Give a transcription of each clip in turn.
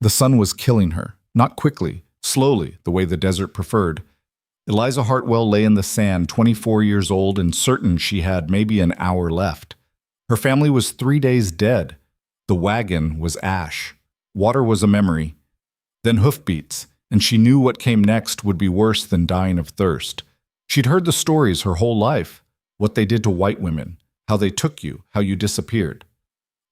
The sun was killing her, not quickly, slowly, the way the desert preferred. Eliza Hartwell lay in the sand, 24 years old and certain she had maybe an hour left. Her family was 3 days dead. The wagon was ash. Water was a memory. Then hoofbeats, and she knew what came next would be worse than dying of thirst. She'd heard the stories her whole life, what they did to white women, how they took you, how you disappeared.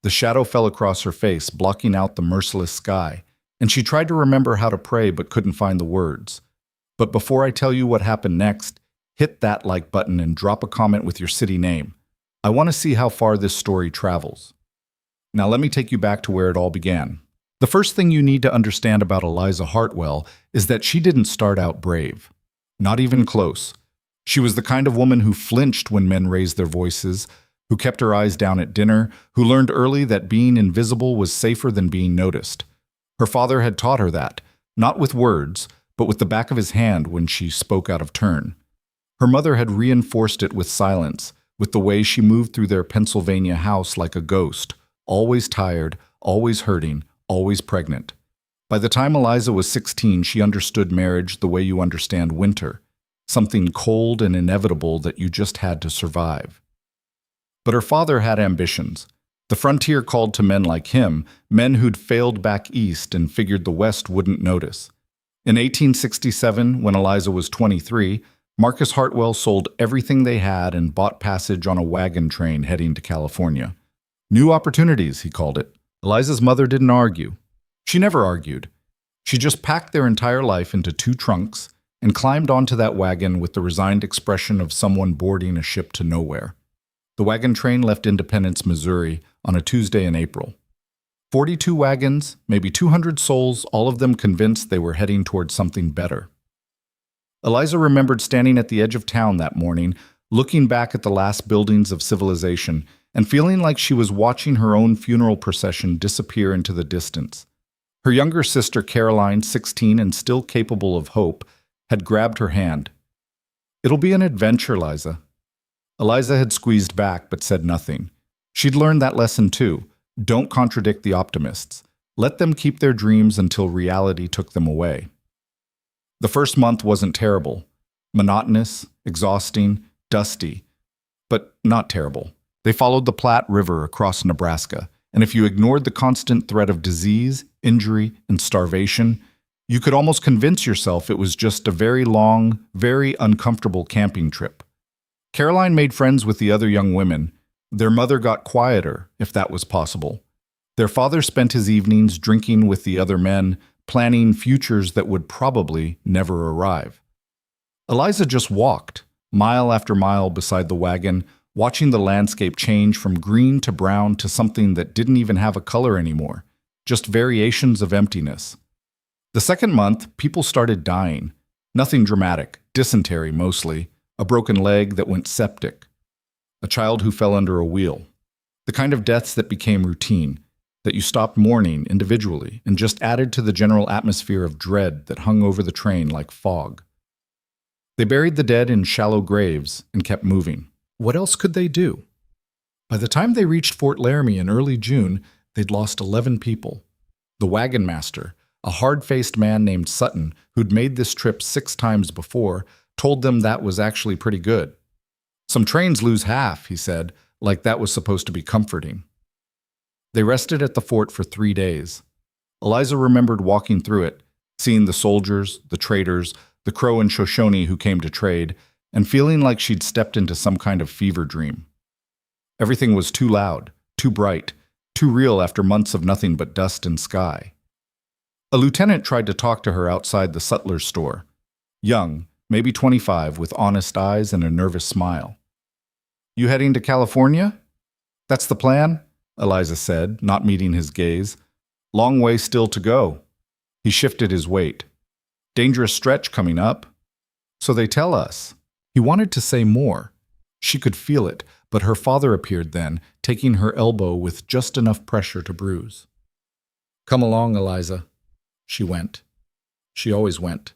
The shadow fell across her face, blocking out the merciless sky, and she tried to remember how to pray but couldn't find the words. But before I tell you what happened next, hit that like button and drop a comment with your city name. I want to see how far this story travels. Now let me take you back to where it all began. The first thing you need to understand about Eliza Hartwell is that she didn't start out brave. Not even close. She was the kind of woman who flinched when men raised their voices, who kept her eyes down at dinner, who learned early that being invisible was safer than being noticed. Her father had taught her that, not with words, but with the back of his hand when she spoke out of turn. Her mother had reinforced it with silence, with the way she moved through their Pennsylvania house like a ghost, always tired, always hurting, always pregnant. By the time Eliza was 16, she understood marriage the way you understand winter, something cold and inevitable that you just had to survive. But her father had ambitions. The frontier called to men like him, men who'd failed back east and figured the West wouldn't notice. In 1867, when Eliza was 23, Marcus Hartwell sold everything they had and bought passage on a wagon train heading to California. New opportunities, he called it. Eliza's mother didn't argue. She never argued. She just packed their entire life into 2 trunks and climbed onto that wagon with the resigned expression of someone boarding a ship to nowhere. The wagon train left Independence, Missouri, on a Tuesday in April. 42 wagons, maybe 200 souls, all of them convinced they were heading toward something better. Eliza remembered standing at the edge of town that morning, looking back at the last buildings of civilization, and feeling like she was watching her own funeral procession disappear into the distance. Her younger sister, Caroline, 16 and still capable of hope, had grabbed her hand. "It'll be an adventure, Liza." Eliza had squeezed back but said nothing. She'd learned that lesson too. Don't contradict the optimists. Let them keep their dreams until reality took them away. The first month wasn't terrible. Monotonous, exhausting, dusty, but not terrible. They followed the Platte River across Nebraska, and if you ignored the constant threat of disease, injury, and starvation, you could almost convince yourself it was just a very long, very uncomfortable camping trip. Caroline made friends with the other young women. Their mother got quieter, if that was possible. Their father spent his evenings drinking with the other men, planning futures that would probably never arrive. Eliza just walked, mile after mile beside the wagon, watching the landscape change from green to brown to something that didn't even have a color anymore, just variations of emptiness. The second month, people started dying. Nothing dramatic, dysentery mostly, a broken leg that went septic, a child who fell under a wheel. The kind of deaths that became routine, that you stopped mourning individually and just added to the general atmosphere of dread that hung over the train like fog. They buried the dead in shallow graves and kept moving. What else could they do? By the time they reached Fort Laramie in early June, they'd lost 11 people. The wagon master, a hard-faced man named Sutton, who'd made this trip 6 times before, told them that was actually pretty good. "Some trains lose half," he said, like that was supposed to be comforting. They rested at the fort for 3 days. Eliza remembered walking through it, seeing the soldiers, the traders, the Crow and Shoshone who came to trade, and feeling like she'd stepped into some kind of fever dream. Everything was too loud, too bright, too real after months of nothing but dust and sky. A lieutenant tried to talk to her outside the sutler's store. Young, maybe 25, with honest eyes and a nervous smile. "You heading to California?" "That's the plan," Eliza said, not meeting his gaze. "Long way still to go." He shifted his weight. "Dangerous stretch coming up." "So they tell us." He wanted to say more. She could feel it, but her father appeared then, taking her elbow with just enough pressure to bruise. "Come along, Eliza." She went. She always went.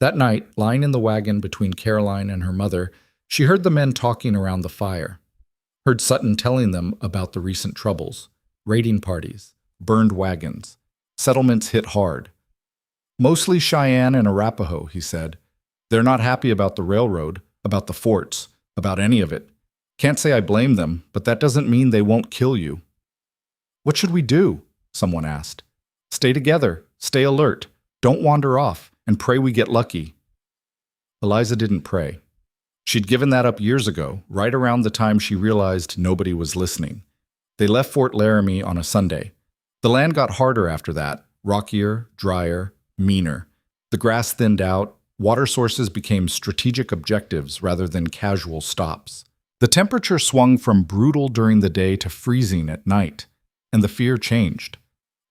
That night, lying in the wagon between Caroline and her mother, she heard the men talking around the fire. Heard Sutton telling them about the recent troubles, raiding parties, burned wagons. Settlements hit hard. Mostly Cheyenne and Arapaho, he said. They're not happy about the railroad, about the forts, about any of it. Can't say I blame them, but that doesn't mean they won't kill you. What should we do? Someone asked. Stay together, stay alert, don't wander off, and pray we get lucky. Eliza didn't pray. She'd given that up years ago, right around the time she realized nobody was listening. They left Fort Laramie on a Sunday. The land got harder after that, rockier, drier, meaner. The grass thinned out, water sources became strategic objectives rather than casual stops. The temperature swung from brutal during the day to freezing at night, and the fear changed.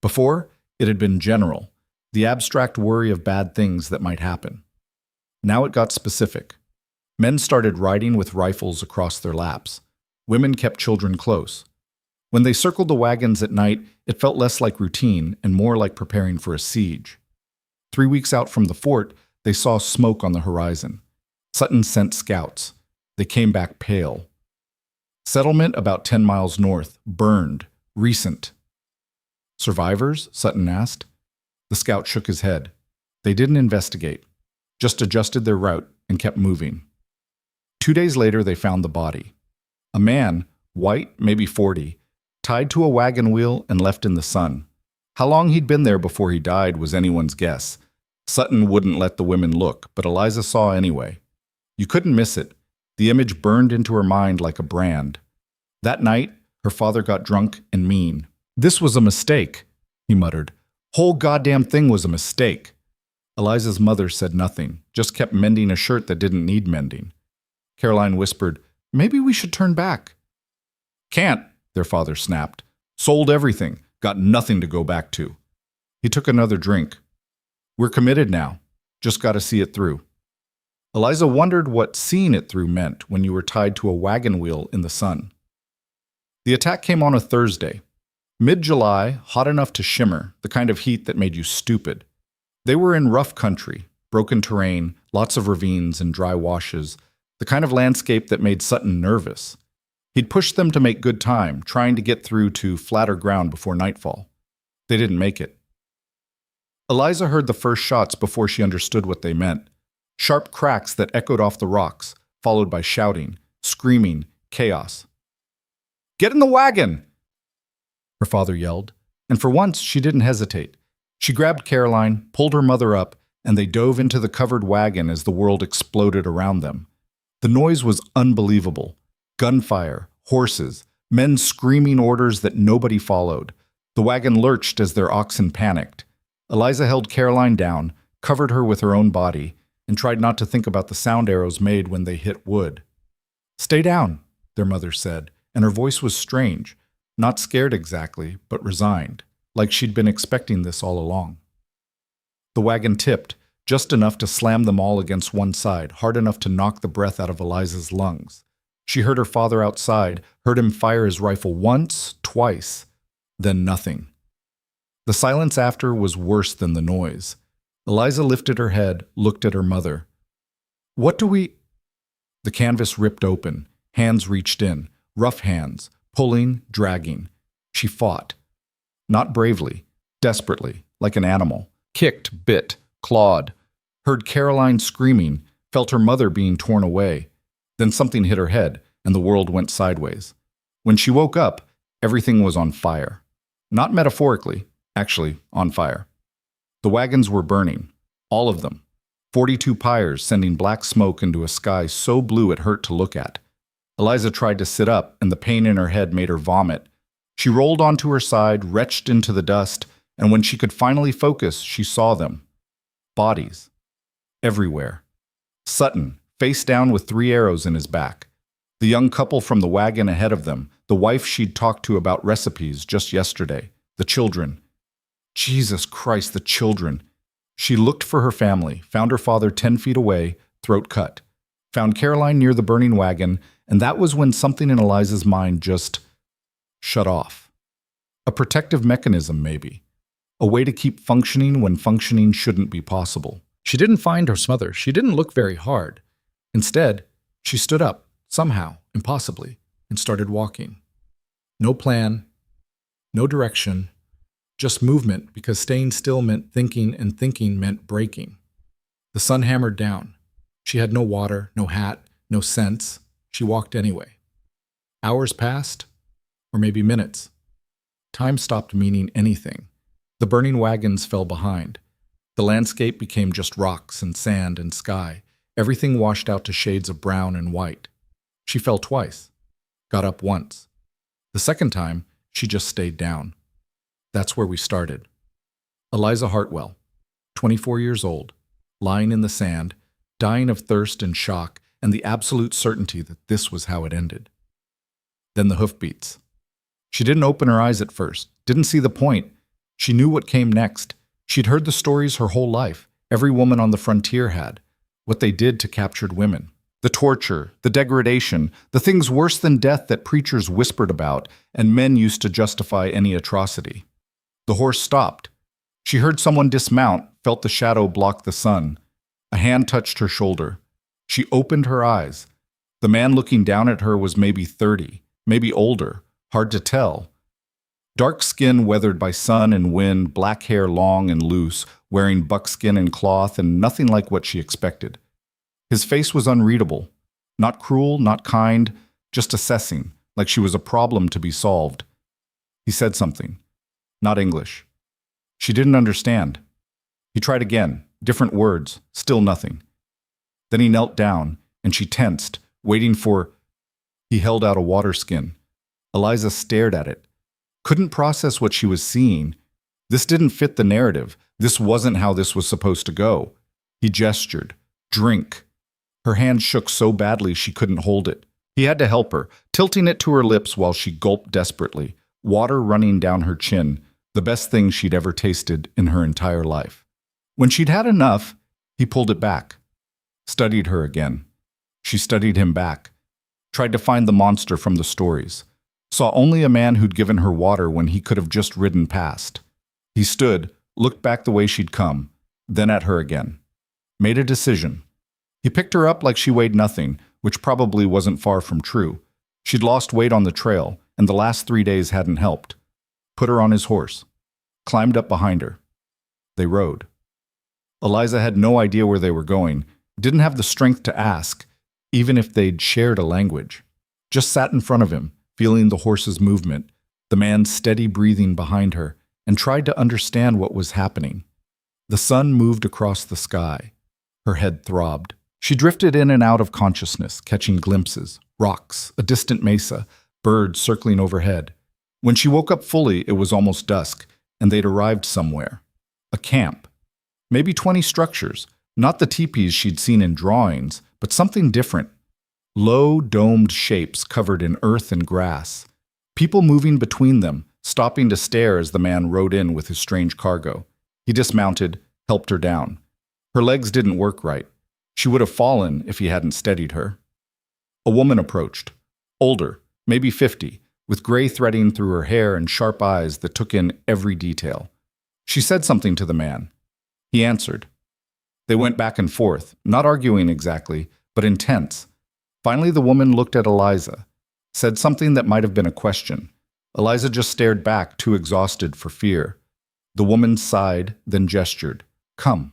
Before, it had been general, the abstract worry of bad things that might happen. Now it got specific. Men started riding with rifles across their laps. Women kept children close. When they circled the wagons at night, it felt less like routine and more like preparing for a siege. 3 weeks out from the fort, they saw smoke on the horizon. Sutton sent scouts. They came back pale. Settlement about 10 miles north, burned, recent. Survivors? Sutton asked. The scout shook his head. They didn't investigate, just adjusted their route and kept moving. 2 days later, they found the body. A man, white, maybe 40, tied to a wagon wheel and left in the sun. How long he'd been there before he died was anyone's guess. Sutton wouldn't let the women look, but Eliza saw anyway. You couldn't miss it. The image burned into her mind like a brand. That night, her father got drunk and mean. This was a mistake, he muttered. Whole goddamn thing was a mistake. Eliza's mother said nothing, just kept mending a shirt that didn't need mending. Caroline whispered, maybe we should turn back. Can't, their father snapped. Sold everything, got nothing to go back to. He took another drink. We're committed now, just got to see it through. Eliza wondered what seeing it through meant when you were tied to a wagon wheel in the sun. The attack came on a Thursday. Mid-July, hot enough to shimmer, the kind of heat that made you stupid. They were in rough country, broken terrain, lots of ravines and dry washes, the kind of landscape that made Sutton nervous. He'd pushed them to make good time, trying to get through to flatter ground before nightfall. They didn't make it. Eliza heard the first shots before she understood what they meant. Sharp cracks that echoed off the rocks, followed by shouting, screaming, chaos. Get in the wagon! Her father yelled, and for once she didn't hesitate. She grabbed Caroline, pulled her mother up, and they dove into the covered wagon as the world exploded around them. The noise was unbelievable. Gunfire, horses, men screaming orders that nobody followed. The wagon lurched as their oxen panicked. Eliza held Caroline down, covered her with her own body, and tried not to think about the sound arrows made when they hit wood. Stay down, their mother said, and her voice was strange, not scared exactly, but resigned, like she'd been expecting this all along. The wagon tipped, just enough to slam them all against one side, hard enough to knock the breath out of Eliza's lungs. She heard her father outside, heard him fire his rifle once, twice, then nothing. The silence after was worse than the noise. Eliza lifted her head, looked at her mother. What do we... The canvas ripped open. Hands reached in, rough hands, pulling, dragging. She fought. Not bravely, desperately, like an animal. Kicked, bit, clawed. Heard Caroline screaming, felt her mother being torn away. Then something hit her head, and the world went sideways. When she woke up, everything was on fire. Not metaphorically, actually on fire. The wagons were burning, all of them. 42 pyres sending black smoke into a sky so blue it hurt to look at. Eliza tried to sit up, and the pain in her head made her vomit. She rolled onto her side, retched into the dust, and when she could finally focus, she saw them. Bodies. Everywhere. Sutton, face down with 3 arrows in his back. The young couple from the wagon ahead of them, the wife she'd talked to about recipes just yesterday, the children. Jesus Christ, the children. She looked for her family, found her father 10 feet away, throat cut. Found Caroline near the burning wagon, and that was when something in Eliza's mind just shut off. A protective mechanism, maybe. A way to keep functioning when functioning shouldn't be possible. She didn't find her mother. She didn't look very hard. Instead, she stood up, somehow, impossibly, and started walking. No plan, no direction, Just movement, because staying still meant thinking and thinking meant breaking. The sun hammered down. She had no water, no hat, no sense. She walked anyway. Hours passed, or maybe minutes. Time stopped meaning anything. The burning wagons fell behind. The landscape became just rocks and sand and sky. Everything washed out to shades of brown and white. She fell twice, got up once. The second time, she just stayed down. That's where we started. Eliza Hartwell, 24 years old, lying in the sand, dying of thirst and shock, and the absolute certainty that this was how it ended. Then the hoofbeats. She didn't open her eyes at first, didn't see the point. She knew what came next. She'd heard the stories her whole life. Every woman on the frontier had. What they did to captured women. The torture, the degradation, the things worse than death that preachers whispered about, and men used to justify any atrocity. The horse stopped. She heard someone dismount, felt the shadow block the sun. A hand touched her shoulder. She opened her eyes. The man looking down at her was maybe 30, maybe older, hard to tell. Dark skin weathered by sun and wind, black hair long and loose, wearing buckskin and cloth, and nothing like what she expected. His face was unreadable. Not cruel, not kind, just assessing, like she was a problem to be solved. He said something. Not English. She didn't understand. He tried again, different words, still nothing. Then he knelt down, and she tensed, waiting for... He held out a water skin. Eliza stared at it. Couldn't process what she was seeing. This didn't fit the narrative. This wasn't how this was supposed to go. He gestured. Drink. Her hand shook so badly she couldn't hold it. He had to help her, tilting it to her lips while she gulped desperately, water running down her chin, the best thing she'd ever tasted in her entire life. When she'd had enough, he pulled it back. Studied her again. She studied him back. Tried to find the monster from the stories. Saw only a man who'd given her water when he could have just ridden past. He stood, looked back the way she'd come, then at her again. Made a decision. He picked her up like she weighed nothing, which probably wasn't far from true. She'd lost weight on the trail, and the last 3 days hadn't helped. Put her on his horse. Climbed up behind her. They rode. Eliza had no idea where they were going, didn't have the strength to ask, even if they'd shared a language. Just sat in front of him, feeling the horse's movement, the man's steady breathing behind her, and tried to understand what was happening. The sun moved across the sky. Her head throbbed. She drifted in and out of consciousness, catching glimpses, rocks, a distant mesa, birds circling overhead. When she woke up fully, it was almost dusk, and they'd arrived somewhere. A camp. Maybe 20 structures, not the teepees she'd seen in drawings, but something different. Low, domed shapes covered in earth and grass. People moving between them, stopping to stare as the man rode in with his strange cargo. He dismounted, helped her down. Her legs didn't work right. She would have fallen if he hadn't steadied her. A woman approached. Older, maybe 50, with gray threading through her hair and sharp eyes that took in every detail. She said something to the man. He answered. They went back and forth, not arguing exactly, but intense. Finally, the woman looked at Eliza, said something that might have been a question. Eliza just stared back, too exhausted for fear. The woman sighed, then gestured. Come.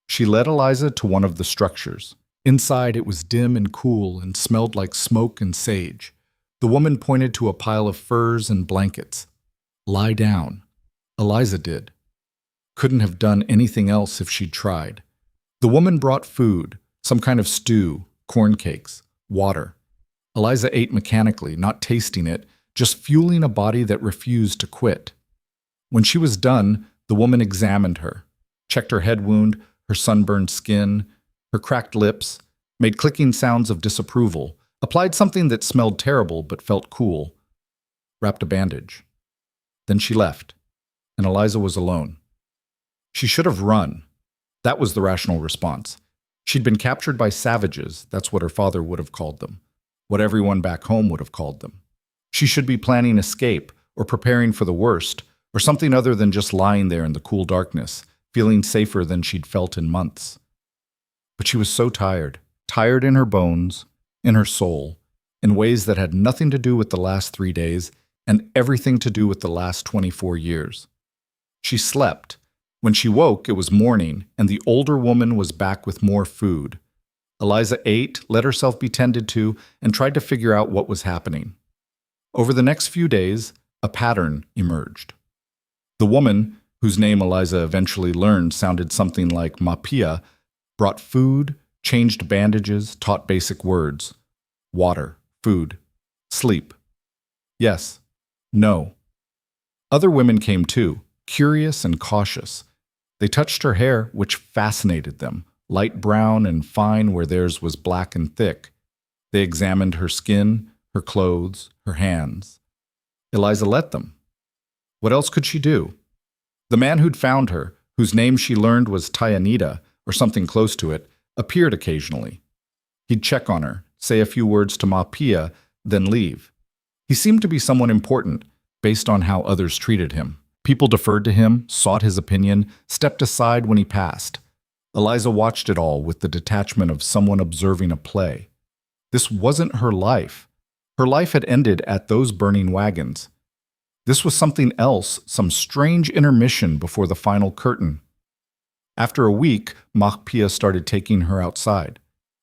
She led Eliza to one of the structures. Inside, it was dim and cool and smelled like smoke and sage. The woman pointed to a pile of furs and blankets. Lie down. Eliza did. Couldn't have done anything else if she'd tried. The woman brought food, some kind of stew, corn cakes, water. Eliza ate mechanically, not tasting it, just fueling a body that refused to quit. When she was done, the woman examined her, checked her head wound, her sunburned skin, her cracked lips, made clicking sounds of disapproval, applied something that smelled terrible but felt cool, wrapped a bandage. Then she left, and Eliza was alone. She should have run. That was the rational response. She'd been captured by savages, that's what her father would have called them, what everyone back home would have called them. She should be planning escape, or preparing for the worst, or something other than just lying there in the cool darkness, feeling safer than she'd felt in months. But she was so tired, tired in her bones, in her soul, in ways that had nothing to do with the last 3 days and everything to do with the last 24 years. She slept. When she woke, it was morning, and the older woman was back with more food. Eliza ate, let herself be tended to, and tried to figure out what was happening. Over the next few days, a pattern emerged. The woman, whose name Eliza eventually learned sounded something like Mapia, brought food, changed bandages, taught basic words. Water, food, sleep. Yes, no. Other women came too, curious and cautious. They touched her hair, which fascinated them, light brown and fine where theirs was black and thick. They examined her skin, her clothes, her hands. Eliza let them. What else could she do? The man who'd found her, whose name she learned was Tayanita, or something close to it, appeared occasionally. He'd check on her, say a few words to Mapia, then leave. He seemed to be someone important, based on how others treated him. People deferred to him, sought his opinion, stepped aside when he passed. Eliza watched it all with the detachment of someone observing a play. This wasn't her life. Her life had ended at those burning wagons. This was something else, some strange intermission before the final curtain. After a week, Mapia started taking her outside.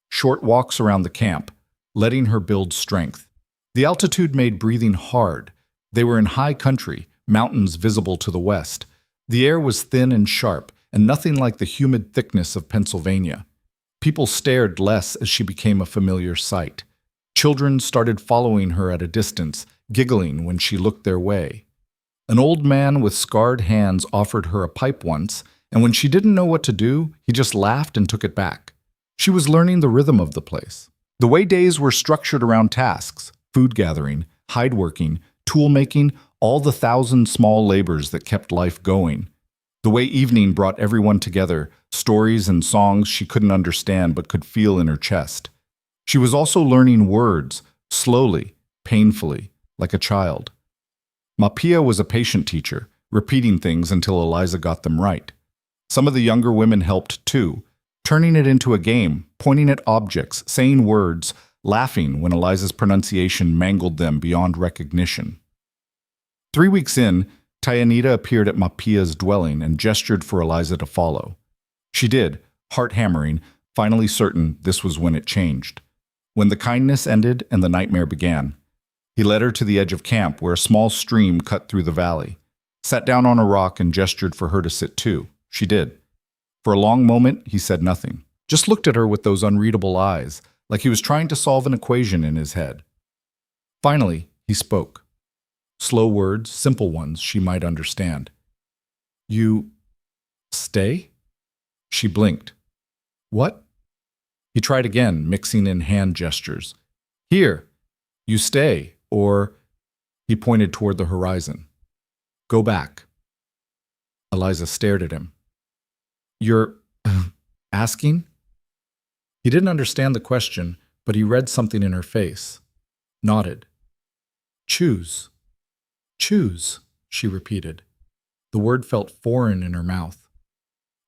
Short walks around the camp, letting her build strength. The altitude made breathing hard. They were in high country, mountains visible to the west. The air was thin and sharp, and nothing like the humid thickness of Pennsylvania. People stared less as she became a familiar sight. Children started following her at a distance, giggling when she looked their way. An old man with scarred hands offered her a pipe once, and when she didn't know what to do, he just laughed and took it back. She was learning the rhythm of the place. The way days were structured around tasks, food gathering, hide working, tool making, all the thousand small labors that kept life going. The way evening brought everyone together, stories and songs she couldn't understand but could feel in her chest. She was also learning words, slowly, painfully, like a child. Mapia was a patient teacher, repeating things until Eliza got them right. Some of the younger women helped too, turning it into a game, pointing at objects, saying words, laughing when Eliza's pronunciation mangled them beyond recognition. 3 weeks in, Tayanita appeared at Mapia's dwelling and gestured for Eliza to follow. She did, heart hammering, finally certain this was when it changed. When the kindness ended and the nightmare began, he led her to the edge of camp where a small stream cut through the valley, sat down on a rock and gestured for her to sit too. She did. For a long moment, he said nothing, just looked at her with those unreadable eyes, like he was trying to solve an equation in his head. Finally, he spoke. Slow words, simple ones she might understand. You stay? She blinked. What? He tried again, mixing in hand gestures. Here, you stay, or he pointed toward the horizon. Go back. Eliza stared at him. You're asking? He didn't understand the question, but he read something in her face. Nodded. Choose. Choose, she repeated. The word felt foreign in her mouth.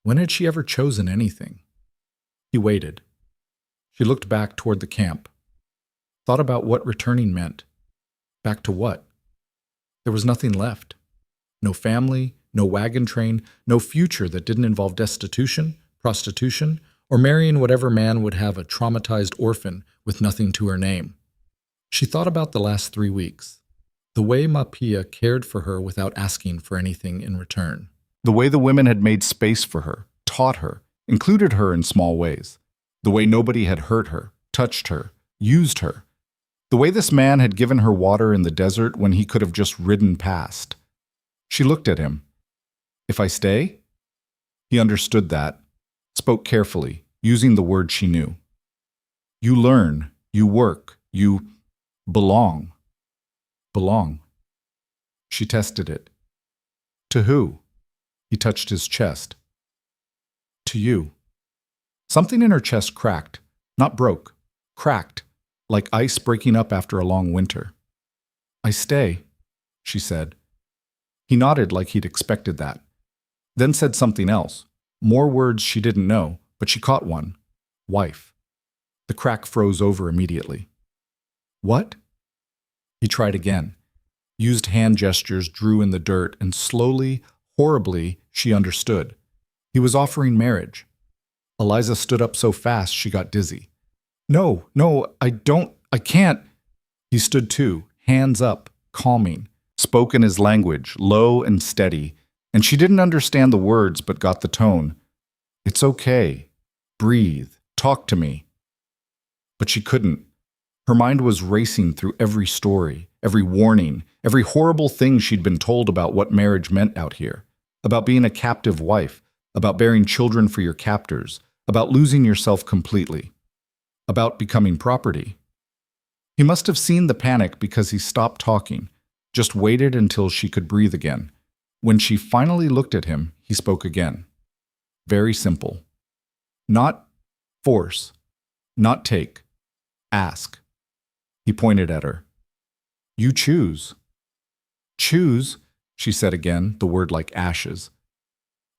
When had she ever chosen anything? He waited. She looked back toward the camp. Thought about what returning meant. Back to what? There was nothing left. No family, no wagon train, no future that didn't involve destitution, prostitution, or marrying whatever man would have a traumatized orphan with nothing to her name. She thought about the last 3 weeks. The way Mapia cared for her without asking for anything in return. The way the women had made space for her, taught her, included her in small ways. The way nobody had hurt her, touched her, used her. The way this man had given her water in the desert when he could have just ridden past. She looked at him. If I stay? He understood that, spoke carefully, using the word she knew. You learn, you work, you belong. Belong. She tested it. To who? He touched his chest. To you. Something in her chest cracked, not broke, cracked, like ice breaking up after a long winter. I stay, she said. He nodded like he'd expected that, then said something else, more words she didn't know, but she caught one. Wife. The crack froze over immediately. What? He tried again, used hand gestures, drew in the dirt, and slowly, Horribly, she understood. He was offering marriage. Eliza stood up so fast she got dizzy. No, no, I can't. He stood too, hands up, calming, spoke in his language, low and steady, and she didn't understand the words but got the tone. It's okay. Breathe. Talk to me. But she couldn't. Her mind was racing through every story, every warning, every horrible thing she'd been told about what marriage meant out here, about being a captive wife, about bearing children for your captors, about losing yourself completely, about becoming property. He must have seen the panic because he stopped talking, just waited until she could breathe again. When she finally looked at him, he spoke again. Very simple. Not force, not take, ask. He pointed at her. You choose. Choose, she said again, the word like ashes.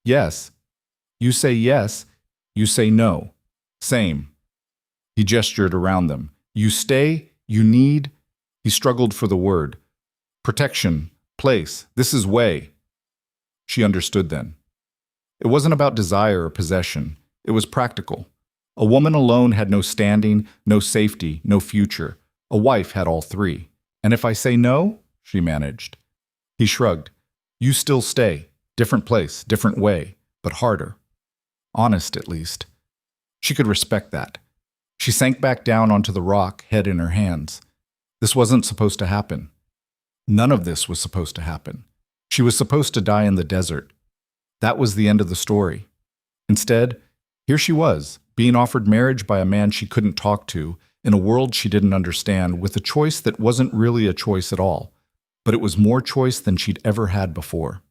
Yes. You say yes, you say no. Same. He gestured around them. You stay, you need. He struggled for the word. Protection, place, this is way. She understood then. It wasn't about desire or possession. It was practical. A woman alone had no standing, no safety, no future. A wife had all three. And if I say no, she managed. He shrugged. You still stay. Different place, different way, but harder. Honest, at least. She could respect that. She sank back down onto the rock, head in her hands. This wasn't supposed to happen. None of this was supposed to happen. She was supposed to die in the desert. That was the end of the story. Instead, here she was, being offered marriage by a man she couldn't talk to, in a world she didn't understand, with a choice that wasn't really a choice at all, but it was more choice than she'd ever had before.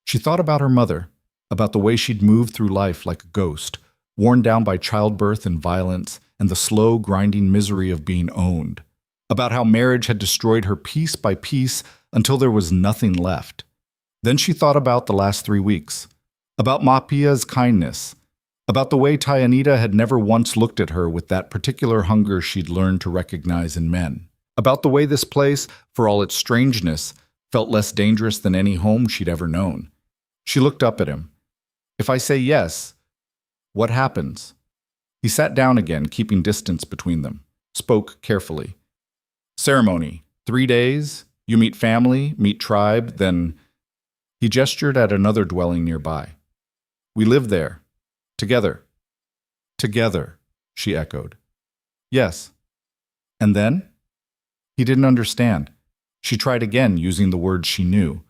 She thought about her mother, about the way she'd moved through life like a ghost, worn down by childbirth and violence and the slow, grinding misery of being owned, about how marriage had destroyed her piece by piece until there was nothing left. Then she thought about the last 3 weeks, about Mapia's kindness, about the way Tayanita had never once looked at her with that particular hunger she'd learned to recognize in men, about the way this place, for all its strangeness, felt less dangerous than any home she'd ever known. She looked up at him. If I say yes, what happens? He sat down again, keeping distance between them, spoke carefully. Ceremony, 3 days, you meet family, meet tribe, then... He gestured at another dwelling nearby. We live there. Together. Together, she echoed. Yes. And then? He didn't understand. She tried again, using the words she knew.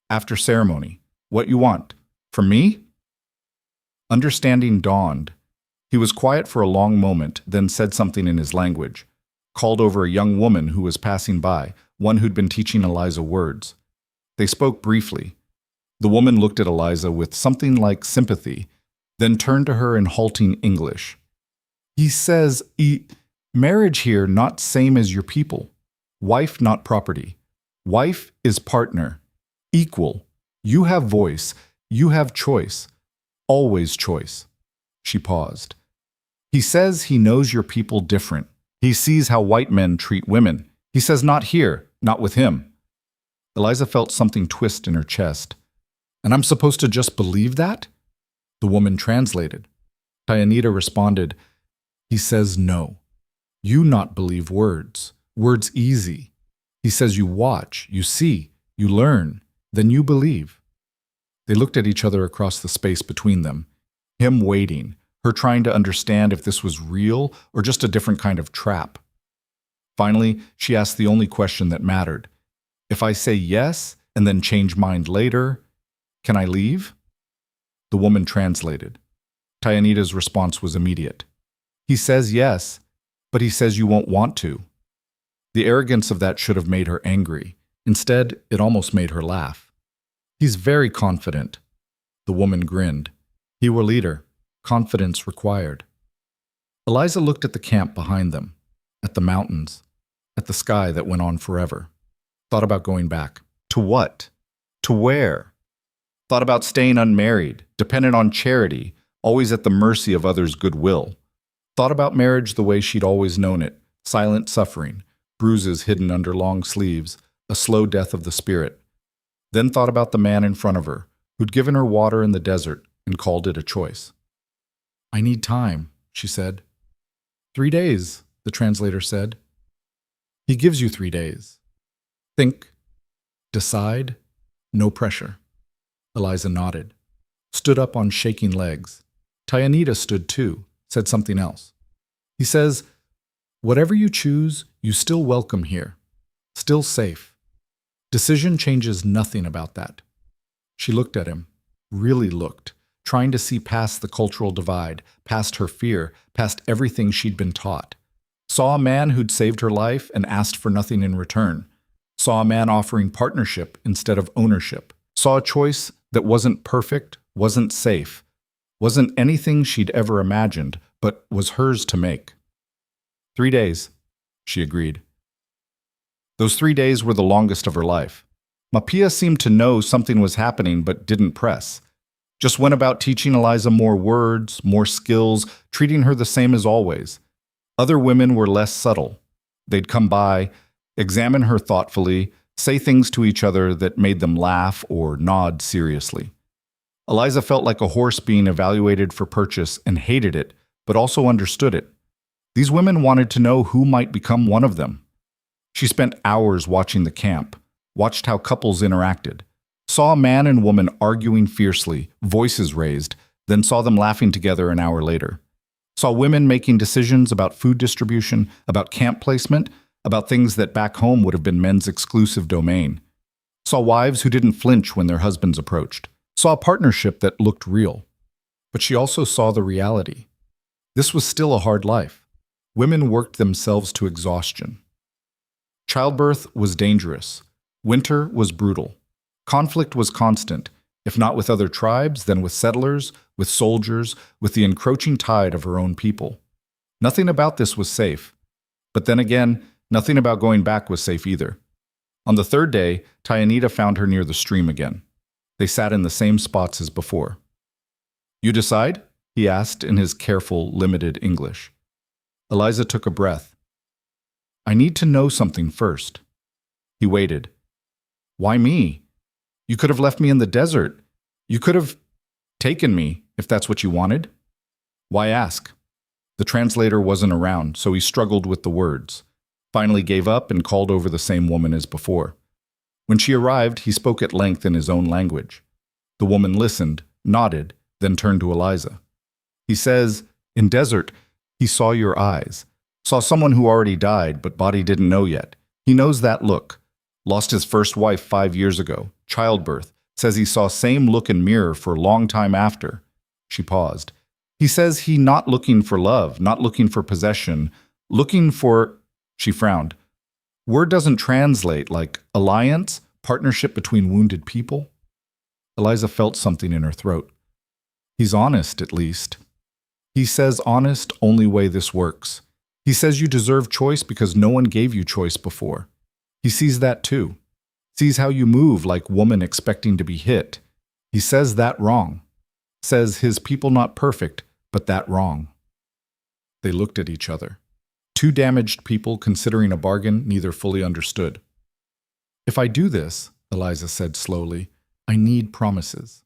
After ceremony. What you want? From me? Understanding dawned. He was quiet for a long moment, then said something in his language. Called over a young woman who was passing by, one who'd been teaching Eliza words. They spoke briefly. The woman looked at Eliza with something like sympathy, then turned to her in halting English. He says, marriage here not same as your people. Wife not property. Wife is partner. Equal. You have voice. You have choice. Always choice. She paused. He says he knows your people different. He sees how white men treat women. He says not here, not with him. Eliza felt something twist in her chest. And I'm supposed to just believe that? The woman translated. Tayanita responded, he says no. You not believe words. Words easy. He says you watch, you see, you learn, then you believe. They looked at each other across the space between them, him waiting, her trying to understand if this was real or just a different kind of trap. Finally, she asked the only question that mattered. If I say yes and then change mind later, can I leave? The woman translated. Tayanita's response was immediate. He says yes, but he says you won't want to. The arrogance of that should have made her angry. Instead, it almost made her laugh. He's very confident. The woman grinned. He were leader. Confidence required. Eliza looked at the camp behind them, at the mountains, at the sky that went on forever. Thought about going back. To what? To where? Thought about staying unmarried, dependent on charity, always at the mercy of others' goodwill. Thought about marriage the way she'd always known it, silent suffering, bruises hidden under long sleeves, a slow death of the spirit. Then thought about the man in front of her, who'd given her water in the desert and called it a choice. "I need time," she said. "3 days," the translator said. "He gives you 3 days. Think, decide, no pressure." Eliza nodded, stood up on shaking legs. Tyanita stood too, said something else. He says, "Whatever you choose, you still welcome here. Still safe. Decision changes nothing about that." She looked at him, really looked, trying to see past the cultural divide, past her fear, past everything she'd been taught. Saw a man who'd saved her life and asked for nothing in return. Saw a man offering partnership instead of ownership. Saw a choice that wasn't perfect, wasn't safe, wasn't anything she'd ever imagined, but was hers to make. 3 days, she agreed. Those 3 days were the longest of her life. Mapia seemed to know something was happening but didn't press. Just went about teaching Eliza more words, more skills, treating her the same as always. Other women were less subtle. They'd come by, examine her thoughtfully, say things to each other that made them laugh or nod seriously. Eliza felt like a horse being evaluated for purchase and hated it, but also understood it. These women wanted to know who might become one of them. She spent hours watching the camp, watched how couples interacted, saw a man and woman arguing fiercely, voices raised, then saw them laughing together an hour later. Saw women making decisions about food distribution, about camp placement, about things that back home would have been men's exclusive domain. Saw wives who didn't flinch when their husbands approached. Saw a partnership that looked real. But she also saw the reality. This was still a hard life. Women worked themselves to exhaustion. Childbirth was dangerous. Winter was brutal. Conflict was constant, if not with other tribes, then with settlers, with soldiers, with the encroaching tide of her own people. Nothing about this was safe. But then again, nothing about going back was safe either. On the 3rd day, Tyanita found her near the stream again. They sat in the same spots as before. "You decide?" he asked in his careful, limited English. Eliza took a breath. "I need to know something first." He waited. "Why me? You could have left me in the desert. You could have taken me, if that's what you wanted. Why ask?" The translator wasn't around, so he struggled with the words. Finally gave up and called over the same woman as before. When she arrived, he spoke at length in his own language. The woman listened, nodded, then turned to Eliza. He says, "In desert, he saw your eyes. Saw someone who already died, but body didn't know yet. He knows that look. Lost his first wife 5 years ago. Childbirth. Says he saw same look in mirror for a long time after." She paused. "He says he not looking for love, not looking for possession, looking for..." She frowned. "Word doesn't translate, like alliance, partnership between wounded people?" Eliza felt something in her throat. "He's honest, at least. He says honest, only way this works. He says you deserve choice because no one gave you choice before. He sees that too. Sees how you move like woman expecting to be hit. He says that wrong. Says his people not perfect, but that wrong." They looked at each other. Two damaged people considering a bargain neither fully understood. "If I do this," Eliza said slowly, "I need promises."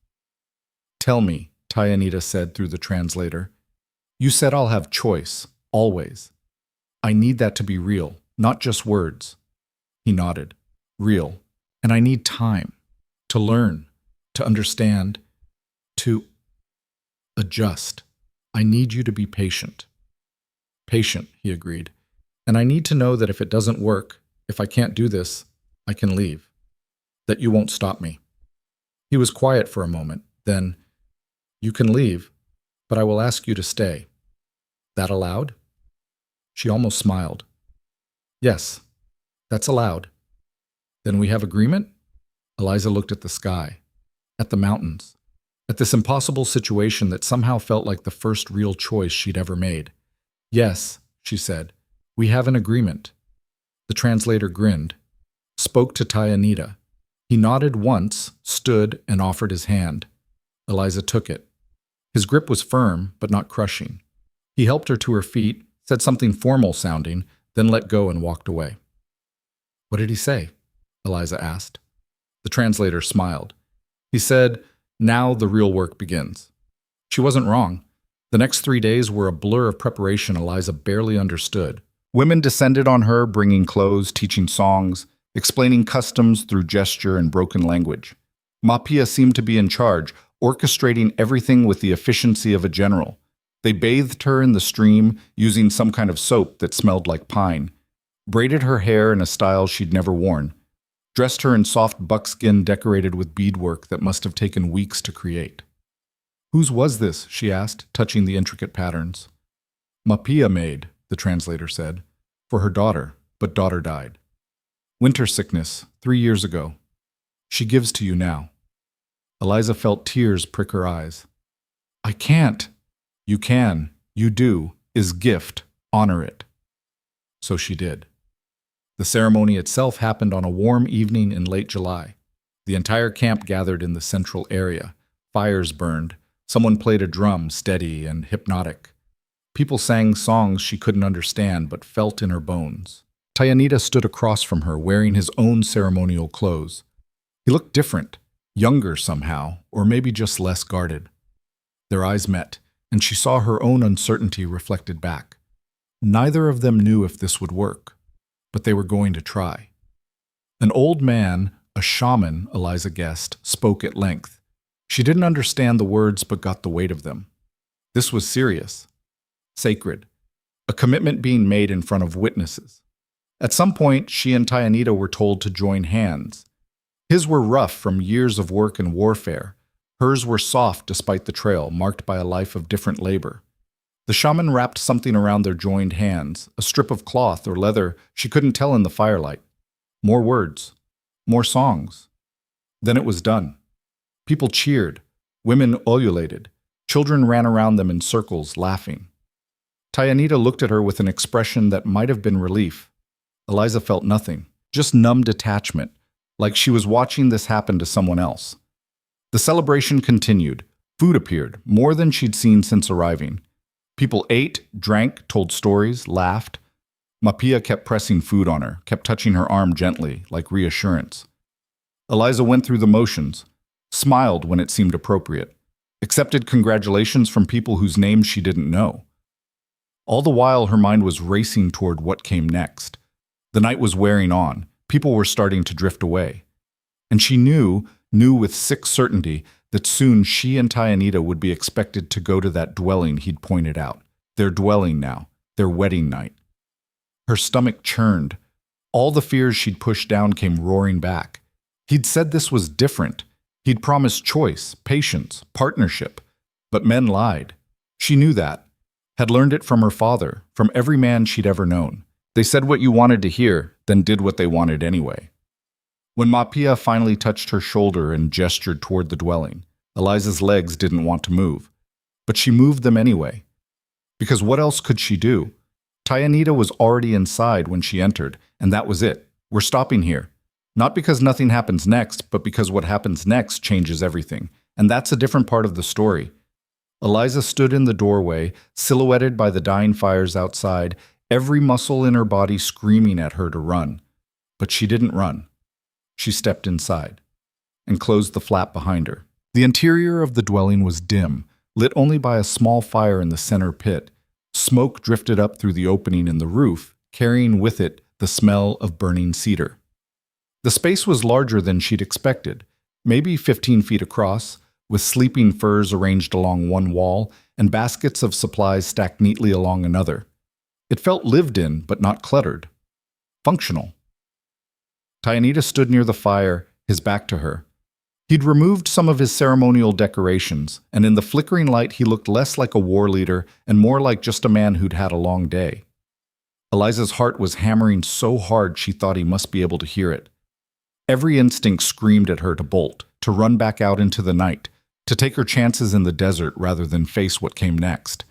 "Tell me," Tyanita said through the translator. "You said I'll have choice, always. I need that to be real, not just words." He nodded. "Real. And I need time. To learn. To understand. To adjust. I need you to be patient." "Patient," he agreed. "And I need to know that if it doesn't work, if I can't do this, I can leave. That you won't stop me." He was quiet for a moment. Then, "You can leave, but I will ask you to stay. That allowed?" She almost smiled. "Yes, that's allowed." "Then we have agreement?" Eliza looked at the sky, at the mountains, at this impossible situation that somehow felt like the first real choice she'd ever made. "Yes," she said, "we have an agreement." The translator grinned, spoke to Tyanita. He nodded once, stood, and offered his hand. Eliza took it. His grip was firm, but not crushing. He helped her to her feet, said something formal sounding, then let go and walked away. "What did he say?" Eliza asked. The translator smiled. He said, Now the real work begins. She wasn't wrong. The next 3 days were a blur of preparation Eliza barely understood. Women descended on her, bringing clothes, teaching songs, explaining customs through gesture and broken language. Mapia seemed to be in charge, orchestrating everything with the efficiency of a general. They bathed her in the stream, using some kind of soap that smelled like pine, braided her hair in a style she'd never worn, dressed her in soft buckskin decorated with beadwork that must have taken weeks to create. "Whose was this?" she asked, touching the intricate patterns. "Mapia made," the translator said, "for her daughter, but daughter died. Winter sickness, 3 years ago. She gives to you now." Eliza felt tears prick her eyes. "I can't." "You can. You do. Is gift. Honor it." So she did. The ceremony itself happened on a warm evening in late July. The entire camp gathered in the central area. Fires burned. Someone played a drum, steady and hypnotic. People sang songs she couldn't understand but felt in her bones. Tayanita stood across from her, wearing his own ceremonial clothes. He looked different, younger somehow, or maybe just less guarded. Their eyes met, and she saw her own uncertainty reflected back. Neither of them knew if this would work, but they were going to try. An old man, a shaman, Eliza guessed, spoke at length. She didn't understand the words but got the weight of them. This was serious, sacred, a commitment being made in front of witnesses. At some point, she and Tayanita were told to join hands. His were rough from years of work and warfare. Hers were soft despite the trail, marked by a life of different labor. The shaman wrapped something around their joined hands, a strip of cloth or leather she couldn't tell in the firelight. More words, more songs. Then it was done. People cheered, women ululated, children ran around them in circles, laughing. Tayanita looked at her with an expression that might have been relief. Eliza felt nothing, just numb detachment, like she was watching this happen to someone else. The celebration continued. Food appeared, more than she'd seen since arriving. People ate, drank, told stories, laughed. Mapia kept pressing food on her, kept touching her arm gently, like reassurance. Eliza went through the motions, smiled when it seemed appropriate, accepted congratulations from people whose names she didn't know. All the while, her mind was racing toward what came next. The night was wearing on. People were starting to drift away. And she knew with sick certainty, that soon she and Tayanita would be expected to go to that dwelling he'd pointed out. Their dwelling now, their wedding night. Her stomach churned. All the fears she'd pushed down came roaring back. He'd said this was different. He'd promised choice, patience, partnership. But men lied. She knew that. Had learned it from her father, from every man she'd ever known. They said what you wanted to hear, then did what they wanted anyway. When Mapia finally touched her shoulder and gestured toward the dwelling, Eliza's legs didn't want to move. But she moved them anyway. Because what else could she do? Tayanita was already inside when she entered, and that was it. We're stopping here. Not because nothing happens next, but because what happens next changes everything. And that's a different part of the story. Eliza stood in the doorway, silhouetted by the dying fires outside, every muscle in her body screaming at her to run. But she didn't run. She stepped inside and closed the flap behind her. The interior of the dwelling was dim, lit only by a small fire in the center pit. Smoke drifted up through the opening in the roof, carrying with it the smell of burning cedar. The space was larger than she'd expected, maybe 15 feet across, with sleeping furs arranged along one wall and baskets of supplies stacked neatly along another. It felt lived in, but not cluttered. Functional. Tayanita stood near the fire, his back to her. He'd removed some of his ceremonial decorations, and in the flickering light he looked less like a war leader and more like just a man who'd had a long day. Eliza's heart was hammering so hard she thought he must be able to hear it. Every instinct screamed at her to bolt, to run back out into the night, to take her chances in the desert rather than face what came next.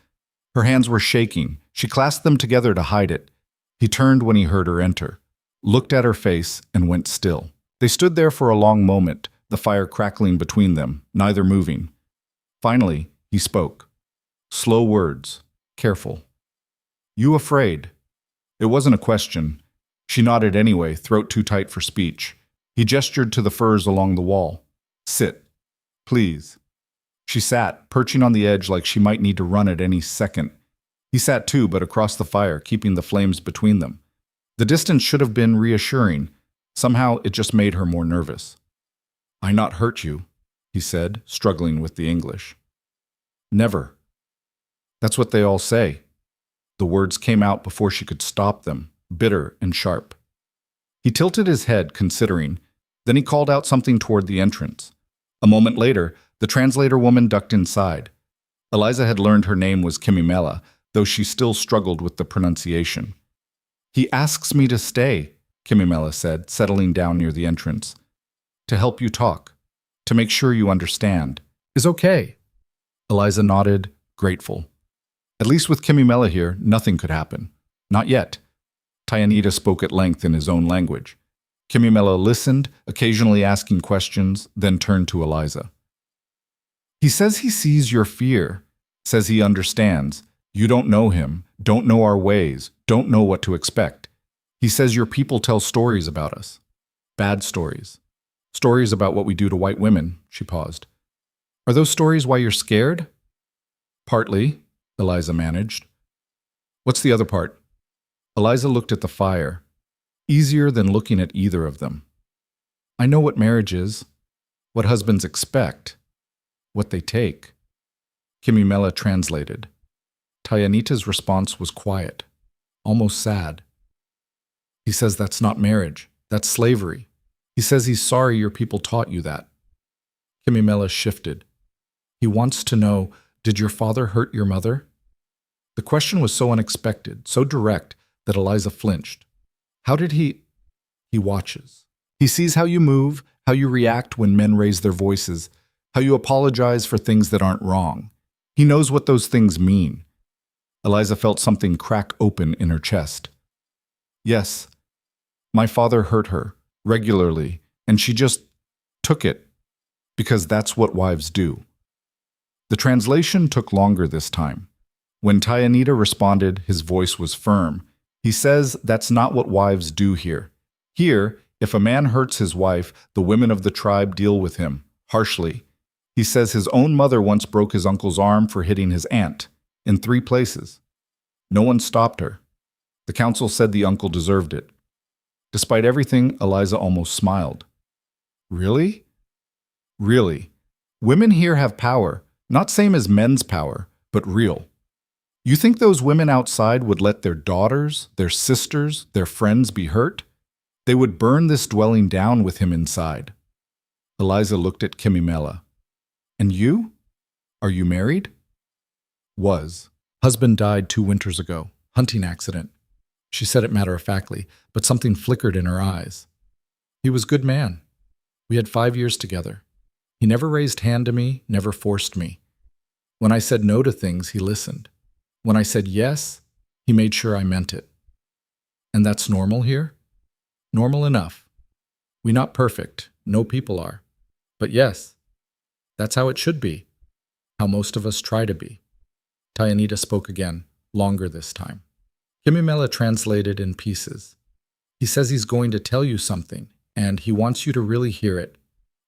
Her hands were shaking. She clasped them together to hide it. He turned when he heard her enter, looked at her face, and went still. They stood there for a long moment, the fire crackling between them, neither moving. Finally, he spoke. Slow words, careful. "You afraid?" It wasn't a question. She nodded anyway, throat too tight for speech. He gestured to the furs along the wall. "Sit, please." She sat, perching on the edge like she might need to run at any second. He sat too, but across the fire, keeping the flames between them. The distance should have been reassuring. Somehow it just made her more nervous. "I not hurt you," he said, struggling with the English. "Never." "That's what they all say." The words came out before she could stop them, bitter and sharp. He tilted his head, considering. Then he called out something toward the entrance. A moment later, the translator woman ducked inside. Eliza had learned her name was Kimimela, though she still struggled with the pronunciation. "He asks me to stay," Kimimela said, settling down near the entrance. "To help you talk. To make sure you understand. Is okay." Eliza nodded, grateful. At least with Kimimela here, nothing could happen. Not yet. Tyanita spoke at length in his own language. Kimimela listened, occasionally asking questions, then turned to Eliza. "He says he sees your fear, says he understands. You don't know him, don't know our ways, don't know what to expect. He says your people tell stories about us. Bad stories. Stories about what we do to white women," she paused. "Are those stories why you're scared?" "Partly," Eliza managed. "What's the other part?" Eliza looked at the fire. Easier than looking at either of them. "I know what marriage is, what husbands expect, what they take." Kimimela translated. Tyanita's response was quiet, almost sad. "He says that's not marriage, that's slavery. He says he's sorry your people taught you that." Kimimela shifted. "He wants to know, did your father hurt your mother?" The question was so unexpected, so direct, that Eliza flinched. "How did he—" "He watches. He sees how you move, how you react when men raise their voices, how you apologize for things that aren't wrong. He knows what those things mean." Eliza felt something crack open in her chest. "Yes, my father hurt her, regularly, and she just took it, because that's what wives do." The translation took longer this time. When Tyanita responded, his voice was firm. He says that's not what wives do here. Here, if a man hurts his wife, the women of the tribe deal with him, harshly. He says his own mother once broke his uncle's arm for hitting his aunt, in 3 places. No one stopped her. The council said the uncle deserved it. Despite everything, Eliza almost smiled. "Really?" "Really. Women here have power, not same as men's power, but real. You think those women outside would let their daughters, their sisters, their friends be hurt? They would burn this dwelling down with him inside." Eliza looked at Kimimela. "And you? Are you married?" "Was. Husband died 2 winters ago. Hunting accident." She said it matter-of-factly, but something flickered in her eyes. "He was a good man. We had 5 years together. He never raised hand to me, never forced me. When I said no to things, he listened. When I said yes, he made sure I meant it." "And that's normal here?" "Normal enough. We not perfect, no people are. But yes, that's how it should be, how most of us try to be." Tyanita spoke again, longer this time. Kimimela translated in pieces. "He says he's going to tell you something, and he wants you to really hear it.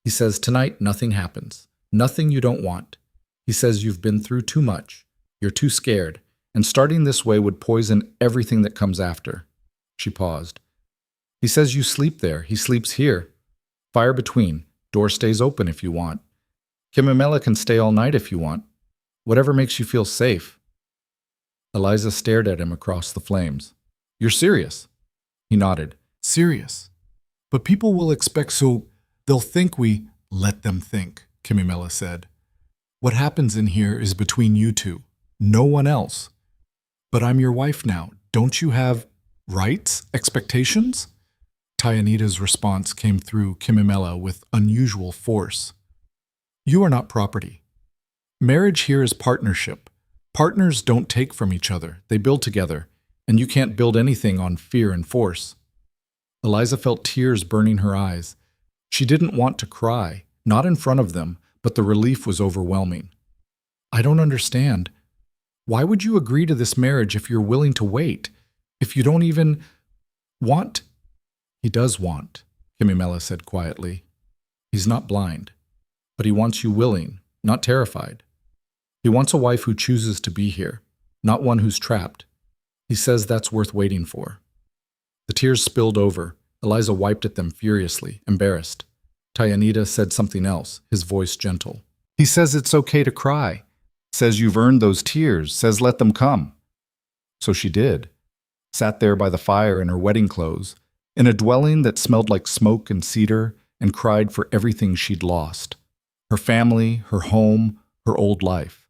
He says tonight nothing happens, nothing you don't want. He says you've been through too much, you're too scared, and starting this way would poison everything that comes after." She paused. "He says you sleep there, he sleeps here. Fire between, door stays open if you want. Kimimela can stay all night if you want. Whatever makes you feel safe." Eliza stared at him across the flames. "You're serious?" He nodded. "Serious. But people will expect, so they'll think we—" "Let them think," Kimimela said. "What happens in here is between you two. No one else. But I'm your wife now. Don't you have rights, expectations?" Tyanita's response came through Kimimela with unusual force. "You are not property. Marriage here is partnership. Partners don't take from each other, they build together, and you can't build anything on fear and force." Eliza felt tears burning her eyes. She didn't want to cry, not in front of them, but the relief was overwhelming. "I don't understand. Why would you agree to this marriage if you're willing to wait? If you don't even want—" "He does want," Kimimela said quietly. "He's not blind. But he wants you willing, not terrified. He wants a wife who chooses to be here, not one who's trapped. He says that's worth waiting for. The tears spilled over. Eliza wiped at them furiously, embarrassed. Tayanita said something else, his voice gentle. He says it's okay to cry. Says you've earned those tears. Says let them come. So she did. Sat there by the fire in her wedding clothes, in a dwelling that smelled like smoke and cedar, and cried for everything she'd lost. Her family, her home, her old life.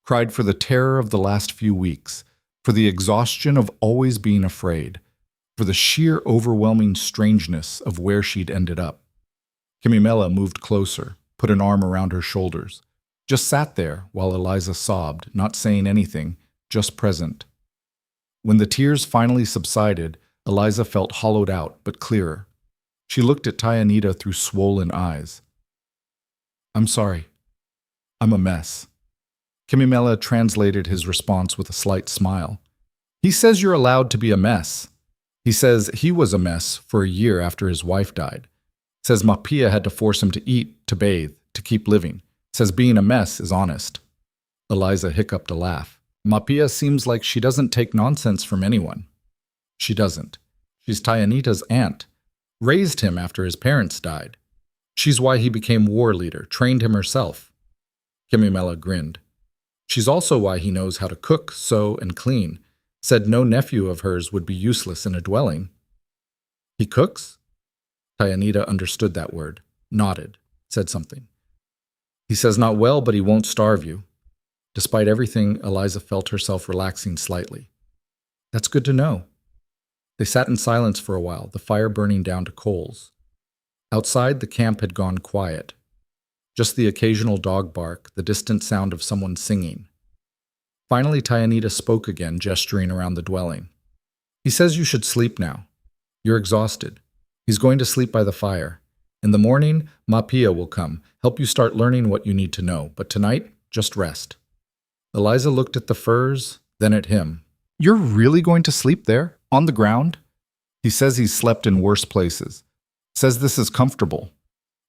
Cried for the terror of the last few weeks, for the exhaustion of always being afraid, for the sheer overwhelming strangeness of where she'd ended up. Kimimela moved closer, put an arm around her shoulders, just sat there while Eliza sobbed, not saying anything, just present. When the tears finally subsided, Eliza felt hollowed out but clearer. She looked at Tayanita through swollen eyes. I'm sorry. I'm a mess. Kimimela translated his response with a slight smile. He says you're allowed to be a mess. He says he was a mess for a year after his wife died. Says Mapia had to force him to eat, to bathe, to keep living. Says being a mess is honest. Eliza hiccuped a laugh. Mapia seems like she doesn't take nonsense from anyone. She doesn't. She's Tayanita's aunt. Raised him after his parents died. She's why he became war leader, trained him herself. Kimimela grinned. She's also why he knows how to cook, sew, and clean. Said no nephew of hers would be useless in a dwelling. He cooks? Tayanita understood that word, nodded, said something. He says not well, but he won't starve you. Despite everything, Eliza felt herself relaxing slightly. That's good to know. They sat in silence for a while, the fire burning down to coals. Outside, the camp had gone quiet. Just the occasional dog bark, the distant sound of someone singing. Finally, Tayanita spoke again, gesturing around the dwelling. He says you should sleep now. You're exhausted. He's going to sleep by the fire. In the morning, Mapia will come, help you start learning what you need to know, but tonight, just rest. Eliza looked at the furs, then at him. You're really going to sleep there, on the ground? He says he's slept in worse places. Says this is comfortable.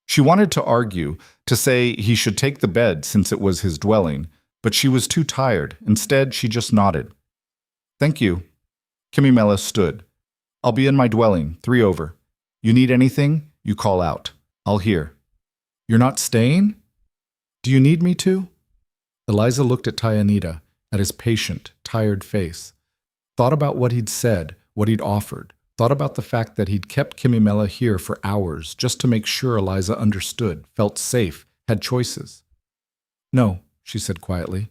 She wanted to argue, to say he should take the bed since it was his dwelling, but she was too tired. Instead, she just nodded. Thank you. Kimimela stood. I'll be in my dwelling, 3 over. You need anything? You call out. I'll hear. You're not staying? Do you need me to? Eliza looked at Tayanita, at his patient, tired face. Thought about what he'd said, what he'd offered. Thought about the fact that he'd kept Kimimela here for hours just to make sure Eliza understood, felt safe, had choices. No, she said quietly.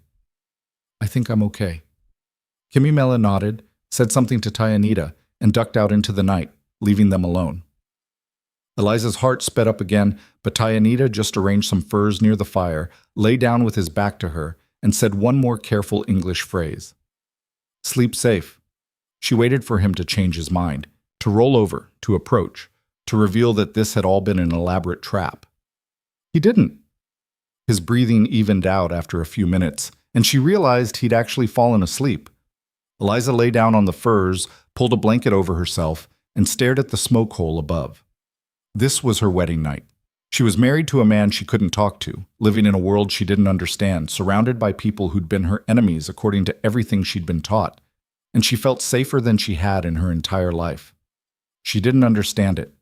I think I'm okay. Kimimela nodded, said something to Tayanita, and ducked out into the night, leaving them alone. Eliza's heart sped up again, but Tayanita just arranged some furs near the fire, lay down with his back to her, and said one more careful English phrase. Sleep safe. She waited for him to change his mind, to roll over, to approach, to reveal that this had all been an elaborate trap. He didn't. His breathing evened out after a few minutes, and she realized he'd actually fallen asleep. Eliza lay down on the furs, pulled a blanket over herself, and stared at the smoke hole above. This was her wedding night. She was married to a man she couldn't talk to, living in a world she didn't understand, surrounded by people who'd been her enemies according to everything she'd been taught, and she felt safer than she had in her entire life. She didn't understand it,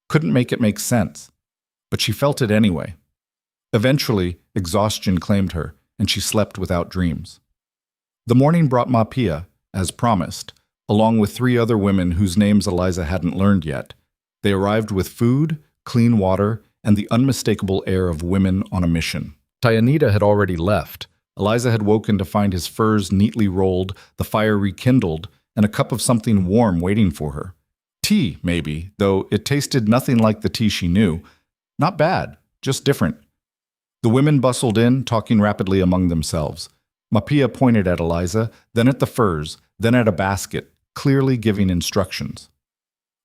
couldn't make it make sense, but she felt it anyway. Eventually, exhaustion claimed her, and she slept without dreams. The morning brought Mapia, as promised, along with 3 other women whose names Eliza hadn't learned yet. They arrived with food, clean water, and the unmistakable air of women on a mission. Tayanita had already left. Eliza had woken to find his furs neatly rolled, the fire rekindled, and a cup of something warm waiting for her. Tea, maybe, though it tasted nothing like the tea she knew. Not bad, just different. The women bustled in, talking rapidly among themselves. Mapia pointed at Eliza, then at the furs, then at a basket, clearly giving instructions.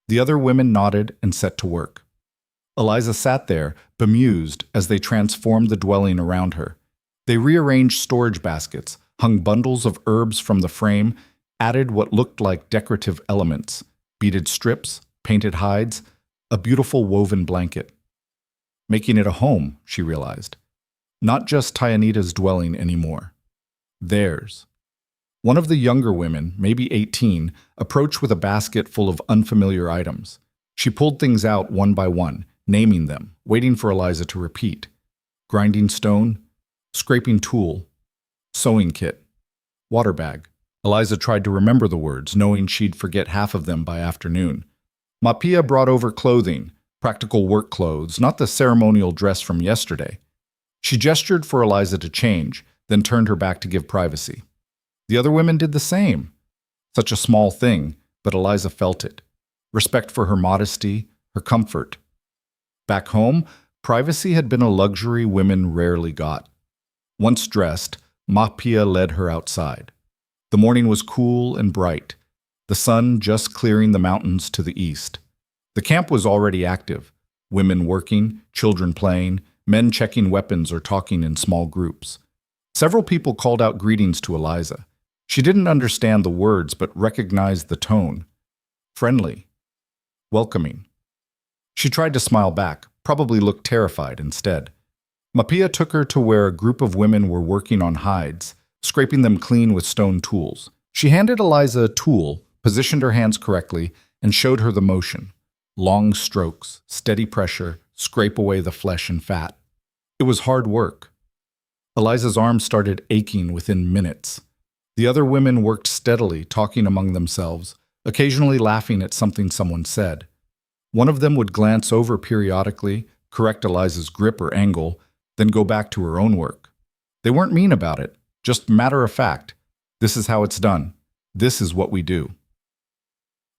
The other women nodded and set to work. Eliza sat there, bemused, as they transformed the dwelling around her. They rearranged storage baskets, hung bundles of herbs from the frame, added what looked like decorative elements, beaded strips, painted hides, a beautiful woven blanket. Making it a home, she realized. Not just Tyanita's dwelling anymore. Theirs. One of the younger women, maybe 18, approached with a basket full of unfamiliar items. She pulled things out one by one, naming them, waiting for Eliza to repeat. Grinding stone, scraping tool, sewing kit, water bag. Eliza tried to remember the words, knowing she'd forget half of them by afternoon. Mapia brought over clothing, practical work clothes, not the ceremonial dress from yesterday. She gestured for Eliza to change, then turned her back to give privacy. The other women did the same. Such a small thing, but Eliza felt it. Respect for her modesty, her comfort. Back home, privacy had been a luxury women rarely got. Once dressed, Mapia led her outside. The morning was cool and bright, the sun just clearing the mountains to the east. The camp was already active, women working, children playing, men checking weapons or talking in small groups. Several people called out greetings to Eliza. She didn't understand the words but recognized the tone. Friendly. Welcoming. She tried to smile back, probably looked terrified instead. Mapia took her to where a group of women were working on hides, scraping them clean with stone tools. She handed Eliza a tool, positioned her hands correctly, and showed her the motion. Long strokes, steady pressure, scrape away the flesh and fat. It was hard work. Eliza's arms started aching within minutes. The other women worked steadily, talking among themselves, occasionally laughing at something someone said. One of them would glance over periodically, correct Eliza's grip or angle, then go back to her own work. They weren't mean about it, just matter of fact. This is how it's done. This is what we do.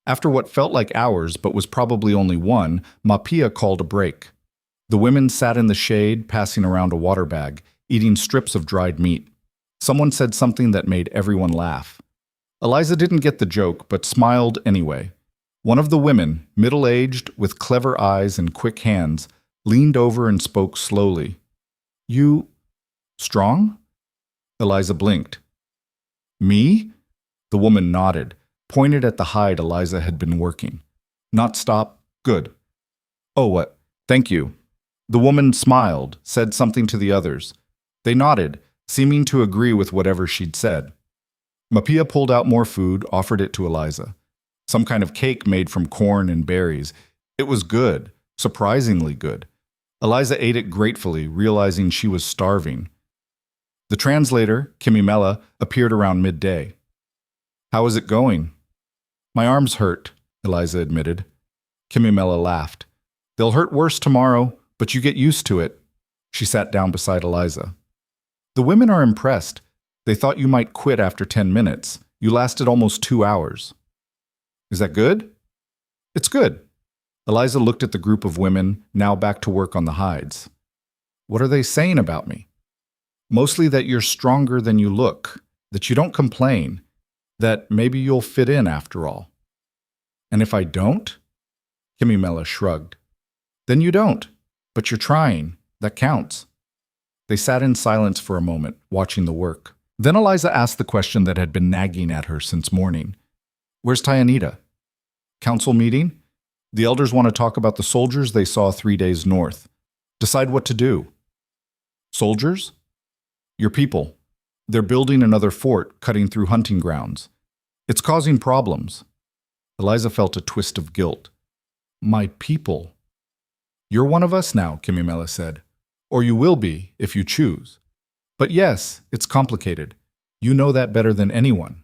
After what felt like hours but was probably only one, Mapia called a break. The women sat in the shade, passing around a water bag, eating strips of dried meat. Someone said something that made everyone laugh. Eliza didn't get the joke, but smiled anyway. One of the women, middle-aged, with clever eyes and quick hands, leaned over and spoke slowly. You... strong? Eliza blinked. Me? The woman nodded, pointed at the hide Eliza had been working. Not stop. Good. Oh, what? Thank you. The woman smiled, said something to the others. They nodded, seeming to agree with whatever she'd said. Mapia pulled out more food, offered it to Eliza. Some kind of cake made from corn and berries. It was good, surprisingly good. Eliza ate it gratefully, realizing she was starving. The translator, Kimimela, appeared around midday. How is it going? My arms hurt, Eliza admitted. Kimimela laughed. They'll hurt worse tomorrow, but you get used to it. She sat down beside Eliza. The women are impressed. They thought you might quit after 10 minutes. You lasted almost 2 hours. Is that good? It's good. Eliza looked at the group of women, now back to work on the hides. What are they saying about me? Mostly that you're stronger than you look, that you don't complain, that maybe you'll fit in after all. And if I don't? Kimimela shrugged. Then you don't, but you're trying. That counts. They sat in silence for a moment, watching the work. Then Eliza asked the question that had been nagging at her since morning. Where's Tyanita? Council meeting? The elders want to talk about the soldiers they saw 3 days north. Decide what to do. Soldiers? Your people. They're building another fort, cutting through hunting grounds. It's causing problems. Eliza felt a twist of guilt. My people. You're one of us now, Kimimela said. Or you will be, if you choose. But yes, it's complicated. You know that better than anyone.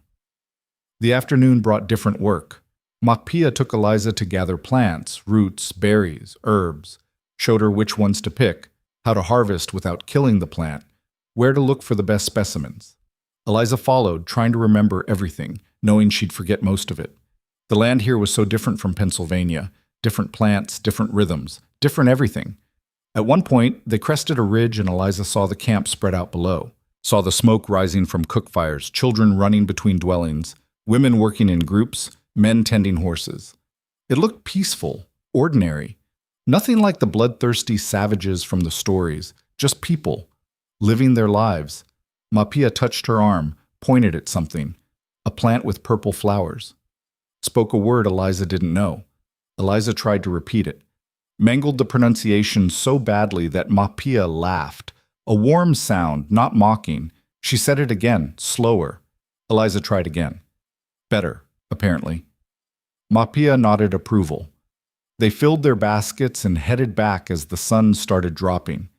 The afternoon brought different work. Mapia took Eliza to gather plants, roots, berries, herbs, showed her which ones to pick, how to harvest without killing the plant, where to look for the best specimens. Eliza followed, trying to remember everything, knowing she'd forget most of it. The land here was so different from Pennsylvania. Different plants, different rhythms, different everything. At one point, they crested a ridge and Eliza saw the camp spread out below. Saw the smoke rising from cook fires, children running between dwellings, women working in groups, men tending horses. It looked peaceful, ordinary. Nothing like the bloodthirsty savages from the stories, just people, living their lives. Mapia touched her arm, pointed at something, a plant with purple flowers. Spoke a word Eliza didn't know. Eliza tried to repeat it, mangled the pronunciation so badly that Mapia laughed, A warm sound, not mocking. She said it again, slower. Eliza tried again. Better, apparently. Mapia nodded approval. They filled their baskets and headed back as the sun started dropping.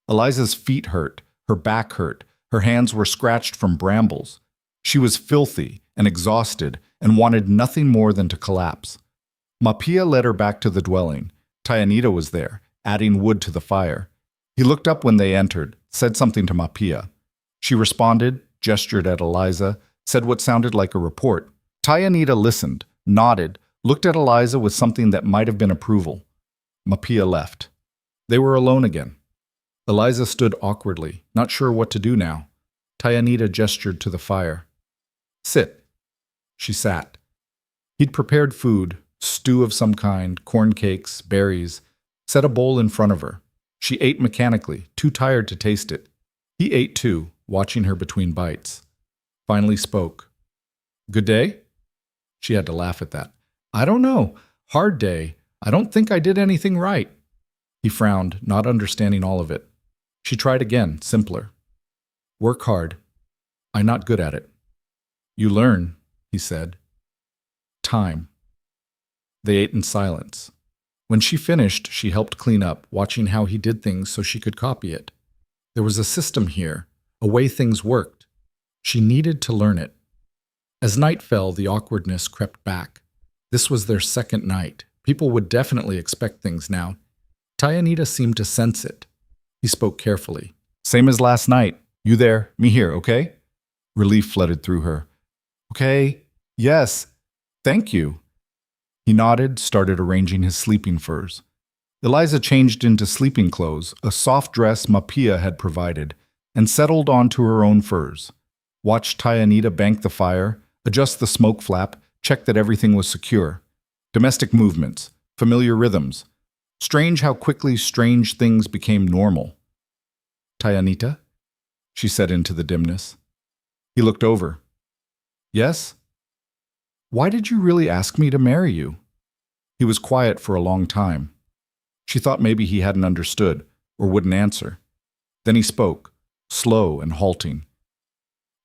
Eliza's feet hurt, her back hurt, her hands were scratched from brambles. She was filthy and exhausted and wanted nothing more than to collapse. Mapia led her back to the dwelling. Tayanita was there, adding wood to the fire. He looked up when they entered, said something to Mapia. She responded, gestured at Eliza, said what sounded like a report. Tayanita listened, nodded, looked at Eliza with something that might have been approval. Mapia left. They were alone again. Eliza stood awkwardly, not sure what to do now. Tayanita gestured to the fire. Sit. She sat. He'd prepared food, stew of some kind, corn cakes, berries, set a bowl in front of her. She ate mechanically, too tired to taste it. He ate too, watching her between bites. Finally spoke. Good day? She had to laugh at that. I don't know. Hard day. I don't think I did anything right. He frowned, not understanding all of it. She tried again, simpler. Work hard. I'm not good at it. You learn, he said. Time. They ate in silence. When she finished, she helped clean up, watching how he did things so she could copy it. There was a system here, a way things worked. She needed to learn it. As night fell, the awkwardness crept back. This was their second night. People would definitely expect things now. Tayanita seemed to sense it. He spoke carefully. Same as last night. You there, me here, okay? Relief flooded through her. Okay, yes, thank you. He nodded, started arranging his sleeping furs. Eliza changed into sleeping clothes, a soft dress Mapia had provided, and settled onto her own furs. Watched Tayanita bank the fire, adjust the smoke flap, check that everything was secure. Domestic movements, familiar rhythms. Strange how quickly strange things became normal. Tayanita? She said into the dimness. He looked over. Yes? Why did you really ask me to marry you? He was quiet for a long time. She thought maybe he hadn't understood or wouldn't answer. Then he spoke, slow and halting.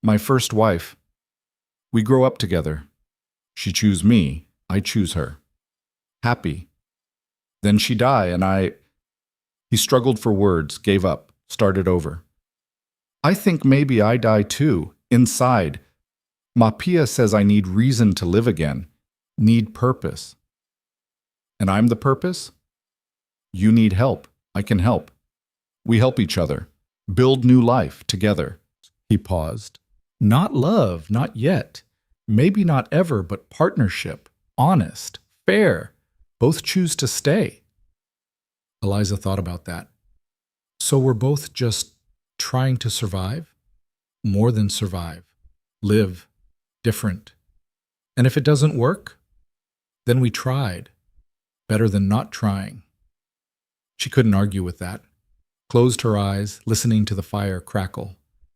My first wife. We grow up together. She choose me, I choose her. Happy. Then she die and I... He struggled for words, gave up, started over. I think maybe I die too, inside. Mapia says I need reason to live again, need purpose. And I'm the purpose? You need help. I can help. We help each other, build new life together. He paused. Not love, not yet. Maybe not ever, but partnership, honest, fair. Both choose to stay. Eliza thought about that. So we're both just trying to survive? More than survive. Live. Different. And if it doesn't work, then we tried. Better than not trying. She couldn't argue with that. Closed her eyes, listening to the fire crackle,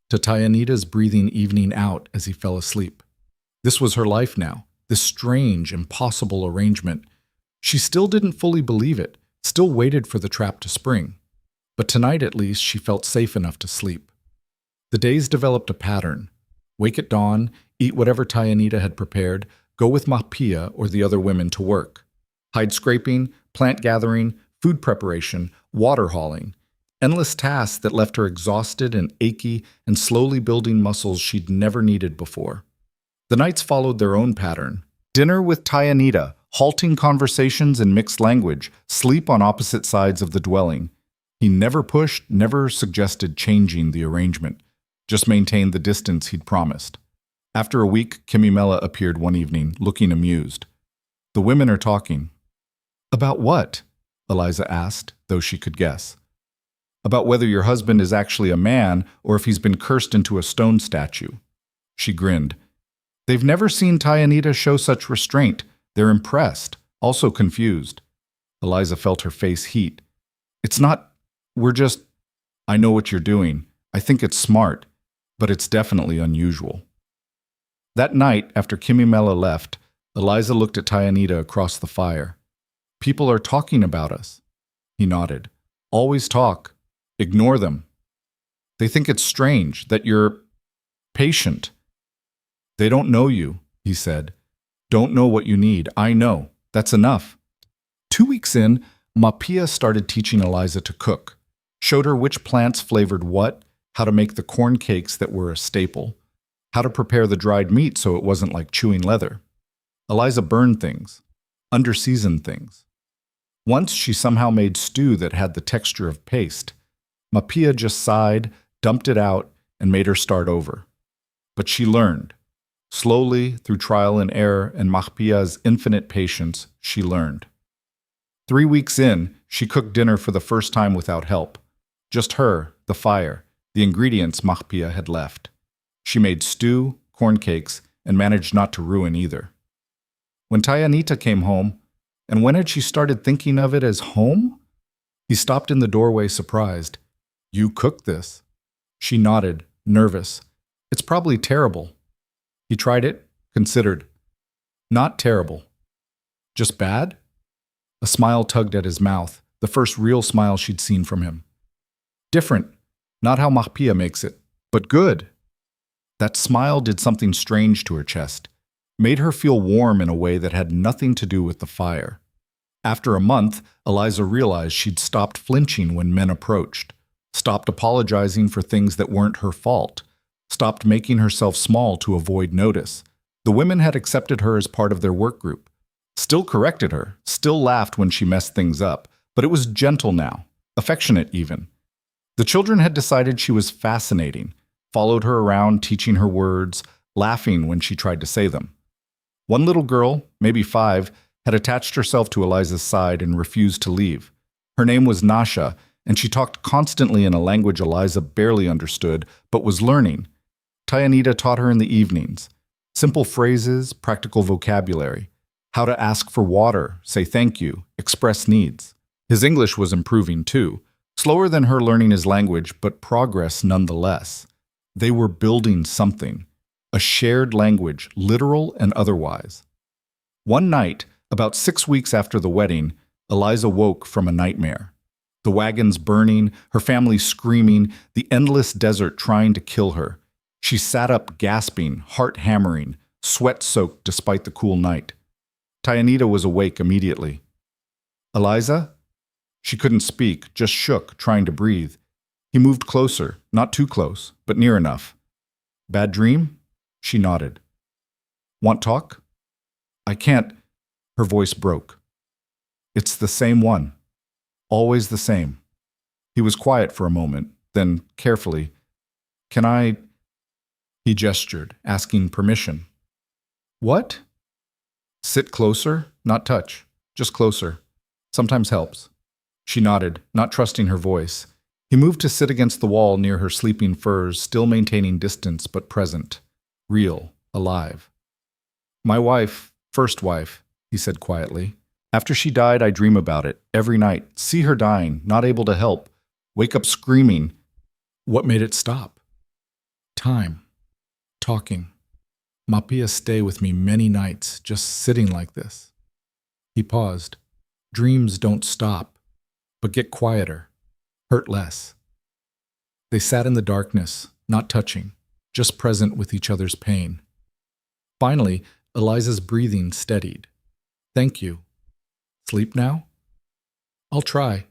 to Tayanita's breathing evening out as he fell asleep. This was her life now, this strange, impossible arrangement. She still didn't fully believe it, still waited for the trap to spring. But tonight at least she felt safe enough to sleep. The days developed a pattern. Wake at dawn, eat whatever Tayanita had prepared, go with Mapia or the other women to work. Hide scraping, plant gathering, food preparation, water hauling. Endless tasks that left her exhausted and achy and slowly building muscles she'd never needed before. The nights followed their own pattern. Dinner with Tayanita, halting conversations in mixed language, sleep on opposite sides of the dwelling. He never pushed, never suggested changing the arrangement, just maintained the distance he'd promised. After a week, Kimimela appeared one evening, looking amused. The women are talking. About what? Eliza asked, though she could guess. About whether your husband is actually a man or if he's been cursed into a stone statue. She grinned. They've never seen Tayanita show such restraint. They're impressed, also confused. Eliza felt her face heat. It's not... We're just... I know what you're doing. I think it's smart, but it's definitely unusual. That night, after Kimimela left, Eliza looked at Tayanita across the fire. People are talking about us. He nodded. Always talk. Ignore them. They think it's strange that you're patient. They don't know you, he said. Don't know what you need. I know. That's enough. 2 weeks in, Mapia started teaching Eliza to cook, showed her which plants flavored what, how to make the corn cakes that were a staple, how to prepare the dried meat so it wasn't like chewing leather. Eliza burned things, under-seasoned things. Once she somehow made stew that had the texture of paste. Mapia just sighed, dumped it out, and made her start over. But she learned. Slowly, through trial and error and Mapia's infinite patience, she learned. 3 weeks in, she cooked dinner for the first time without help. Just her, the fire, the ingredients Mapia had left. She made stew, corn cakes, and managed not to ruin either. When Tayanita came home, and when had she started thinking of it as home? He stopped in the doorway surprised. You cooked this? She nodded, nervous. It's probably terrible. He tried it, considered. Not terrible. Just bad? A smile tugged at his mouth, the first real smile she'd seen from him. Different, not how Mapia makes it, but good. That smile did something strange to her chest, made her feel warm in a way that had nothing to do with the fire. After a month, Eliza realized she'd stopped flinching when men approached, stopped apologizing for things that weren't her fault, stopped making herself small to avoid notice. The women had accepted her as part of their work group, still corrected her, still laughed when she messed things up, but it was gentle now, affectionate even. The children had decided she was fascinating, followed her around teaching her words, laughing when she tried to say them. One little girl, maybe 5, had attached herself to Eliza's side and refused to leave. Her name was Nasha, and she talked constantly in a language Eliza barely understood, but was learning. Tayanita taught her in the evenings. Simple phrases, practical vocabulary. How to ask for water, say thank you, express needs. His English was improving too, slower than her learning his language, but progress nonetheless. They were building something, a shared language, literal and otherwise. One night, about 6 weeks after the wedding, Eliza woke from a nightmare. The wagons burning, her family screaming, the endless desert trying to kill her. She sat up gasping, heart hammering, sweat-soaked despite the cool night. Tayanita was awake immediately. Eliza? She couldn't speak, just shook, trying to breathe. He moved closer, not too close, but near enough. Bad dream? She nodded. Want talk? I can't. Her voice broke. It's the same one. Always the same. He was quiet for a moment, then, carefully, Can I? He gestured, asking permission. What? Sit closer, not touch, just closer. Sometimes helps. She nodded, not trusting her voice. He moved to sit against the wall near her sleeping furs, still maintaining distance but present. Real, alive. My wife, first wife, he said quietly. After she died, I dream about it, every night. See her dying, not able to help. Wake up screaming. What made it stop? Time. Talking. Mapia stay with me many nights, just sitting like this. He paused. Dreams don't stop, but get quieter, hurt less. They sat in the darkness, not touching, just present with each other's pain. Finally, Eliza's breathing steadied. Thank you. Sleep now? I'll try.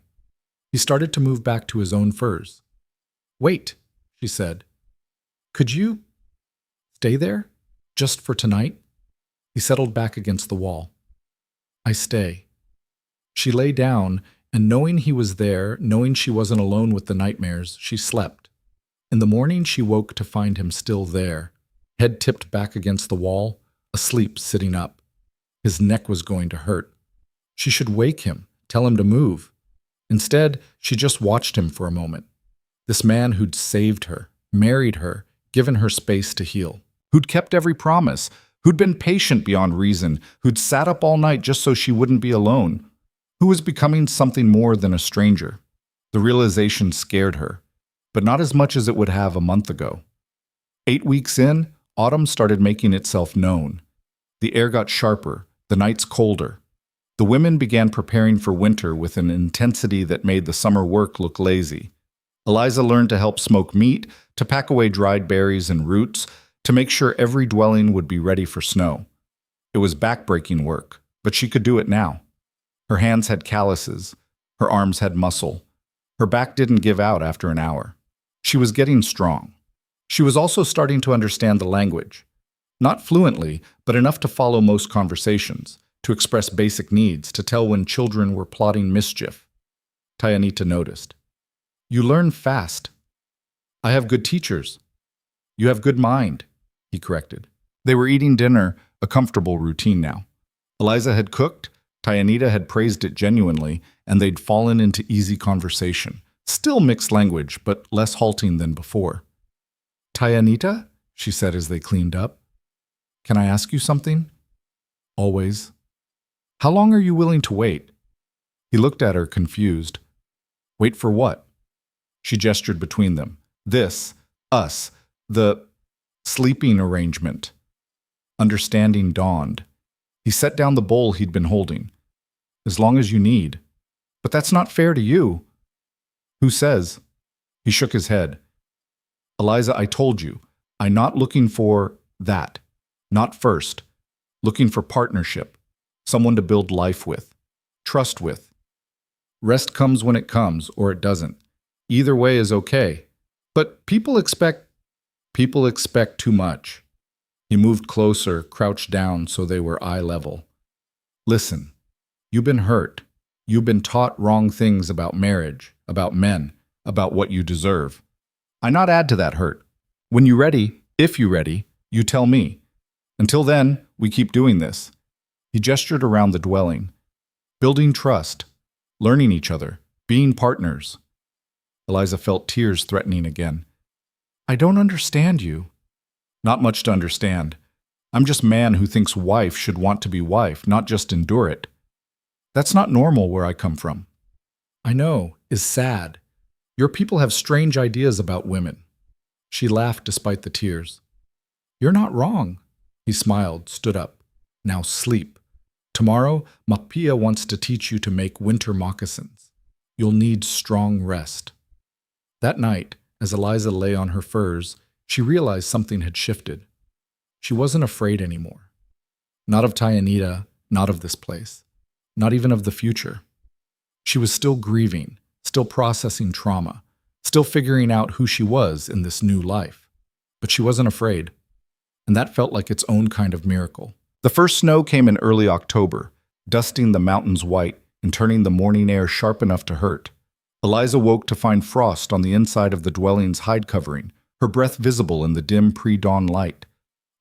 He started to move back to his own furs. Wait, she said. Could you stay there? Just for tonight? He settled back against the wall. I stay. She lay down, and knowing he was there, knowing she wasn't alone with the nightmares, she slept. In the morning, she woke to find him still there, head tipped back against the wall, asleep sitting up. His neck was going to hurt. She should wake him, tell him to move. Instead, she just watched him for a moment. This man who'd saved her, married her, given her space to heal. Who'd kept every promise, who'd been patient beyond reason, who'd sat up all night just so she wouldn't be alone, who was becoming something more than a stranger. The realization scared her, but not as much as it would have a month ago. 8 weeks in, autumn started making itself known. The air got sharper, the nights colder. The women began preparing for winter with an intensity that made the summer work look lazy. Eliza learned to help smoke meat, to pack away dried berries and roots, to make sure every dwelling would be ready for snow. It was backbreaking work, but she could do it now. Her hands had calluses, her arms had muscle. Her back didn't give out after an hour. She was getting strong. She was also starting to understand the language. Not fluently, but enough to follow most conversations, to express basic needs, to tell when children were plotting mischief. Tayanita noticed. You learn fast. I have good teachers. You have good mind, he corrected. They were eating dinner, a comfortable routine now. Eliza had cooked, Tayanita had praised it genuinely, and they'd fallen into easy conversation. Still mixed language, but less halting than before. Tayanita, she said as they cleaned up. Can I ask you something? Always. How long are you willing to wait? He looked at her, confused. Wait for what? She gestured between them. This, us, the sleeping arrangement. Understanding dawned. He set down the bowl he'd been holding. As long as you need. But that's not fair to you. Who says? He shook his head. Eliza, I told you, I'm not looking for that. Not first. Looking for partnership. Someone to build life with. Trust with. Rest comes when it comes, or it doesn't. Either way is okay. But people expect too much. He moved closer, crouched down so they were eye level. Listen, you've been hurt. You've been taught wrong things about marriage, about men, about what you deserve. I not add to that hurt. When you're ready, if you're ready, you tell me. Until then, we keep doing this. He gestured around the dwelling. Building trust, learning each other, being partners. Eliza felt tears threatening again. I don't understand you. Not much to understand. I'm just man who thinks wife should want to be wife, not just endure it. That's not normal where I come from. I know, is sad. Your people have strange ideas about women. She laughed despite the tears. You're not wrong. He smiled, stood up. Now sleep. Tomorrow, Mapia wants to teach you to make winter moccasins. You'll need strong rest. That night, as Eliza lay on her furs, she realized something had shifted. She wasn't afraid anymore. Not of Tayanita, not of this place, not even of the future. She was still grieving, still processing trauma, still figuring out who she was in this new life. But she wasn't afraid, and that felt like its own kind of miracle. The first snow came in early October, dusting the mountains white and turning the morning air sharp enough to hurt. Eliza woke to find frost on the inside of the dwelling's hide covering, her breath visible in the dim pre-dawn light.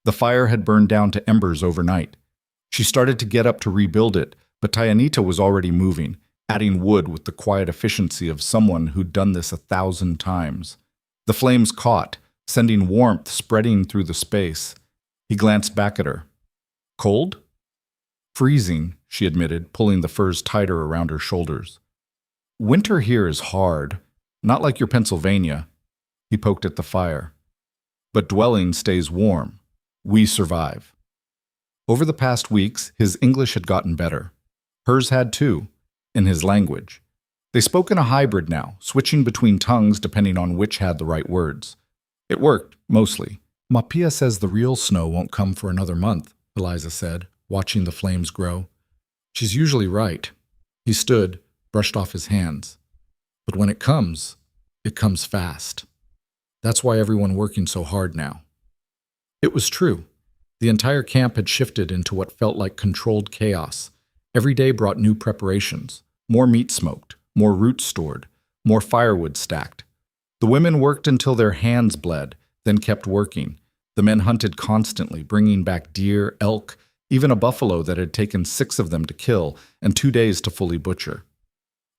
The fire had burned down to embers overnight. She started to get up to rebuild it, but Tayanita was already moving, adding wood with the quiet efficiency of someone who'd done this 1,000 times. The flames caught, sending warmth spreading through the space. He glanced back at her. Cold? Freezing, she admitted, pulling the furs tighter around her shoulders. Winter here is hard, not like your Pennsylvania. He poked at the fire. But dwelling stays warm. We survive. Over the past weeks, his English had gotten better. Hers had too, in his language. They spoke in a hybrid now, switching between tongues depending on which had the right words. It worked, mostly. Mapia says the real snow won't come for another month, Eliza said, watching the flames grow. She's usually right. He stood, brushed off his hands. But when it comes fast. That's why everyone working so hard now. It was true. The entire camp had shifted into what felt like controlled chaos. Every day brought new preparations, more meat smoked, more roots stored, more firewood stacked. The women worked until their hands bled, then kept working. The men hunted constantly, bringing back deer, elk, even a buffalo that had taken 6 of them to kill and 2 days to fully butcher.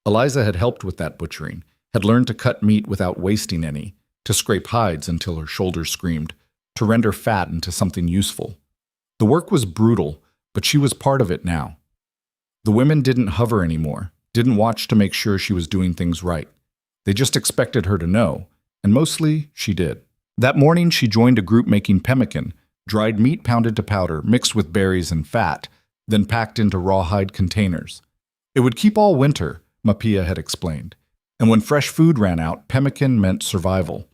Eliza had helped with that butchering, had learned to cut meat without wasting any, to scrape hides until her shoulders screamed, to render fat into something useful. The work was brutal, but she was part of it now. The women didn't hover anymore, didn't watch to make sure she was doing things right. They just expected her to know, and mostly she did. That morning she joined a group making pemmican, dried meat pounded to powder, mixed with berries and fat, then packed into rawhide containers. It would keep all winter, Mapia had explained. And when fresh food ran out, pemmican meant survival.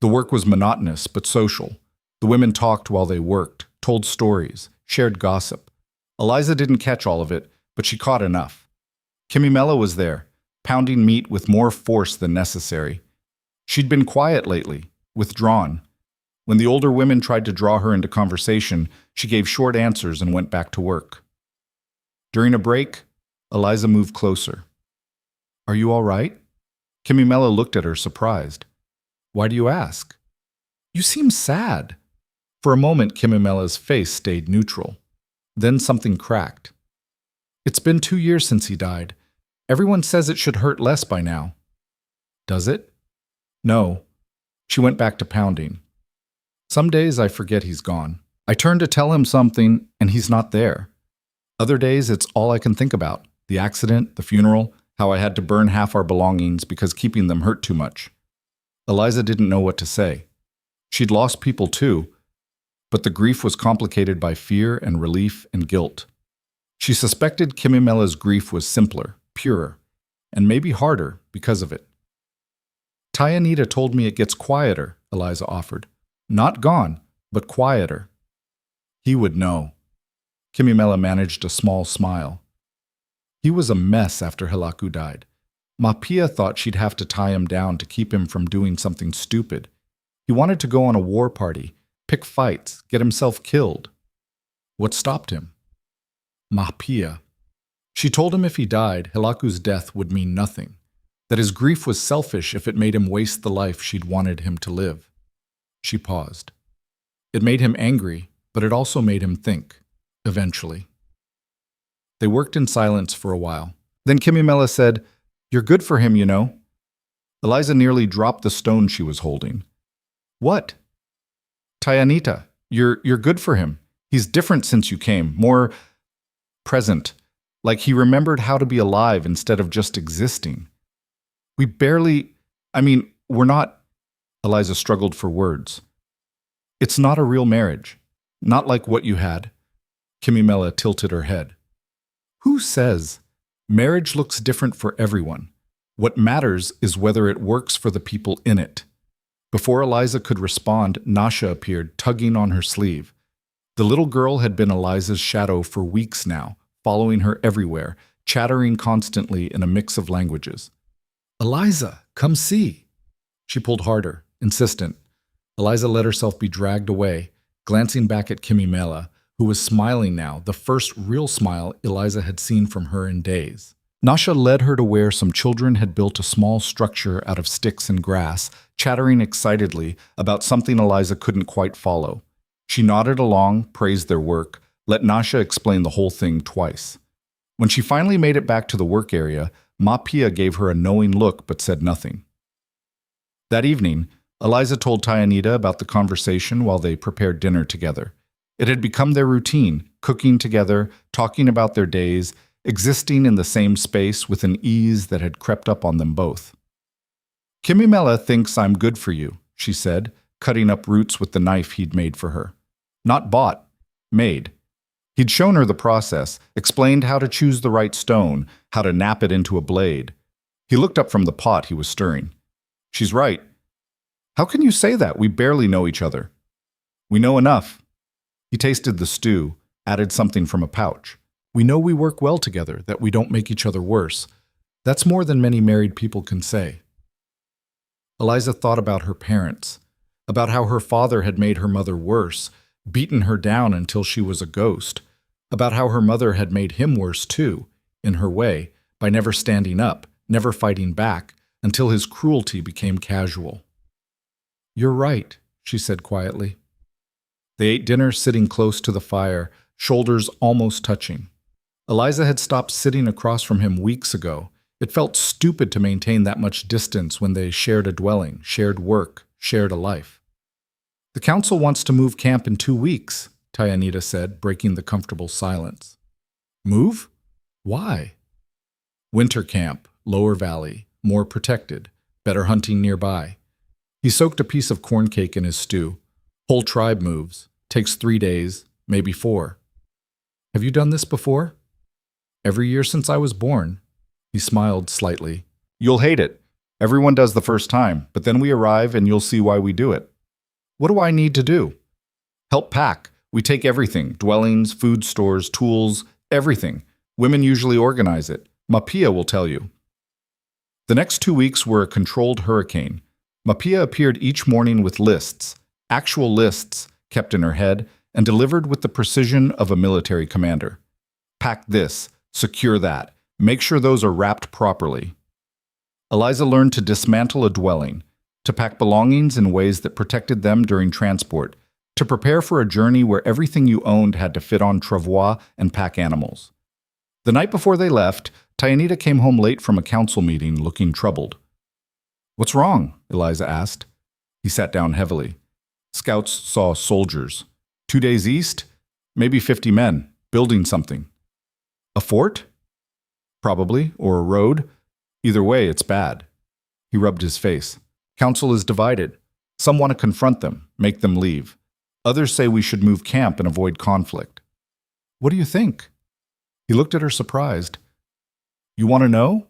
The work was monotonous but social. The women talked while they worked, told stories, shared gossip. Eliza didn't catch all of it, but she caught enough. Kimimela was there, pounding meat with more force than necessary. She'd been quiet lately, withdrawn. When the older women tried to draw her into conversation, she gave short answers and went back to work. During a break, Eliza moved closer. "Are you all right?" Kimimela looked at her, surprised. "Why do you ask?" "You seem sad." For a moment, Kimimela's face stayed neutral. Then something cracked. "It's been 2 years since he died. Everyone says it should hurt less by now." "Does it?" "No." She went back to pounding. "Some days I forget he's gone. I turn to tell him something, and he's not there. Other days, it's all I can think about. The accident, the funeral, how I had to burn half our belongings because keeping them hurt too much." Eliza didn't know what to say. She'd lost people too, but the grief was complicated by fear and relief and guilt. She suspected Kimimela's grief was simpler, purer, and maybe harder because of it. "Tayanita told me it gets quieter," Eliza offered. "Not gone, but quieter." He would know. Kimimela managed a small smile. He was a mess after Helaku died. Mapia thought she'd have to tie him down to keep him from doing something stupid. He wanted to go on a war party, pick fights, get himself killed. What stopped him? Mapia. She told him if he died, Helaku's death would mean nothing, that his grief was selfish if it made him waste the life she'd wanted him to live. She paused. It made him angry, but it also made him think, eventually. They worked in silence for a while. Then Kimimela said, "You're good for him, you know." Eliza nearly dropped the stone she was holding. "What?" "Tayanita, you're good for him. He's different since you came, more present, like he remembered how to be alive instead of just existing. We're not." Eliza struggled for words. "It's not a real marriage. Not like what you had." Kimimela tilted her head. "Who says? Marriage looks different for everyone. What matters is whether it works for the people in it." Before Eliza could respond, Nasha appeared, tugging on her sleeve. The little girl had been Eliza's shadow for weeks now, following her everywhere, chattering constantly in a mix of languages. "Eliza, come see." She pulled harder, insistent. Eliza let herself be dragged away, glancing back at Kimimela, who was smiling now, the first real smile Eliza had seen from her in days. Nasha led her to where some children had built a small structure out of sticks and grass, chattering excitedly about something Eliza couldn't quite follow. She nodded along, praised their work, let Nasha explain the whole thing twice. When she finally made it back to the work area, Mapia gave her a knowing look but said nothing. That evening, Eliza told Tayanita about the conversation while they prepared dinner together. It had become their routine, cooking together, talking about their days, existing in the same space with an ease that had crept up on them both. "Kimimela thinks I'm good for you," she said, cutting up roots with the knife he'd made for her. Not bought, made. He'd shown her the process, explained how to choose the right stone, how to nap it into a blade. He looked up from the pot he was stirring. "She's right." "How can you say that? We barely know each other." "We know enough." He tasted the stew, added something from a pouch. "We know we work well together, that we don't make each other worse. That's more than many married people can say." Eliza thought about her parents, about how her father had made her mother worse, beaten her down until she was a ghost, about how her mother had made him worse too, in her way, by never standing up, never fighting back, until his cruelty became casual. "You're right," she said quietly. They ate dinner sitting close to the fire, shoulders almost touching. Eliza had stopped sitting across from him weeks ago. It felt stupid to maintain that much distance when they shared a dwelling, shared work, shared a life. "The council wants to move camp in 2 weeks, Tayanita said, breaking the comfortable silence. "Move? Why?" "Winter camp, lower valley, more protected, better hunting nearby." He soaked a piece of corn cake in his stew. "Whole tribe moves. Takes 3 days, maybe 4. "Have you done this before?" "Every year since I was born." He smiled slightly. "You'll hate it. Everyone does the first time, but then we arrive and you'll see why we do it. What do I need to do? Help pack. We take everything, dwellings, food stores, tools, everything. Women usually organize it. Mapia will tell you. The next 2 weeks were a controlled hurricane. Mapia appeared each morning with lists, actual lists kept in her head and delivered with the precision of a military commander. Pack this, secure that, make sure those are wrapped properly. Eliza learned to dismantle a dwelling, to pack belongings in ways that protected them during transport, to prepare for a journey where everything you owned had to fit on travois and pack animals. The night before they left, Tayanita came home late from a council meeting looking troubled. "What's wrong?" Eliza asked. He sat down heavily. Scouts saw soldiers. 2 days east? Maybe 50 men, building something. A fort? Probably, or a road. Either way, it's bad. He rubbed his face. Council is divided. Some want to confront them, make them leave. Others say we should move camp and avoid conflict. What do you think? He looked at her surprised. You want to know?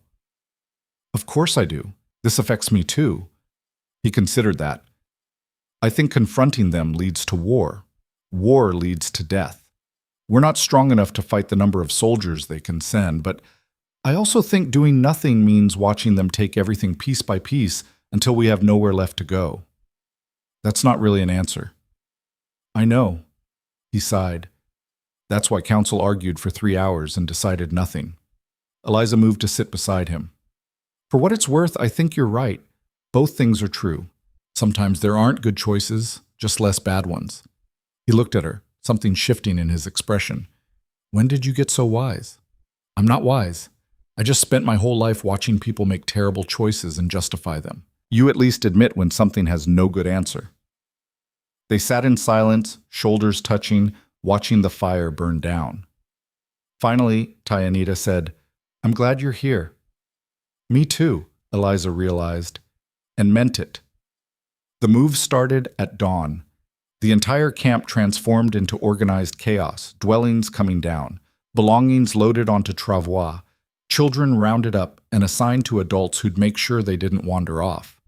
Of course I do. This affects me too. He considered that. I think confronting them leads to war. War leads to death. We're not strong enough to fight the number of soldiers they can send, but I also think doing nothing means watching them take everything piece by piece until we have nowhere left to go. That's not really an answer. I know. He sighed. That's why council argued for 3 hours and decided nothing. Eliza moved to sit beside him. For what it's worth, I think you're right. Both things are true. Sometimes there aren't good choices, just less bad ones. He looked at her, something shifting in his expression. When did you get so wise? I'm not wise. I just spent my whole life watching people make terrible choices and justify them. You at least admit when something has no good answer. They sat in silence, shoulders touching, watching the fire burn down. Finally, Tayanita said, I'm glad you're here. Me too, Eliza realized, and meant it. The move started at dawn. The entire camp transformed into organized chaos, dwellings coming down, belongings loaded onto travois, children rounded up and assigned to adults who'd make sure they didn't wander off.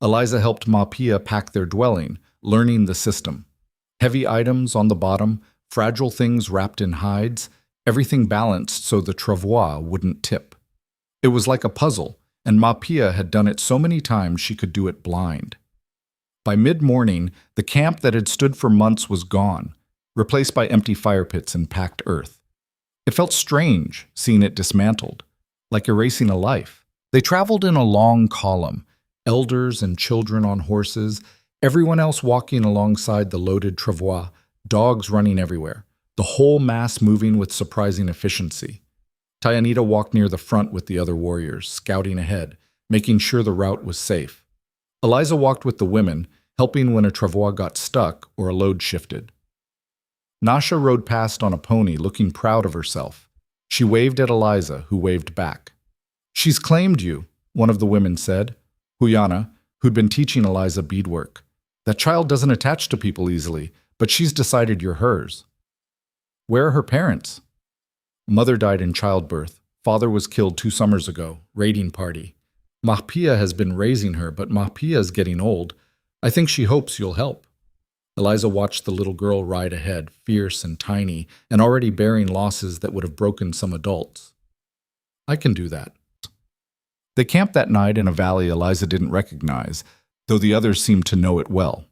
Eliza helped Mapia pack their dwelling, learning the system. Heavy items on the bottom, fragile things wrapped in hides, everything balanced so the travois wouldn't tip. It was like a puzzle, and Mapia had done it so many times she could do it blind. By mid-morning, the camp that had stood for months was gone, replaced by empty fire pits and packed earth. It felt strange, seeing it dismantled, like erasing a life. They traveled in a long column, elders and children on horses, everyone else walking alongside the loaded travois, dogs running everywhere, the whole mass moving with surprising efficiency. Tayanita walked near the front with the other warriors, scouting ahead, making sure the route was safe. Eliza walked with the women, helping when a travois got stuck or a load shifted. Nasha rode past on a pony, looking proud of herself. She waved at Eliza, who waved back. She's claimed you, one of the women said. Huyana, who'd been teaching Eliza beadwork. That child doesn't attach to people easily, but she's decided you're hers. Where are her parents? Mother died in childbirth. Father was killed 2 summers ago, raiding party. Mapia has been raising her, but Mapia's getting old. I think she hopes you'll help. Eliza watched the little girl ride ahead, fierce and tiny, and already bearing losses that would have broken some adults. I can do that. They camped that night in a valley Eliza didn't recognize, though the others seemed to know it well.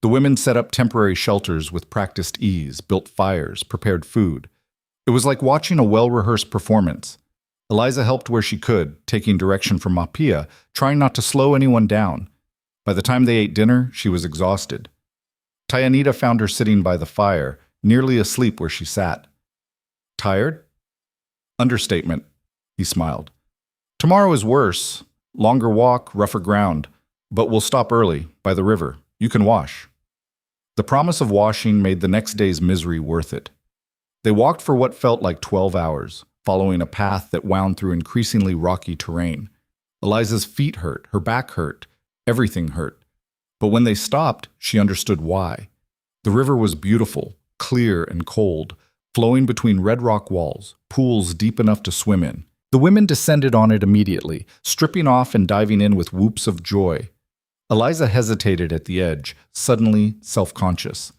The women set up temporary shelters with practiced ease, built fires, prepared food. It was like watching a well-rehearsed performance. Eliza helped where she could, taking direction from Mapia, trying not to slow anyone down. By the time they ate dinner, she was exhausted. Tayanita found her sitting by the fire, nearly asleep where she sat. Tired? Understatement, he smiled. Tomorrow is worse. Longer walk, rougher ground. But we'll stop early, by the river. You can wash. The promise of washing made the next day's misery worth it. They walked for what felt like 12 hours, following a path that wound through increasingly rocky terrain. Eliza's feet hurt, her back hurt, everything hurt. But when they stopped, she understood why. The river was beautiful, clear and cold, flowing between red rock walls, pools deep enough to swim in. The women descended on it immediately, stripping off and diving in with whoops of joy. Eliza hesitated at the edge, suddenly self-conscious.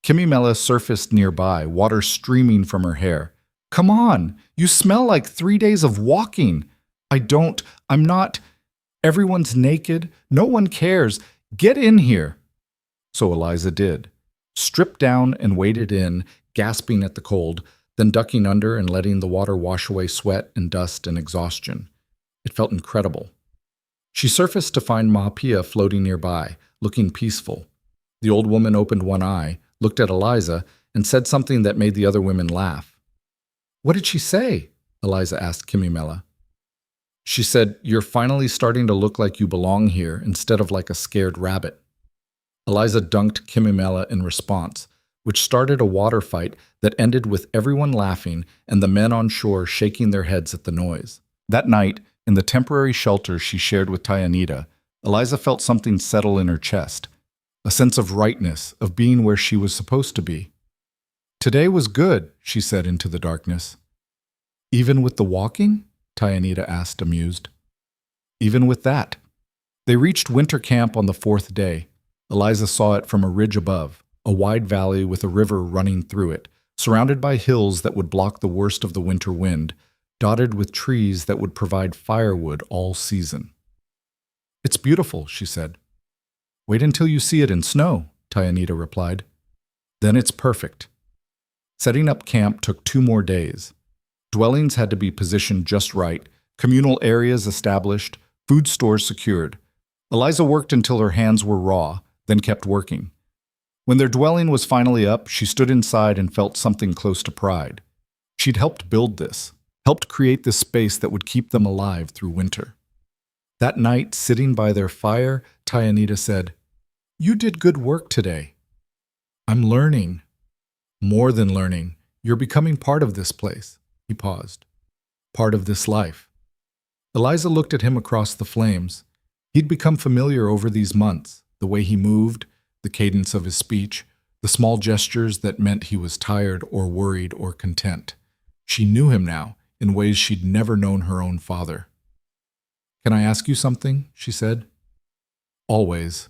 Kimimela surfaced nearby, water streaming from her hair. "Come on! You smell like 3 days of walking!" I'm not. Everyone's naked. No one cares. Get in here." So Eliza did. Stripped down and waded in, gasping at the cold, then ducking under and letting the water wash away sweat and dust and exhaustion. It felt incredible. She surfaced to find Mahapia floating nearby, looking peaceful. The old woman opened one eye, looked at Eliza, and said something that made the other women laugh. "What did she say?" Eliza asked Kimimela. "She said, 'You're finally starting to look like you belong here instead of like a scared rabbit.'" Eliza dunked Kimimela in response, which started a water fight that ended with everyone laughing and the men on shore shaking their heads at the noise. That night, in the temporary shelter she shared with Tayanita, Eliza felt something settle in her chest, a sense of rightness, of being where she was supposed to be. "Today was good," she said into the darkness. "Even with the walking?" Tayanita asked, amused. "Even with that." They reached winter camp on the 4th day. Eliza saw it from a ridge above, a wide valley with a river running through it, surrounded by hills that would block the worst of the winter wind, dotted with trees that would provide firewood all season. "It's beautiful," she said. "Wait until you see it in snow," Tayanita replied. "Then it's perfect." Setting up camp took 2 more days. Dwellings had to be positioned just right, communal areas established, food stores secured. Eliza worked until her hands were raw, then kept working. When their dwelling was finally up, she stood inside and felt something close to pride. She'd helped build this, helped create this space that would keep them alive through winter. That night, sitting by their fire, Tayanita said, "You did good work today." "I'm learning." "More than learning. You're becoming part of this place." He paused. "Part of this life." Eliza looked at him across the flames. He'd become familiar over these months, the way he moved, the cadence of his speech, the small gestures that meant he was tired or worried or content. She knew him now in ways she'd never known her own father. "Can I ask you something?" she said. "Always."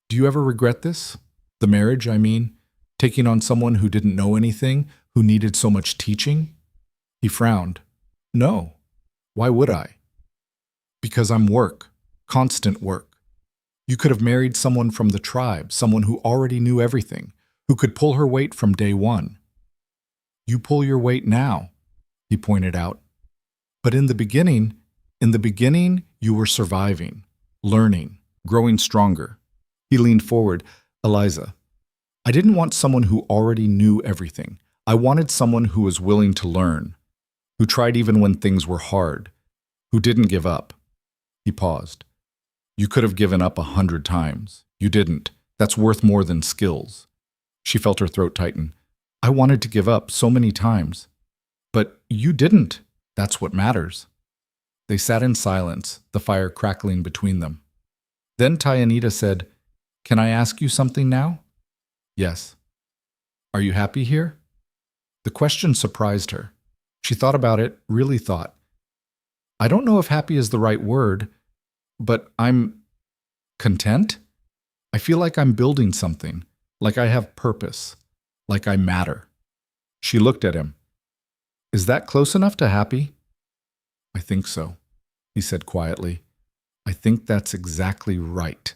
"Do you ever regret this? The marriage, I mean? Taking on someone who didn't know anything, who needed so much teaching?" He frowned. "No. Why would I?" "Because I'm work. Constant work. You could have married someone from the tribe, someone who already knew everything, who could pull her weight from day one." "You pull your weight now," he pointed out. "But in the beginning, you were surviving, learning, growing stronger." He leaned forward. "Eliza, I didn't want someone who already knew everything. I wanted someone who was willing to learn, who tried even when things were hard, who didn't give up." He paused. "You could have given up 100 times. You didn't. That's worth more than skills." She felt her throat tighten. "I wanted to give up so many times. But you didn't. That's what matters." They sat in silence, the fire crackling between them. Then Tayanita said, "Can I ask you something now?" "Yes." "Are you happy here?" The question surprised her. She thought about it, really thought. "I don't know if happy is the right word, but I'm content. I feel like I'm building something, like I have purpose, like I matter." She looked at him. "Is that close enough to happy?" "I think so," he said quietly. "I think that's exactly right."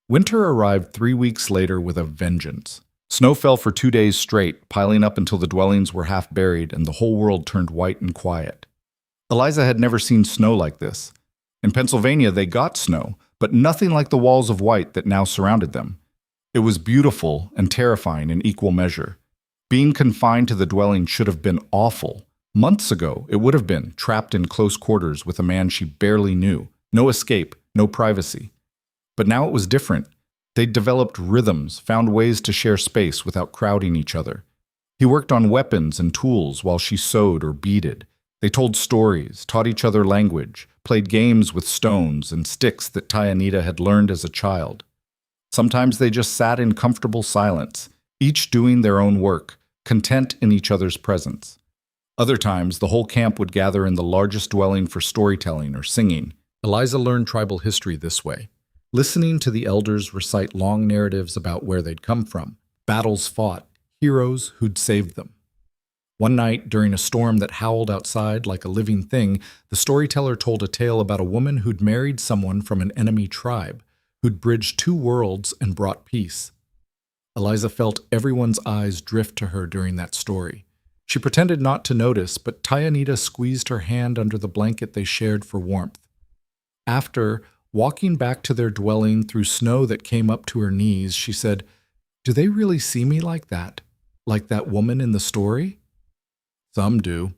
Winter arrived 3 weeks later with a vengeance. Snow fell for 2 days straight, piling up until the dwellings were half buried and the whole world turned white and quiet. Eliza had never seen snow like this. In Pennsylvania, they got snow, but nothing like the walls of white that now surrounded them. It was beautiful and terrifying in equal measure. Being confined to the dwelling should have been awful. Months ago, it would have been trapped in close quarters with a man she barely knew. No escape, no privacy. But now it was different. They'd developed rhythms, found ways to share space without crowding each other. He worked on weapons and tools while she sewed or beaded. They told stories, taught each other language, played games with stones and sticks that Tayanita had learned as a child. Sometimes they just sat in comfortable silence, each doing their own work, content in each other's presence. Other times, the whole camp would gather in the largest dwelling for storytelling or singing. Eliza learned tribal history this way, listening to the elders recite long narratives about where they'd come from, battles fought, heroes who'd saved them. One night, during a storm that howled outside like a living thing, the storyteller told a tale about a woman who'd married someone from an enemy tribe, who'd bridged two worlds and brought peace. Eliza felt everyone's eyes drift to her during that story. She pretended not to notice, but Tayanita squeezed her hand under the blanket they shared for warmth. After, walking back to their dwelling through snow that came up to her knees, she said, "Do they really see me like that? Like that woman in the story?" "Some do,"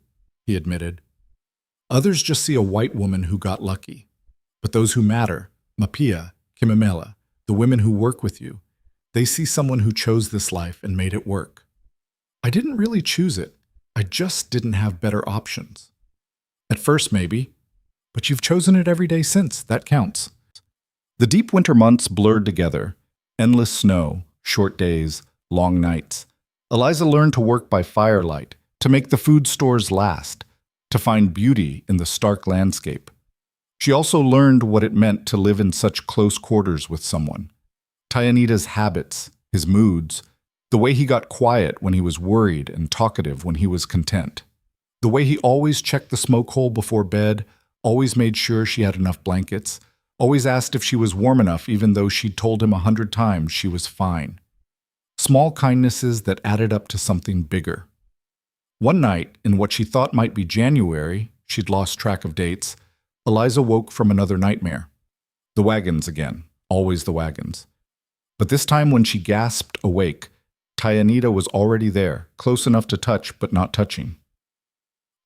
he admitted. "Others just see a white woman who got lucky. But those who matter, Mapia, Kimimela, the women who work with you, they see someone who chose this life and made it work. I didn't really choose it. I just didn't have better options. At first, maybe, but you've chosen it every day since. That counts." The deep winter months blurred together. Endless snow, short days, long nights. Eliza learned to work by firelight, to make the food stores last, to find beauty in the stark landscape. She also learned what it meant to live in such close quarters with someone. Tayanita's habits, his moods, the way he got quiet when he was worried and talkative when he was content. The way he always checked the smoke hole before bed, always made sure she had enough blankets, always asked if she was warm enough even though she'd told him 100 times she was fine. Small kindnesses that added up to something bigger. One night, in what she thought might be January, she'd lost track of dates, Eliza woke from another nightmare. The wagons again, always the wagons. But this time when she gasped awake, Tayanita was already there, close enough to touch but not touching.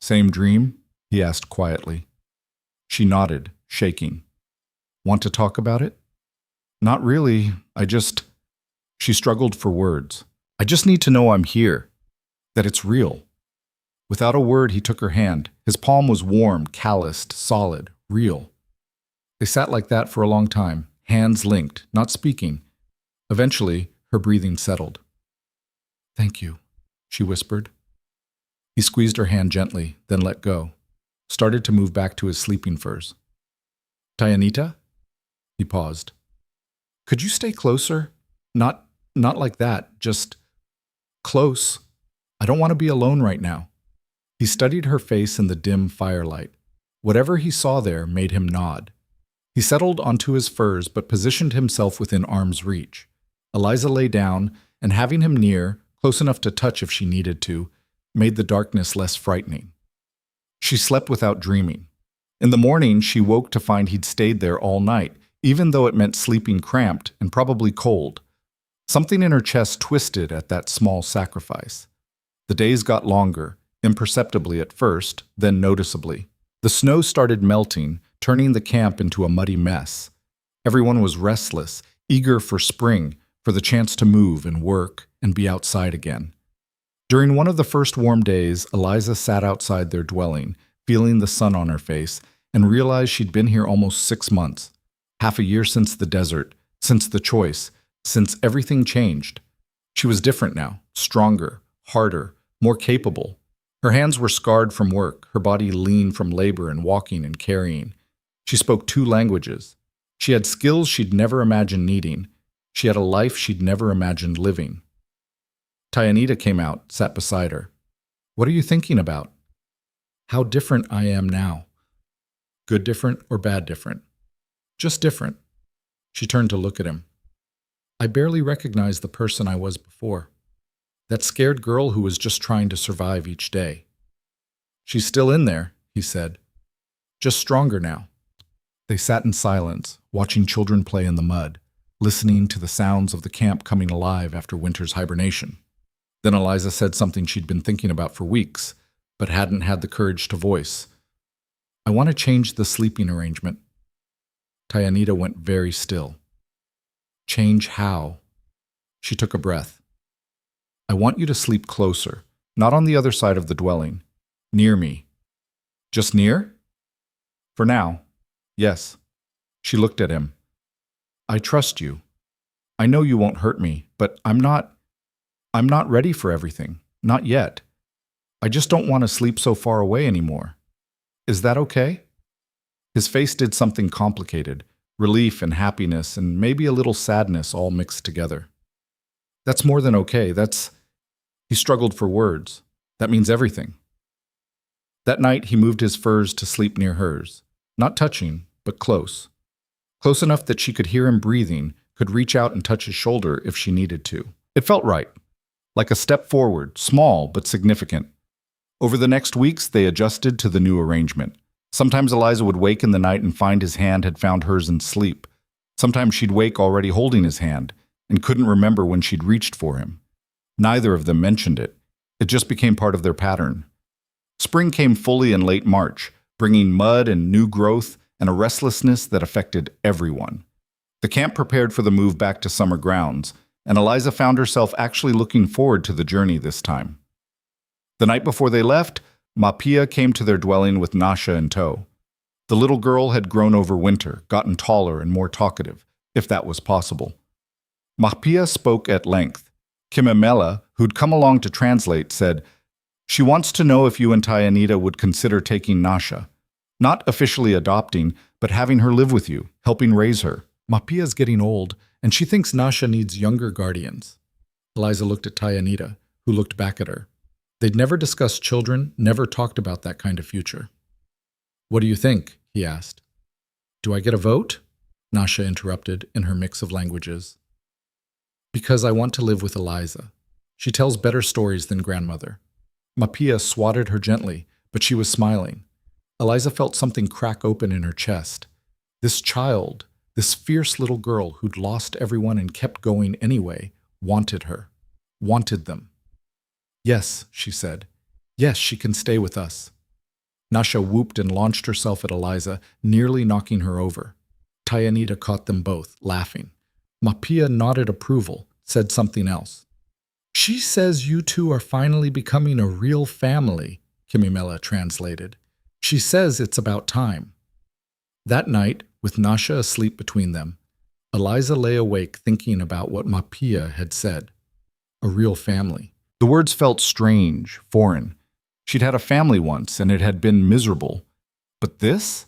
"Same dream?" he asked quietly. She nodded, shaking. "Want to talk about it?" "Not really. She struggled for words. "I just need to know I'm here, that it's real." Without a word, he took her hand. His palm was warm, calloused, solid, real. They sat like that for a long time, hands linked, not speaking. Eventually, her breathing settled. "Thank you," she whispered. He squeezed her hand gently, then let go, started to move back to his sleeping furs. "Tayanita?" He paused. "Could you stay closer? Not like that, just close. I don't want to be alone right now." He studied her face in the dim firelight. Whatever he saw there made him nod. He settled onto his furs but positioned himself within arm's reach. Eliza lay down, and having him near, close enough to touch if she needed to, made the darkness less frightening. She slept without dreaming. In the morning, she woke to find he'd stayed there all night, even though it meant sleeping cramped and probably cold. Something in her chest twisted at that small sacrifice. The days got longer, imperceptibly at first, then noticeably. The snow started melting, turning the camp into a muddy mess. Everyone was restless, eager for spring, for the chance to move and work and be outside again. During one of the first warm days, Eliza sat outside their dwelling, feeling the sun on her face, and realized she'd been here almost 6 months. Half a year since the desert, since the choice, since everything changed. She was different now, stronger, harder, more capable. Her hands were scarred from work, her body lean from labor and walking and carrying. She spoke 2 languages. She had skills she'd never imagined needing. She had a life she'd never imagined living. Tayanita came out, sat beside her. "What are you thinking about?" "How different I am now." "Good different or bad different?" "Just different." She turned to look at him. "I barely recognize the person I was before. That scared girl who was just trying to survive each day." "She's still in there," he said. "Just stronger now." They sat in silence, watching children play in the mud, listening to the sounds of the camp coming alive after winter's hibernation. Then Eliza said something she'd been thinking about for weeks, but hadn't had the courage to voice. "I want to change the sleeping arrangement." Tayanita went very still. "Change how?" She took a breath. "I want you to sleep closer, not on the other side of the dwelling. Near me." "Just near?" "For now, yes." She looked at him. "I trust you. I know you won't hurt me, but I'm not ready for everything. Not yet. I just don't want to sleep so far away anymore. Is that okay? His face did something complicated, relief and happiness and maybe a little sadness all mixed together. That's more than okay. He struggled for words. That means everything. That night he moved his furs to sleep near hers, not touching, but close. Close enough that she could hear him breathing, could reach out and touch his shoulder if she needed to. It felt right, like a step forward, small but significant. Over the next weeks, they adjusted to the new arrangement. Sometimes Eliza would wake in the night and find his hand had found hers in sleep. Sometimes she'd wake already holding his hand and couldn't remember when she'd reached for him. Neither of them mentioned it. It just became part of their pattern. Spring came fully in late March, bringing mud and new growth and a restlessness that affected everyone. The camp prepared for the move back to summer grounds, and Eliza found herself actually looking forward to the journey this time. The night before they left, Mapia came to their dwelling with Nasha in tow. The little girl had grown over winter, gotten taller and more talkative, if that was possible. Mapia spoke at length. Kimimela, who'd come along to translate, said, "She wants to know if you and Tayanita would consider taking Nasha. Not officially adopting, but having her live with you, helping raise her. Mapia's getting old, and she thinks Nasha needs younger guardians." Eliza looked at Tayanita, who looked back at her. They'd never discussed children, never talked about that kind of future. "What do you think?" he asked. "Do I get a vote?" Nasha interrupted in her mix of languages. "Because I want to live with Eliza. She tells better stories than grandmother." Mapia swatted her gently, but she was smiling. Eliza felt something crack open in her chest. This child, this fierce little girl who'd lost everyone and kept going anyway, wanted her. Wanted them. "Yes," she said. "Yes, she can stay with us." Nasha whooped and launched herself at Eliza, nearly knocking her over. Tayanita caught them both, laughing. Mapia nodded approval, said something else. "She says you two are finally becoming a real family," Kimimela translated. "She says it's about time." That night, with Nasha asleep between them, Eliza lay awake thinking about what Mapia had said. A real family. The words felt strange, foreign. She'd had a family once, and it had been miserable. But this?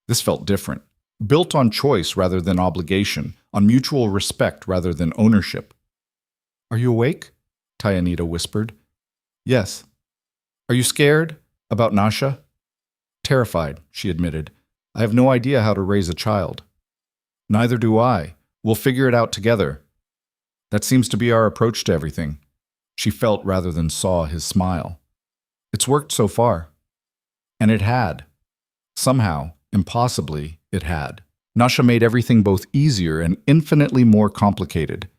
This felt different. Built on choice rather than obligation, on mutual respect rather than ownership. "Are you awake?" Tayanita whispered. "Yes." "Are you scared? About Nasha?" "Terrified," she admitted. "I have no idea how to raise a child." "Neither do I. We'll figure it out together." That seems to be our approach to everything. She felt rather than saw his smile. It's worked so far. And it had. Somehow, impossibly, it had. Nasha made everything both easier and infinitely more complicated.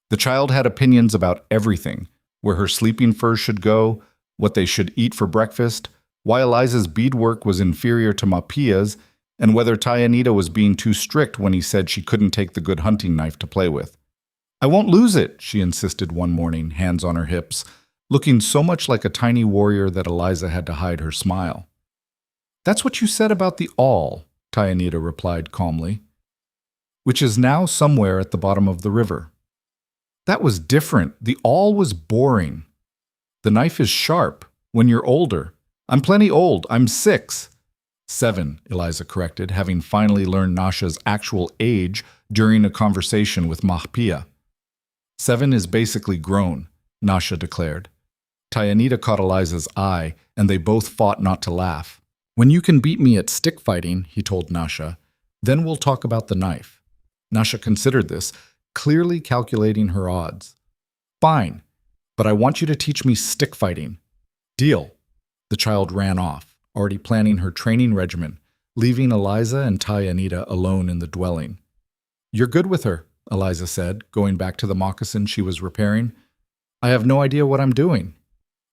The child had opinions about everything, where her sleeping furs should go, what they should eat for breakfast, why Eliza's beadwork was inferior to Mapia's, and whether Tayanita was being too strict when he said she couldn't take the good hunting knife to play with. "I won't lose it," she insisted one morning, hands on her hips, looking so much like a tiny warrior that Eliza had to hide her smile. "That's what you said about the awl," Tayanita replied calmly, "which is now somewhere at the bottom of the river." "That was different. The awl was boring. The knife is sharp. When you're older. I'm plenty old. I'm 6. 7, Eliza corrected, having finally learned Nasha's actual age during a conversation with Mahpia. 7 is basically grown, Nasha declared. Tayanita caught Eliza's eye, and they both fought not to laugh. "When you can beat me at stick fighting," he told Nasha, "then we'll talk about the knife." Nasha considered this, clearly calculating her odds. "Fine, but I want you to teach me stick fighting." "Deal." The child ran off, already planning her training regimen, leaving Eliza and Tayanita alone in the dwelling. "You're good with her," Eliza said, going back to the moccasin she was repairing. "I have no idea what I'm doing."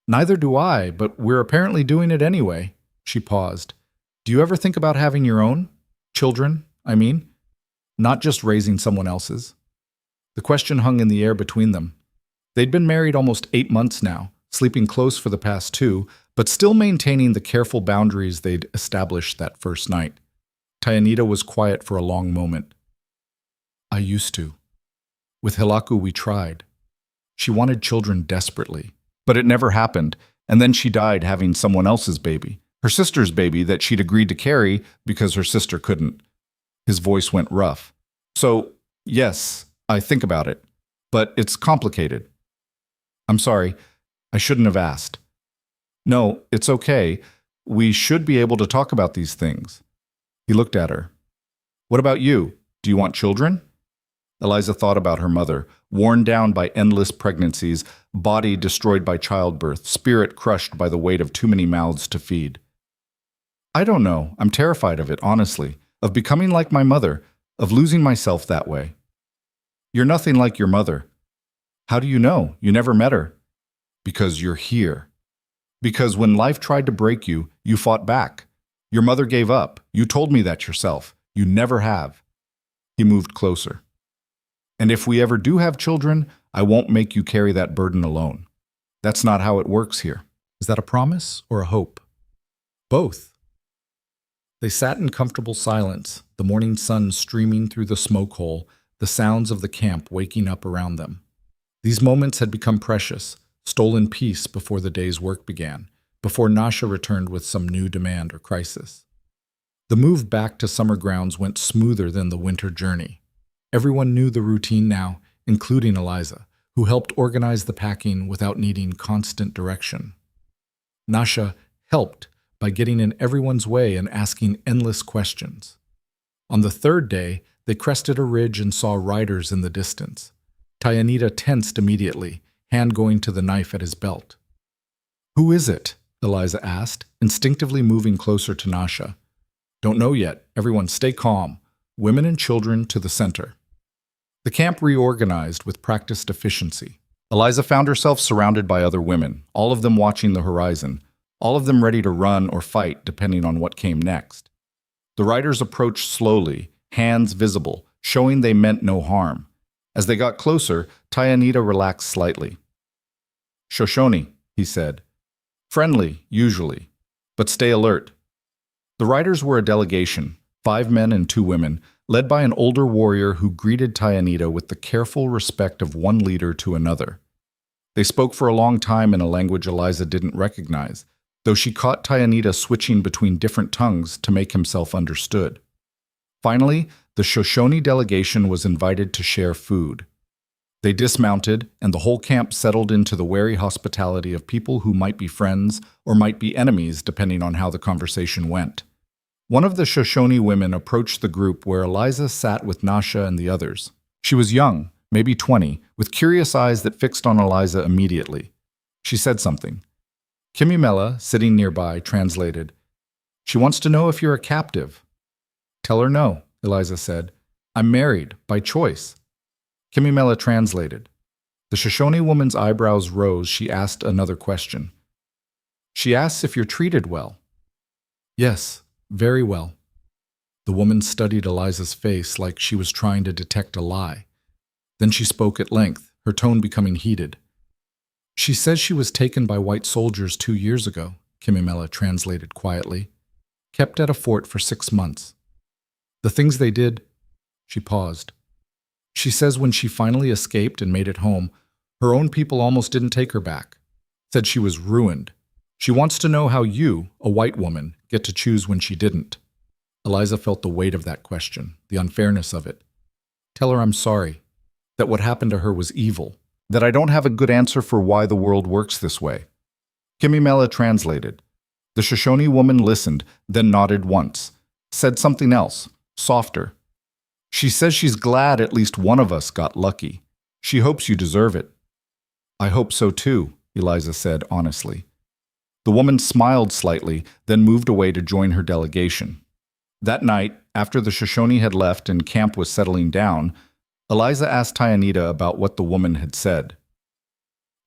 "Neither do I, but we're apparently doing it anyway." She paused. "Do you ever think about having your own? Children, I mean? Not just raising someone else's?" The question hung in the air between them. They'd been married almost 8 months now, sleeping close for the past 2, but still maintaining the careful boundaries they'd established that first night. Tayanita was quiet for a long moment. "I used to. With Hilaku we tried. She wanted children desperately, but it never happened, And then she died having someone else's baby, her sister's baby that she'd agreed to carry because her sister couldn't. His voice went rough. So, yes, I think about it, but it's complicated. I'm sorry, I shouldn't have asked. No, it's okay. We should be able to talk about these things. He looked at her. What about you? Do you want children? Eliza thought about her mother, worn down by endless pregnancies, body destroyed by childbirth, spirit crushed by the weight of too many mouths to feed. I don't know. I'm terrified of it, honestly, of becoming like my mother, of losing myself that way. You're nothing like your mother. How do you know? You never met her. Because you're here. Because when life tried to break you, you fought back. Your mother gave up. You told me that yourself. You never have. He moved closer. And if we ever do have children, I won't make you carry that burden alone. That's not how it works here. Is that a promise or a hope? Both. They sat in comfortable silence, the morning sun streaming through the smoke hole, the sounds of the camp waking up around them. These moments had become precious, stolen peace before the day's work began, before Nasha returned with some new demand or crisis. The move back to summer grounds went smoother than the winter journey. Everyone knew the routine now, including Eliza, who helped organize the packing without needing constant direction. Nasha helped by getting in everyone's way and asking endless questions. On the third day, they crested a ridge and saw riders in the distance. Tayanita tensed immediately, hand going to the knife at his belt. Who is it? Eliza asked, instinctively moving closer to Nasha. Don't know yet. Everyone stay calm. Women and children to the center. The camp reorganized with practiced efficiency. Eliza found herself surrounded by other women, all of them watching the horizon, all of them ready to run or fight depending on what came next. The riders approached slowly, hands visible, showing they meant no harm. As they got closer, Tayanita relaxed slightly. Shoshone, he said. Friendly, usually, but stay alert. The riders were a delegation, 5 men and 2 women, led by an older warrior who greeted Tayanita with the careful respect of one leader to another. They spoke for a long time in a language Eliza didn't recognize, though she caught Tayanita switching between different tongues to make himself understood. Finally, the Shoshone delegation was invited to share food. They dismounted, and the whole camp settled into the wary hospitality of people who might be friends or might be enemies depending on how the conversation went. One of the Shoshone women approached the group where Eliza sat with Nasha and the others. She was young, maybe 20, with curious eyes that fixed on Eliza immediately. She said something. Kimimela, sitting nearby, translated, She wants to know if you're a captive. Tell her no, Eliza said. I'm married, by choice. Kimimela translated. The Shoshone woman's eyebrows rose. She asked another question. She asks if you're treated well. Yes, very well. The woman studied Eliza's face like she was trying to detect a lie. Then she spoke at length, her tone becoming heated. She says she was taken by white soldiers 2 years ago, Kimimela translated quietly. Kept at a fort for 6 months. The things they did, she paused. She says when she finally escaped and made it home, her own people almost didn't take her back. Said she was ruined. She wants to know how you, a white woman, get to choose when she didn't. Eliza felt the weight of that question, the unfairness of it. Tell her I'm sorry, that what happened to her was evil, that I don't have a good answer for why the world works this way. Kimimela translated. The Shoshone woman listened, then nodded once, said something else, softer. She says she's glad at least one of us got lucky. She hopes you deserve it. I hope so too, Eliza said honestly. The woman smiled slightly, then moved away to join her delegation. That night, after the Shoshone had left and camp was settling down, Eliza asked Tayanita about what the woman had said.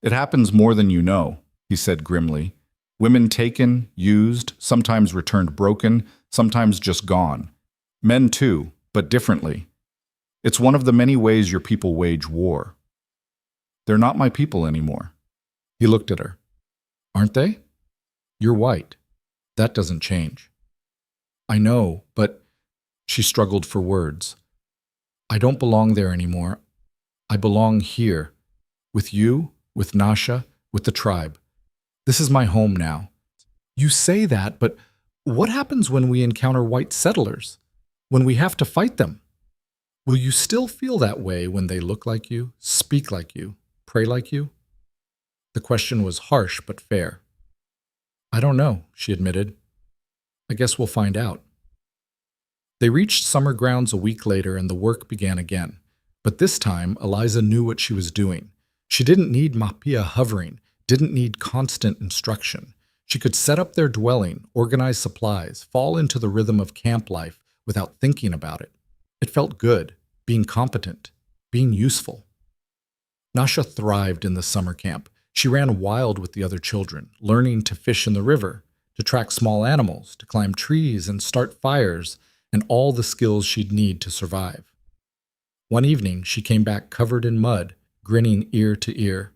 It happens more than you know, he said grimly. Women taken, used, sometimes returned broken, sometimes just gone. Men too, but differently. It's one of the many ways your people wage war. They're not my people anymore. He looked at her. Aren't they? You're white. That doesn't change. I know, but she struggled for words. I don't belong there anymore. I belong here. With you, with Nasha, with the tribe. This is my home now. You say that, but what happens when we encounter white settlers? When we have to fight them? Will you still feel that way when they look like you, speak like you, pray like you? The question was harsh but fair. I don't know, she admitted. I guess we'll find out. They reached summer grounds a week later and the work began again. But this time, Eliza knew what she was doing. She didn't need Mapia hovering, didn't need constant instruction. She could set up their dwelling, organize supplies, fall into the rhythm of camp life without thinking about it. It felt good, being competent, being useful. Nasha thrived in the summer camp. She ran wild with the other children, learning to fish in the river, to track small animals, to climb trees and start fires, and all the skills she'd need to survive. One evening, she came back covered in mud, grinning ear to ear.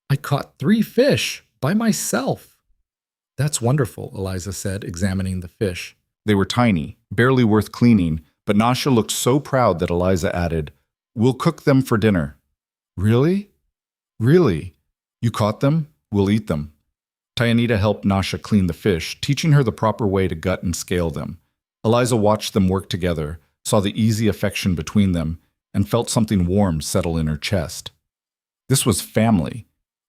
I caught 3 fish by myself. That's wonderful, Eliza said, examining the fish. They were tiny, barely worth cleaning, but Nasha looked so proud that Eliza added, We'll cook them for dinner. Really? Really? You caught them? We'll eat them. Tayanita helped Nasha clean the fish, teaching her the proper way to gut and scale them. Eliza watched them work together, saw the easy affection between them, and felt something warm settle in her chest. This was family,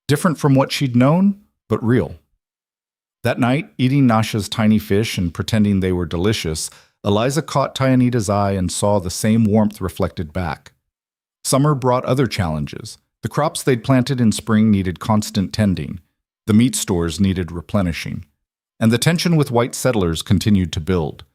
different from what she'd known, but real. That night, eating Nasha's tiny fish and pretending they were delicious, Eliza caught Tayanita's eye and saw the same warmth reflected back. Summer brought other challenges. The crops they'd planted in spring needed constant tending. The meat stores needed replenishing. And the tension with white settlers continued to build.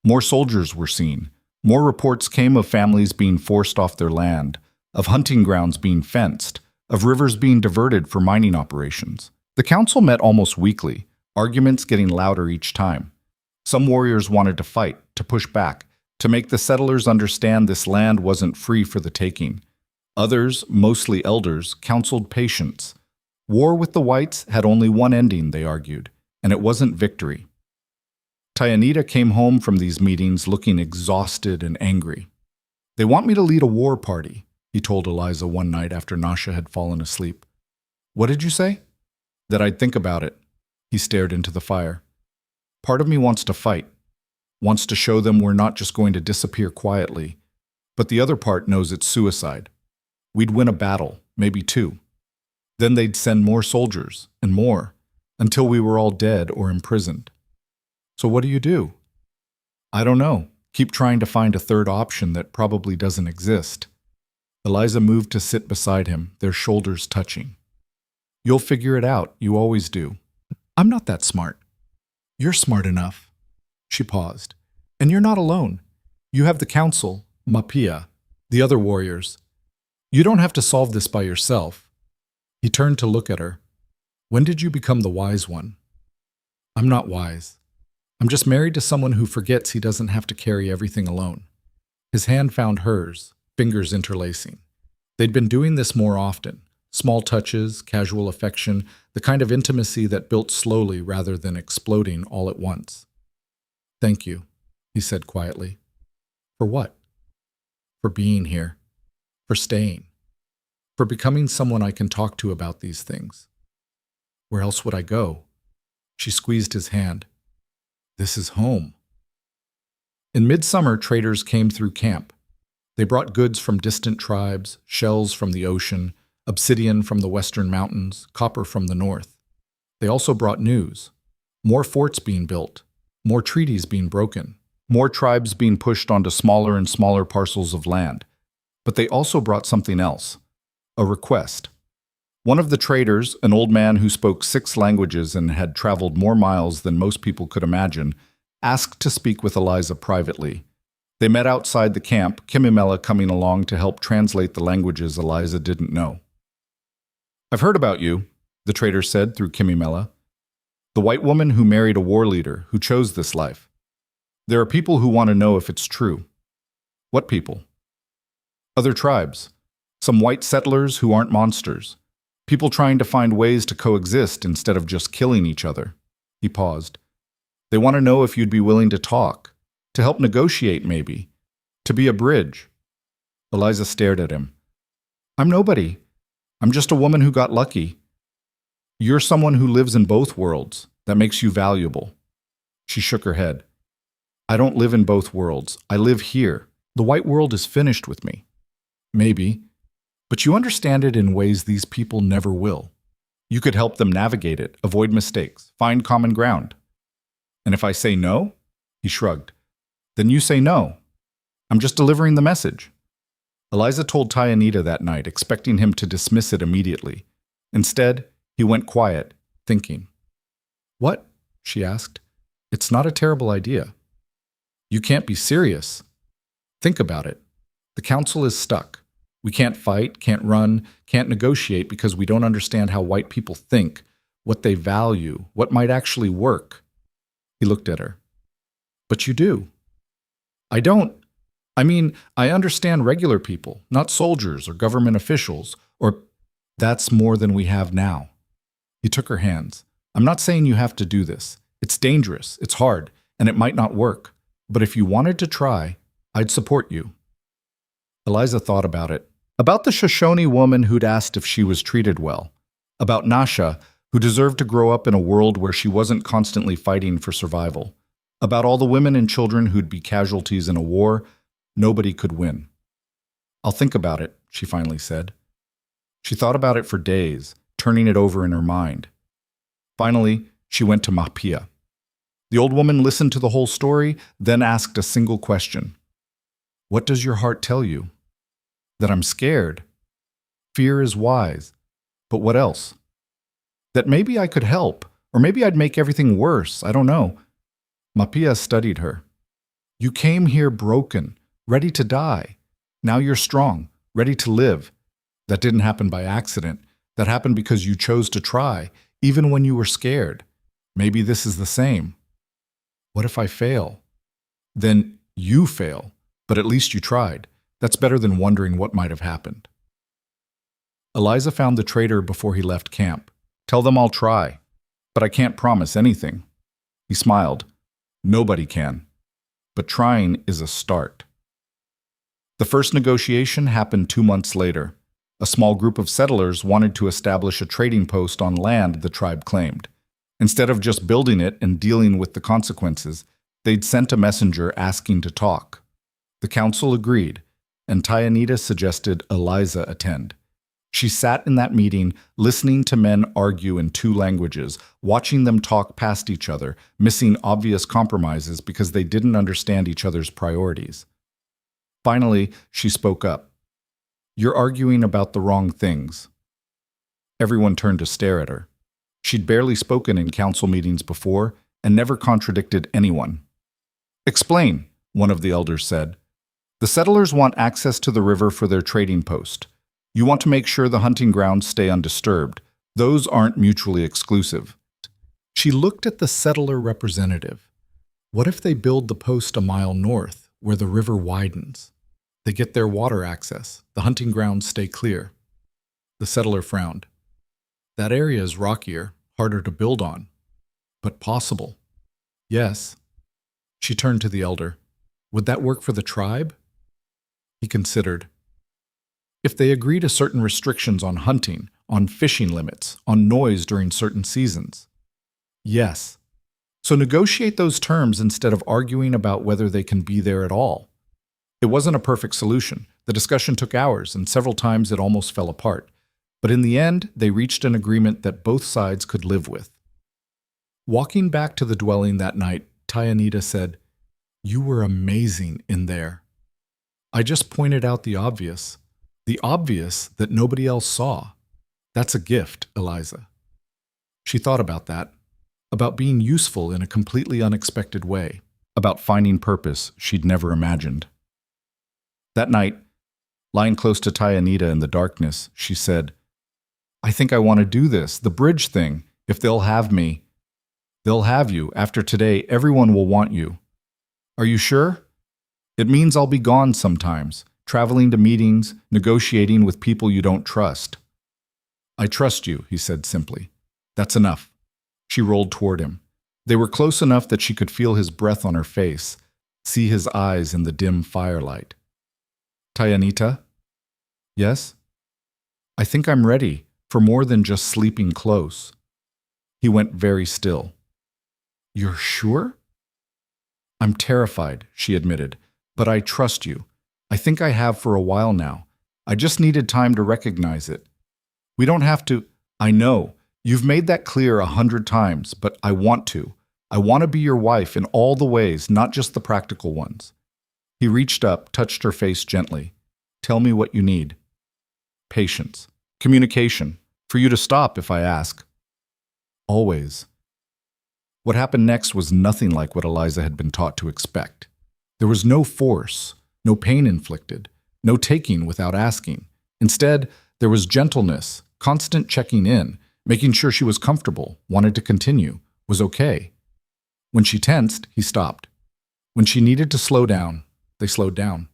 More soldiers were seen. More reports came of families being forced off their land, of hunting grounds being fenced, of rivers being diverted for mining operations. The council met almost weekly, arguments getting louder each time. Some warriors wanted to fight, to push back, to make the settlers understand this land wasn't free for the taking. Others, mostly elders, counseled patience. War with the whites had only one ending, they argued, and it wasn't victory. Tayanita came home from these meetings looking exhausted and angry. They want me to lead a war party, he told Eliza one night after Nasha had fallen asleep. What did you say? That I'd think about it. He stared into the fire. Part of me wants to fight, wants to show them we're not just going to disappear quietly, but the other part knows it's suicide. We'd win a battle, maybe 2. Then they'd send more soldiers, and more, until we were all dead or imprisoned. So what do you do? I don't know. Keep trying to find a third option that probably doesn't exist. Eliza moved to sit beside him, their shoulders touching. You'll figure it out, you always do. I'm not that smart. You're smart enough. She paused. And you're not alone. You have the council, Mapia, the other warriors. You don't have to solve this by yourself. He turned to look at her. When did you become the wise one? I'm not wise. I'm just married to someone who forgets he doesn't have to carry everything alone. His hand found hers, fingers interlacing. They'd been doing this more often. Small touches, casual affection, the kind of intimacy that built slowly rather than exploding all at once. Thank you, he said quietly. For what? For being here. For staying. For becoming someone I can talk to about these things. Where else would I go? She squeezed his hand. This is home. In midsummer, traders came through camp. They brought goods from distant tribes, shells from the ocean, obsidian from the western mountains, copper from the north. They also brought news. More forts being built, more treaties being broken, more tribes being pushed onto smaller and smaller parcels of land. But they also brought something else, a request. One of the traders, an old man who spoke 6 languages and had traveled more miles than most people could imagine, asked to speak with Eliza privately. They met outside the camp, Kimimela coming along to help translate the languages Eliza didn't know. I've heard about you, the trader said through Kimimela. The white woman who married a war leader, who chose this life. There are people who want to know if it's true. What people? Other tribes. Some white settlers who aren't monsters. People trying to find ways to coexist instead of just killing each other. He paused. They want to know if you'd be willing to talk, to help negotiate maybe, to be a bridge. Eliza stared at him. I'm nobody. I'm just a woman who got lucky. You're someone who lives in both worlds. That makes you valuable. She shook her head. I don't live in both worlds. I live here. The white world is finished with me. Maybe. But you understand it in ways these people never will. You could help them navigate it, avoid mistakes, find common ground. And if I say no? He shrugged. Then you say no. I'm just delivering the message. Eliza told Tyanita that night, expecting him to dismiss it immediately. Instead, he went quiet, thinking. What? She asked. It's not a terrible idea. You can't be serious. Think about it. The council is stuck. We can't fight, can't run, can't negotiate because we don't understand how white people think, what they value, what might actually work. He looked at her. But you do. I don't. I understand regular people, not soldiers or government officials, or that's more than we have now. He took her hands. I'm not saying you have to do this. It's dangerous, it's hard, and it might not work. But if you wanted to try, I'd support you. Eliza thought about it. About the Shoshone woman who'd asked if she was treated well. About Nasha, who deserved to grow up in a world where she wasn't constantly fighting for survival. About all the women and children who'd be casualties in a war nobody could win. I'll think about it, she finally said. She thought about it for days, turning it over in her mind. Finally, she went to Mapia. The old woman listened to the whole story, then asked a single question. What does your heart tell you? That I'm scared. Fear is wise. But what else? That maybe I could help, or maybe I'd make everything worse, I don't know. Mapia studied her. You came here broken, ready to die. Now you're strong, ready to live. That didn't happen by accident. That happened because you chose to try, even when you were scared. Maybe this is the same. What if I fail? Then you fail, but at least you tried. That's better than wondering what might have happened. Eliza found the trader before he left camp. Tell them I'll try, but I can't promise anything. He smiled. Nobody can. But trying is a start. The first negotiation happened 2 months later. A small group of settlers wanted to establish a trading post on land the tribe claimed. Instead of just building it and dealing with the consequences, they'd sent a messenger asking to talk. The council agreed, and Tyanita suggested Eliza attend. She sat in that meeting, listening to men argue in 2 languages, watching them talk past each other, missing obvious compromises because they didn't understand each other's priorities. Finally, she spoke up. You're arguing about the wrong things. Everyone turned to stare at her. She'd barely spoken in council meetings before and never contradicted anyone. Explain, one of the elders said. The settlers want access to the river for their trading post. You want to make sure the hunting grounds stay undisturbed. Those aren't mutually exclusive. She looked at the settler representative. What if they build the post a mile north, where the river widens? They get their water access. The hunting grounds stay clear. The settler frowned. That area is rockier, harder to build on. But possible. Yes. She turned to the elder. Would that work for the tribe? He considered. If they agree to certain restrictions on hunting, on fishing limits, on noise during certain seasons. Yes. So negotiate those terms instead of arguing about whether they can be there at all. It wasn't a perfect solution. The discussion took hours, and several times it almost fell apart. But in the end, they reached an agreement that both sides could live with. Walking back to the dwelling that night, Tyanita said, You were amazing in there. I just pointed out the obvious that nobody else saw. That's a gift, Eliza. She thought about that, about being useful in a completely unexpected way, about finding purpose she'd never imagined. That night, lying close to Tyanita in the darkness, she said, I think I want to do this, the bridge thing. If they'll have me, they'll have you. After today, everyone will want you. Are you sure? It means I'll be gone sometimes, traveling to meetings, negotiating with people you don't trust. I trust you, he said simply. That's enough. She rolled toward him. They were close enough that she could feel his breath on her face, see his eyes in the dim firelight. Tyanita? Yes? I think I'm ready for more than just sleeping close. He went very still. You're sure? I'm terrified, she admitted, but I trust you. I think I have for a while now. I just needed time to recognize it. We don't have to. I know. You've made that clear 100 times, but I want to. I want to be your wife in all the ways, not just the practical ones. He reached up, touched her face gently. Tell me what you need. Patience. Communication. For you to stop if I ask. Always. What happened next was nothing like what Eliza had been taught to expect. There was no force, no pain inflicted, no taking without asking. Instead, there was gentleness, constant checking in, making sure she was comfortable, wanted to continue, was okay. When she tensed, he stopped. When she needed to slow down, they slowed down.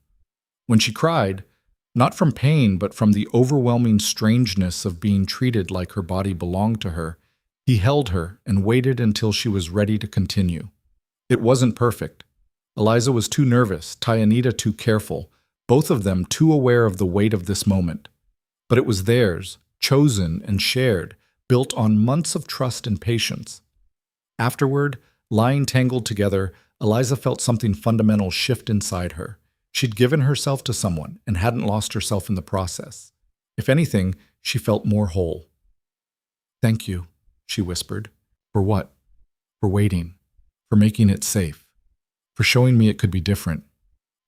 When she cried, not from pain, but from the overwhelming strangeness of being treated like her body belonged to her, he held her and waited until she was ready to continue. It wasn't perfect. Eliza was too nervous, Tayanita too careful, both of them too aware of the weight of this moment. But it was theirs, chosen and shared, built on months of trust and patience. Afterward, lying tangled together, Eliza felt something fundamental shift inside her. She'd given herself to someone and hadn't lost herself in the process. If anything, she felt more whole. Thank you, she whispered. For what? For waiting. For making it safe. For showing me it could be different.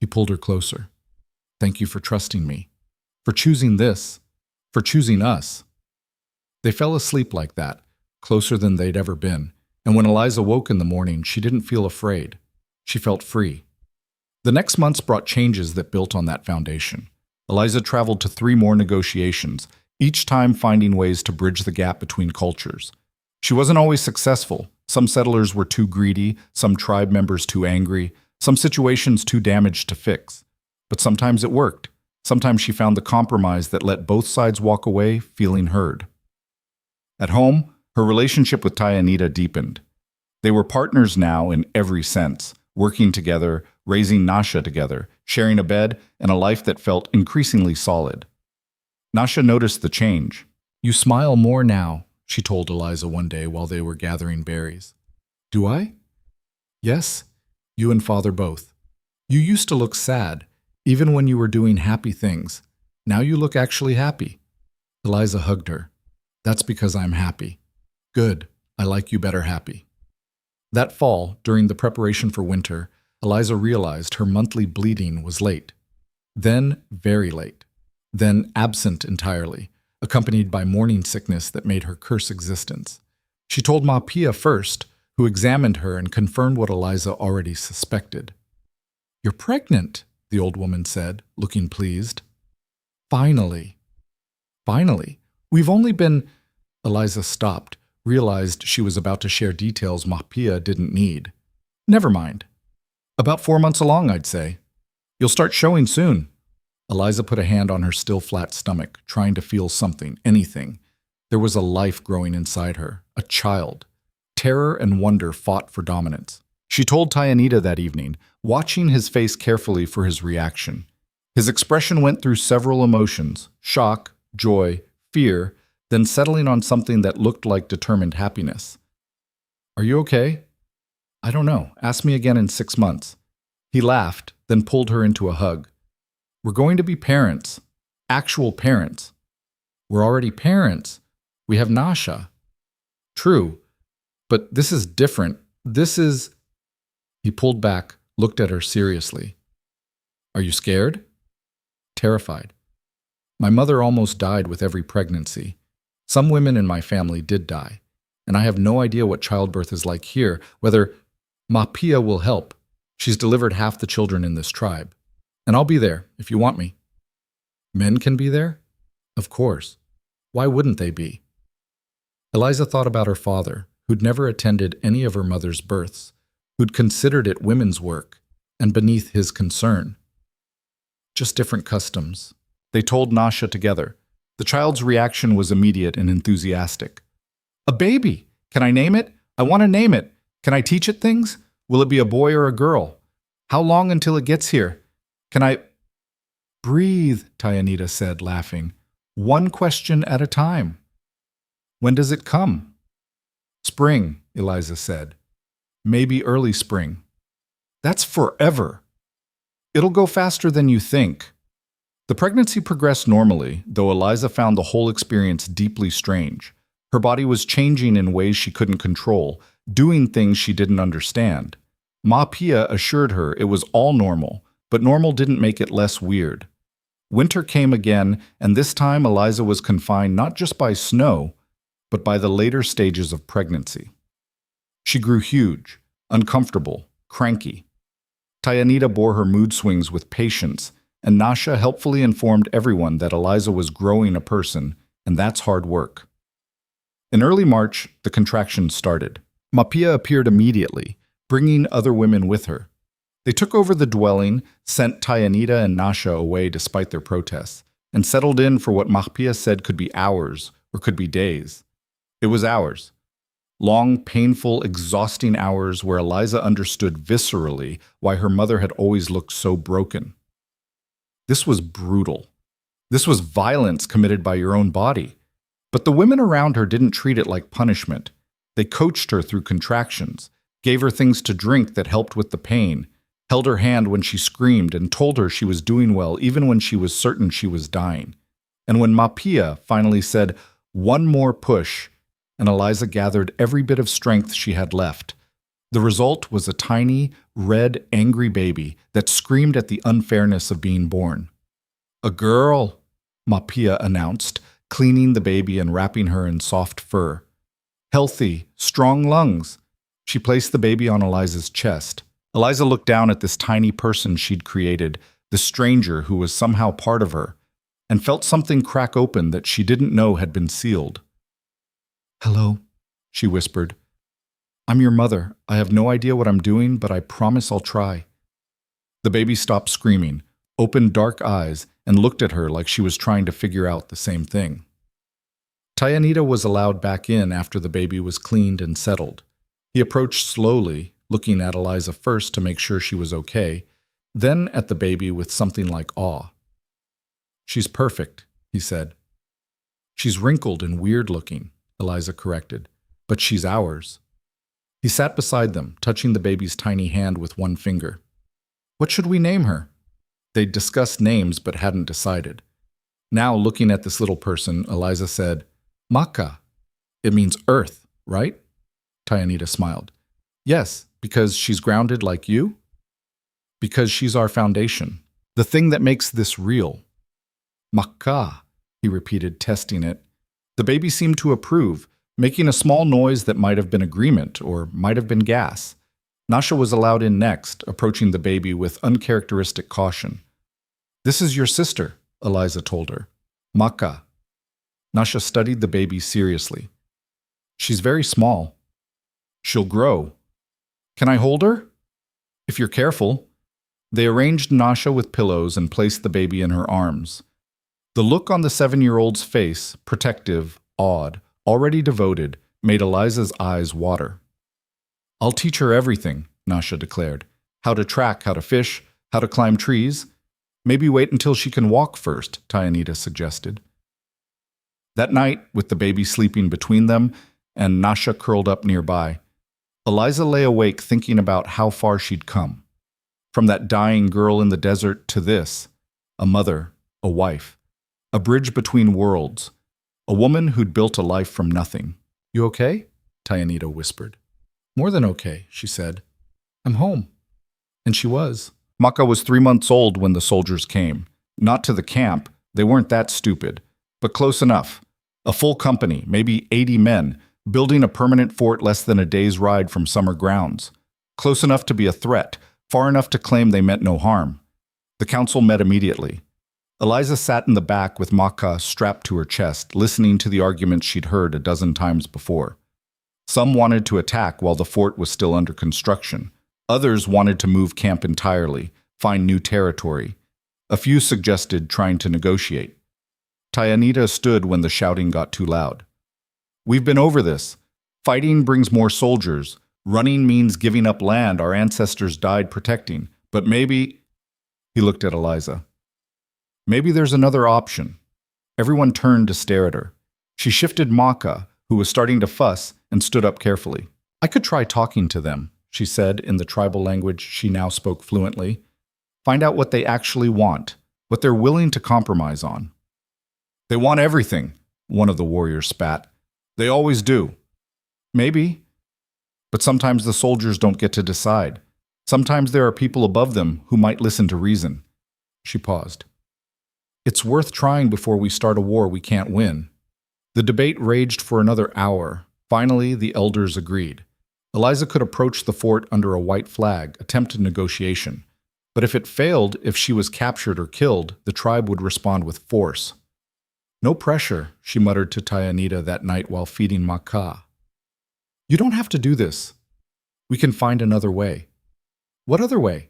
He pulled her closer. Thank you for trusting me. For choosing this. For choosing us. They fell asleep like that, closer than they'd ever been. And when Eliza woke in the morning, she didn't feel afraid. She felt free. The next months brought changes that built on that foundation. Eliza traveled to 3 more negotiations, each time finding ways to bridge the gap between cultures. She wasn't always successful. Some settlers were too greedy, some tribe members too angry, some situations too damaged to fix. But sometimes it worked. Sometimes she found the compromise that let both sides walk away feeling heard. At home, her relationship with Tayanita deepened. They were partners now in every sense, working together, raising Nasha together, sharing a bed, and a life that felt increasingly solid. Nasha noticed the change. You smile more now, she told Eliza one day while they were gathering berries. Do I? Yes, you and Father both. You used to look sad, even when you were doing happy things. Now you look actually happy. Eliza hugged her. That's because I'm happy. Good, I like you better happy. That fall, during the preparation for winter, Eliza realized her monthly bleeding was late. Then very late. Then absent entirely, accompanied by morning sickness that made her curse existence. She told Ma Pia first, who examined her and confirmed what Eliza already suspected. You're pregnant, the old woman said, looking pleased. Finally. Finally. We've only been… Eliza stopped, realized she was about to share details Ma Pia didn't need. Never mind. About 4 months along, I'd say. You'll start showing soon. Eliza put a hand on her still flat stomach, trying to feel something, anything. There was a life growing inside her, a child. Terror and wonder fought for dominance. She told Tayanita that evening, watching his face carefully for his reaction. His expression went through several emotions, shock, joy, fear, then settling on something that looked like determined happiness. Are you okay? I don't know. Ask me again in 6 months. He laughed, then pulled her into a hug. We're going to be parents. Actual parents. We're already parents. We have Nasha. True. But this is different. This is… He pulled back, looked at her seriously. Are you scared? Terrified. My mother almost died with every pregnancy. Some women in my family did die, and I have no idea what childbirth is like here, whether… Ma Pia will help. She's delivered half the children in this tribe. And I'll be there, if you want me. Men can be there? Of course. Why wouldn't they be? Eliza thought about her father, who'd never attended any of her mother's births, who'd considered it women's work, and beneath his concern. Just different customs. They told Nasha together. The child's reaction was immediate and enthusiastic. A baby! Can I name it? I want to name it. Can I teach it things? Will it be a boy or a girl? How long until it gets here? Can I… Breathe, Tayanita said, laughing. 1 question at a time. When does it come? Spring, Eliza said. Maybe early spring. That's forever. It'll go faster than you think. The pregnancy progressed normally, though Eliza found the whole experience deeply strange. Her body was changing in ways she couldn't control, doing things she didn't understand. Ma Pia assured her it was all normal, but normal didn't make it less weird. Winter came again, and this time Eliza was confined not just by snow, but by the later stages of pregnancy. She grew huge, uncomfortable, cranky. Tayanita bore her mood swings with patience, and Nasha helpfully informed everyone that Eliza was growing a person, and that's hard work. In early March, the contractions started. Mapia appeared immediately, bringing other women with her. They took over the dwelling, sent Tayanita and Nasha away despite their protests, and settled in for what Mapia said could be hours or could be days. It was hours. Long, painful, exhausting hours where Eliza understood viscerally why her mother had always looked so broken. This was brutal. This was violence committed by your own body. But the women around her didn't treat it like punishment. They coached her through contractions, gave her things to drink that helped with the pain, held her hand when she screamed, and told her she was doing well even when she was certain she was dying. And when Mapia finally said, "One more push," and Eliza gathered every bit of strength she had left, the result was a tiny, red, angry baby that screamed at the unfairness of being born. "A girl," Mapia announced, cleaning the baby and wrapping her in soft fur. "Healthy, strong lungs." She placed the baby on Eliza's chest. Eliza looked down at this tiny person she'd created, the stranger who was somehow part of her, and felt something crack open that she didn't know had been sealed. "Hello," she whispered. "I'm your mother. I have no idea what I'm doing, but I promise I'll try." The baby stopped screaming, opened dark eyes, and looked at her like she was trying to figure out the same thing. Tayanita was allowed back in after the baby was cleaned and settled. He approached slowly, looking at Eliza first to make sure she was okay, then at the baby with something like awe. "She's perfect," he said. "She's wrinkled and weird-looking," Eliza corrected, "but she's ours." He sat beside them, touching the baby's tiny hand with one finger. "What should we name her?" They'd discussed names but hadn't decided. Now, looking at this little person, Eliza said, "Maka. It means earth, right?" Tayanita smiled. "Yes, because she's grounded like you?" "Because she's our foundation, the thing that makes this real." "Maka," he repeated, testing it. The baby seemed to approve, making a small noise that might have been agreement or might have been gas. Nasha was allowed in next, approaching the baby with uncharacteristic caution. "This is your sister," Eliza told her. "Maka." Nasha studied the baby seriously. "She's very small. She'll grow. Can I hold her?" "If you're careful." They arranged Nasha with pillows and placed the baby in her arms. The look on the 7-year-old's face, protective, awed, already devoted, made Eliza's eyes water. "I'll teach her everything," Nasha declared. "How to track, how to fish, how to climb trees. Maybe wait until she can walk first," Tayanita suggested. That night, with the baby sleeping between them and Nasha curled up nearby, Eliza lay awake thinking about how far she'd come. From that dying girl in the desert to this, a mother, a wife, a bridge between worlds, a woman who'd built a life from nothing. "You okay?" Tayanita whispered. "More than okay," she said. "I'm home." And she was. Maka was 3 months old when the soldiers came. Not to the camp, they weren't that stupid, but close enough. A full company, maybe 80 men, building a permanent fort less than a day's ride from summer grounds. Close enough to be a threat, far enough to claim they meant no harm. The council met immediately. Eliza sat in the back with Maka strapped to her chest, listening to the arguments she'd heard a dozen times before. Some wanted to attack while the fort was still under construction. Others wanted to move camp entirely, find new territory. A few suggested trying to negotiate. Tayanita stood when the shouting got too loud. "We've been over this. Fighting brings more soldiers. Running means giving up land our ancestors died protecting. But maybe—" He looked at Eliza. "Maybe there's another option." Everyone turned to stare at her. She shifted Maka, who was starting to fuss, and stood up carefully. I could try talking to them, she said in the tribal language she now spoke fluently. Find out what they actually want, what they're willing to compromise on. They want everything, one of the warriors spat. They always do. Maybe. But sometimes the soldiers don't get to decide. Sometimes there are people above them who might listen to reason. She paused. It's worth trying before we start a war we can't win. The debate raged for another hour. Finally, the elders agreed. Eliza could approach the fort under a white flag, attempt a negotiation. But if it failed, if she was captured or killed, the tribe would respond with force. No pressure, she muttered to Tayanita that night while feeding Maka. You don't have to do this. We can find another way. What other way?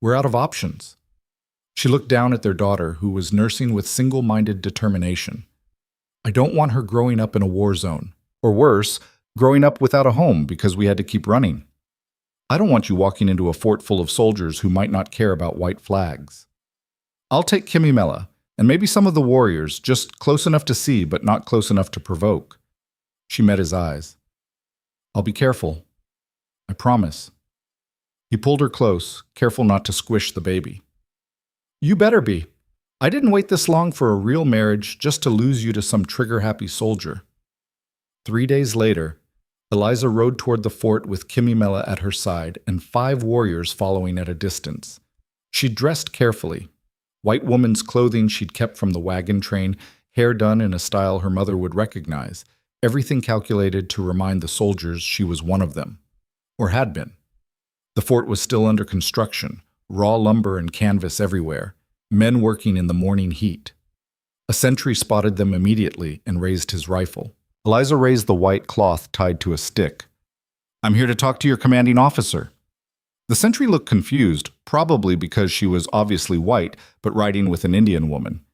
We're out of options. She looked down at their daughter, who was nursing with single-minded determination. I don't want her growing up in a war zone. Or worse, growing up without a home because we had to keep running. I don't want you walking into a fort full of soldiers who might not care about white flags. I'll take Kimimela, and maybe some of the warriors, just close enough to see but not close enough to provoke. She met his eyes. I'll be careful. I promise. He pulled her close, careful not to squish the baby. You better be. I didn't wait this long for a real marriage just to lose you to some trigger-happy soldier. 3 days later, Eliza rode toward the fort with Kimimela at her side and 5 warriors following at a distance. She dressed carefully. White woman's clothing she'd kept from the wagon train, hair done in a style her mother would recognize, everything calculated to remind the soldiers she was one of them, or had been. The fort was still under construction, raw lumber and canvas everywhere, men working in the morning heat. A sentry spotted them immediately and raised his rifle. Eliza raised the white cloth tied to a stick. I'm here to talk to your commanding officer. The sentry looked confused, probably because she was obviously white, but riding with an Indian woman.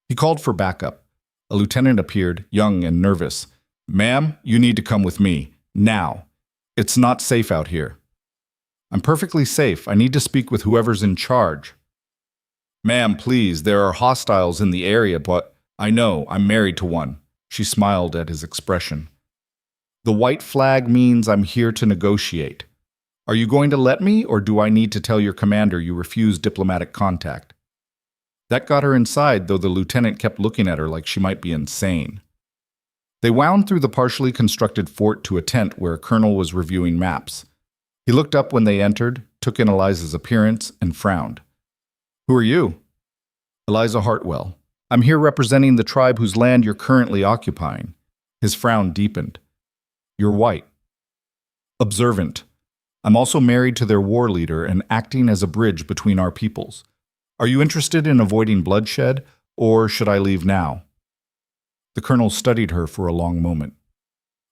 He called for backup. A lieutenant appeared, young and nervous. Ma'am, you need to come with me. Now. It's not safe out here. I'm perfectly safe. I need to speak with whoever's in charge. Ma'am, please, there are hostiles in the area, but I know, I'm married to one. She smiled at his expression. The white flag means I'm here to negotiate. Are you going to let me, or do I need to tell your commander you refuse diplomatic contact? That got her inside, though the lieutenant kept looking at her like she might be insane. They wound through the partially constructed fort to a tent where a colonel was reviewing maps. He looked up when they entered, took in Eliza's appearance, and frowned. Who are you? Eliza Hartwell. I'm here representing the tribe whose land you're currently occupying. His frown deepened. You're white. Observant. I'm also married to their war leader and acting as a bridge between our peoples. Are you interested in avoiding bloodshed, or should I leave now? The colonel studied her for a long moment.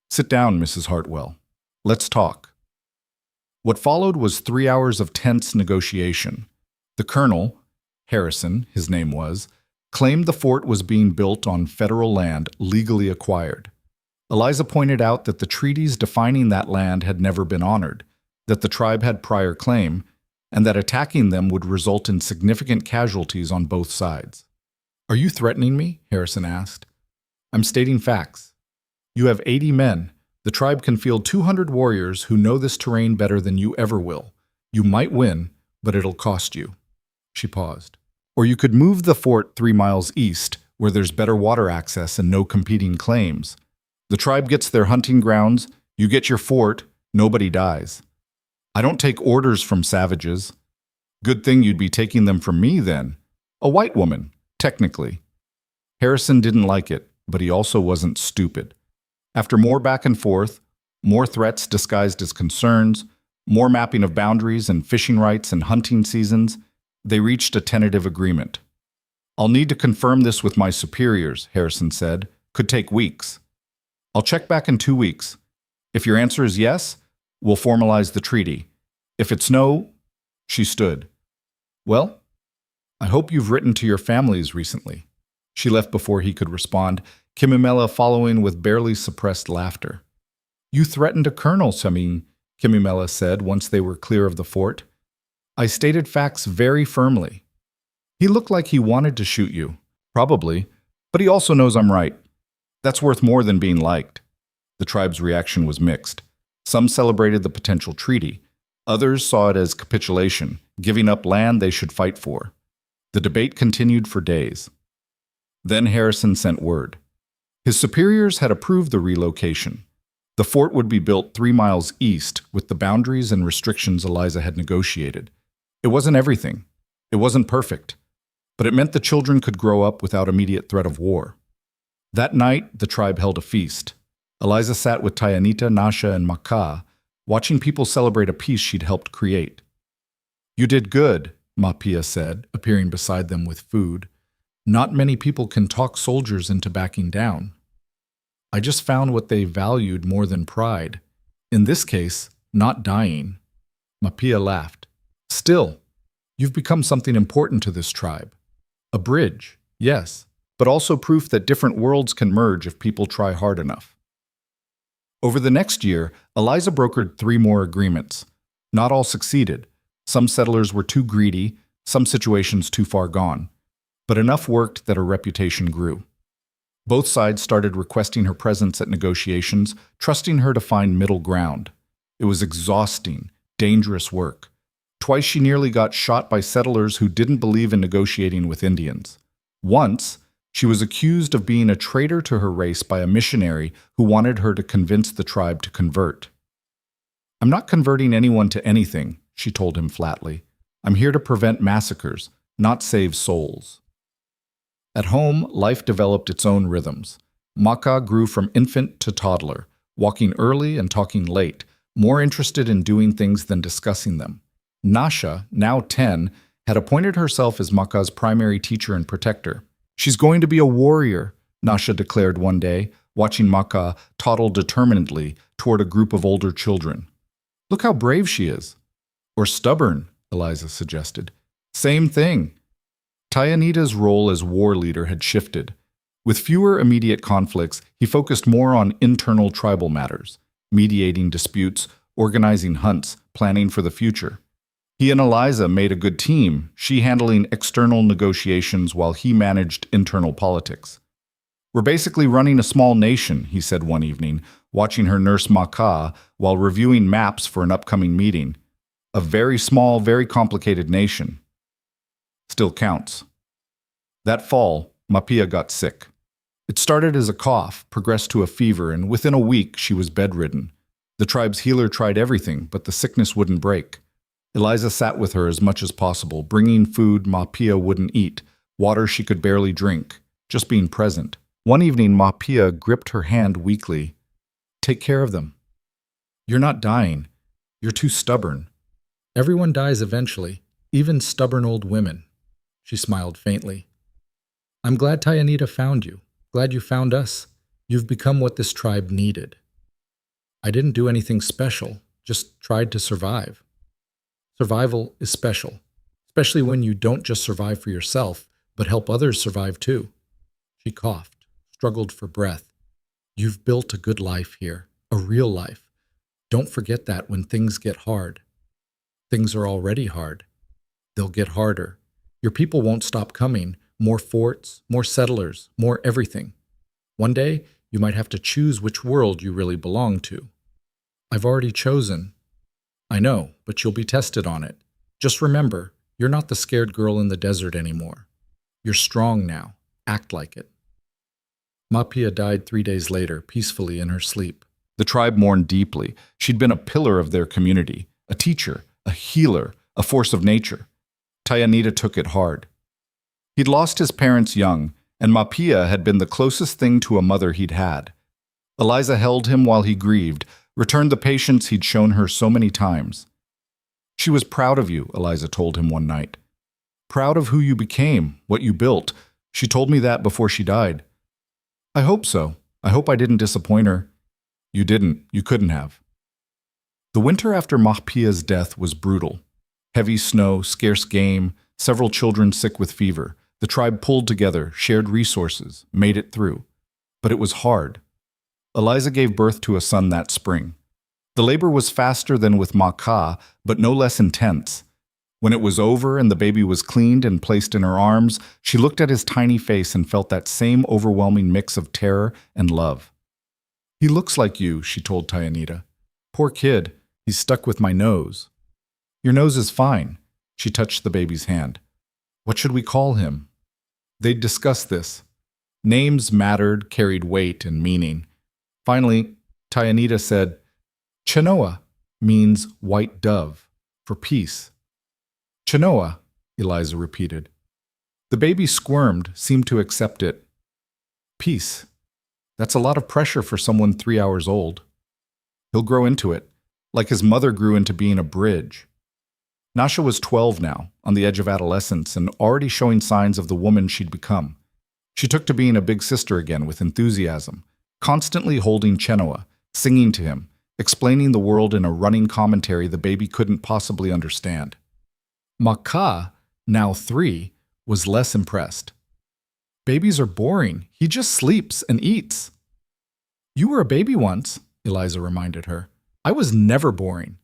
Sit down, Mrs. Hartwell. Let's talk. What followed was 3 hours of tense negotiation. The colonel, Harrison, his name was, claimed the fort was being built on federal land legally acquired. Eliza pointed out that the treaties defining that land had never been honored, that the tribe had prior claim, and that attacking them would result in significant casualties on both sides. Are you threatening me? Harrison asked. I'm stating facts. You have 80 men. The tribe can field 200 warriors who know this terrain better than you ever will. You might win, but it'll cost you. She paused. Or you could move the fort 3 miles east, where there's better water access and no competing claims. The tribe gets their hunting grounds, you get your fort, nobody dies. I don't take orders from savages. Good thing you'd be taking them from me then. A white woman, technically. Harrison didn't like it, but he also wasn't stupid. After more back and forth, more threats disguised as concerns, more mapping of boundaries and fishing rights and hunting seasons, they reached a tentative agreement. I'll need to confirm this with my superiors, Harrison said. Could take weeks. I'll check back in 2 weeks. If your answer is yes, we'll formalize the treaty. If it's no, she stood. Well, I hope you've written to your families recently. She left before he could respond, Kimimela following with barely suppressed laughter. You threatened a colonel, Samin, Kimimela said once they were clear of the fort. I stated facts very firmly. He looked like he wanted to shoot you, probably, but he also knows I'm right. That's worth more than being liked. The tribe's reaction was mixed. Some celebrated the potential treaty. Others saw it as capitulation, giving up land they should fight for. The debate continued for days. Then Harrison sent word. His superiors had approved the relocation. The fort would be built 3 miles east with the boundaries and restrictions Eliza had negotiated. It wasn't everything. It wasn't perfect. But it meant the children could grow up without immediate threat of war. That night, the tribe held a feast. Eliza sat with Tayanita, Nasha, and Maka, watching people celebrate a peace she'd helped create. "You did good," Mapia said, appearing beside them with food. "Not many people can talk soldiers into backing down. I just found what they valued more than pride. In this case, not dying." Mapia laughed. "Still, you've become something important to this tribe. A bridge, yes, but also proof that different worlds can merge if people try hard enough." Over the next year, Eliza brokered 3 more agreements. Not all succeeded. Some settlers were too greedy, some situations too far gone. But enough worked that her reputation grew. Both sides started requesting her presence at negotiations, trusting her to find middle ground. It was exhausting, dangerous work. Twice she nearly got shot by settlers who didn't believe in negotiating with Indians. Once, she was accused of being a traitor to her race by a missionary who wanted her to convince the tribe to convert. "I'm not converting anyone to anything," she told him flatly. "I'm here to prevent massacres, not save souls." At home, life developed its own rhythms. Maka grew from infant to toddler, walking early and talking late, more interested in doing things than discussing them. Nasha, now 10, had appointed herself as Maka's primary teacher and protector. "She's going to be a warrior," Nasha declared one day, watching Maka toddle determinedly toward a group of older children. "Look how brave she is." "Or stubborn," Eliza suggested. "Same thing." Tayanita's role as war leader had shifted. With fewer immediate conflicts, he focused more on internal tribal matters, mediating disputes, organizing hunts, planning for the future. He and Eliza made a good team, she handling external negotiations while he managed internal politics. "We're basically running a small nation," he said one evening, watching her nurse Maka while reviewing maps for an upcoming meeting. "A very small, very complicated nation. Still counts." That fall, Mapia got sick. It started as a cough, progressed to a fever, and within a week she was bedridden. The tribe's healer tried everything, but the sickness wouldn't break. Eliza sat with her as much as possible, bringing food Mapia wouldn't eat, water she could barely drink, just being present. One evening, Mapia gripped her hand weakly. "Take care of them. You're not dying. You're too stubborn. Everyone dies eventually, even stubborn old women." She smiled faintly. "I'm glad Tayanita found you. Glad you found us. You've become what this tribe needed." "I didn't do anything special, just tried to survive." Survival is special, especially when you don't just survive for yourself, but help others survive too. She coughed, struggled for breath. "You've built a good life here, a real life. Don't forget that when things get hard. Things are already hard. They'll get harder. Your people won't stop coming. More forts, more settlers, more everything. One day, you might have to choose which world you really belong to." "I've already chosen." "I know, but you'll be tested on it. Just remember, you're not the scared girl in the desert anymore. You're strong now. Act like it." Mapia died 3 days later, peacefully in her sleep. The tribe mourned deeply. She'd been a pillar of their community, a teacher, a healer, a force of nature. Tayanita took it hard. He'd lost his parents young, and Mapia had been the closest thing to a mother he'd had. Eliza held him while he grieved, returned the patience he'd shown her so many times. "She was proud of you," Eliza told him one night. "Proud of who you became, what you built. She told me that before she died." "I hope so. I hope I didn't disappoint her." "You didn't. You couldn't have." The winter after Mapia's death was brutal. Heavy snow, scarce game, several children sick with fever. The tribe pulled together, shared resources, made it through. But it was hard. Eliza gave birth to a son that spring. The labor was faster than with Maka, but no less intense. When it was over and the baby was cleaned and placed in her arms, she looked at his tiny face and felt that same overwhelming mix of terror and love. He looks like you, she told Tyanita. Poor kid, he's stuck with my nose. Your nose is fine. She touched the baby's hand. What should we call him? They'd discussed this. Names mattered, carried weight and meaning. Finally, Tyanita said, Chenoa means white dove, for peace. Chenoa, Eliza repeated. The baby squirmed, seemed to accept it. Peace. That's a lot of pressure for someone 3 hours old. He'll grow into it, like his mother grew into being a bridge. Nasha was 12 now, on the edge of adolescence, and already showing signs of the woman she'd become. She took to being a big sister again with enthusiasm, constantly holding Chenoa, singing to him, explaining the world in a running commentary the baby couldn't possibly understand. Maka, now 3, was less impressed. Babies are boring. He just sleeps and eats. You were a baby once, Eliza reminded her. I was never boring.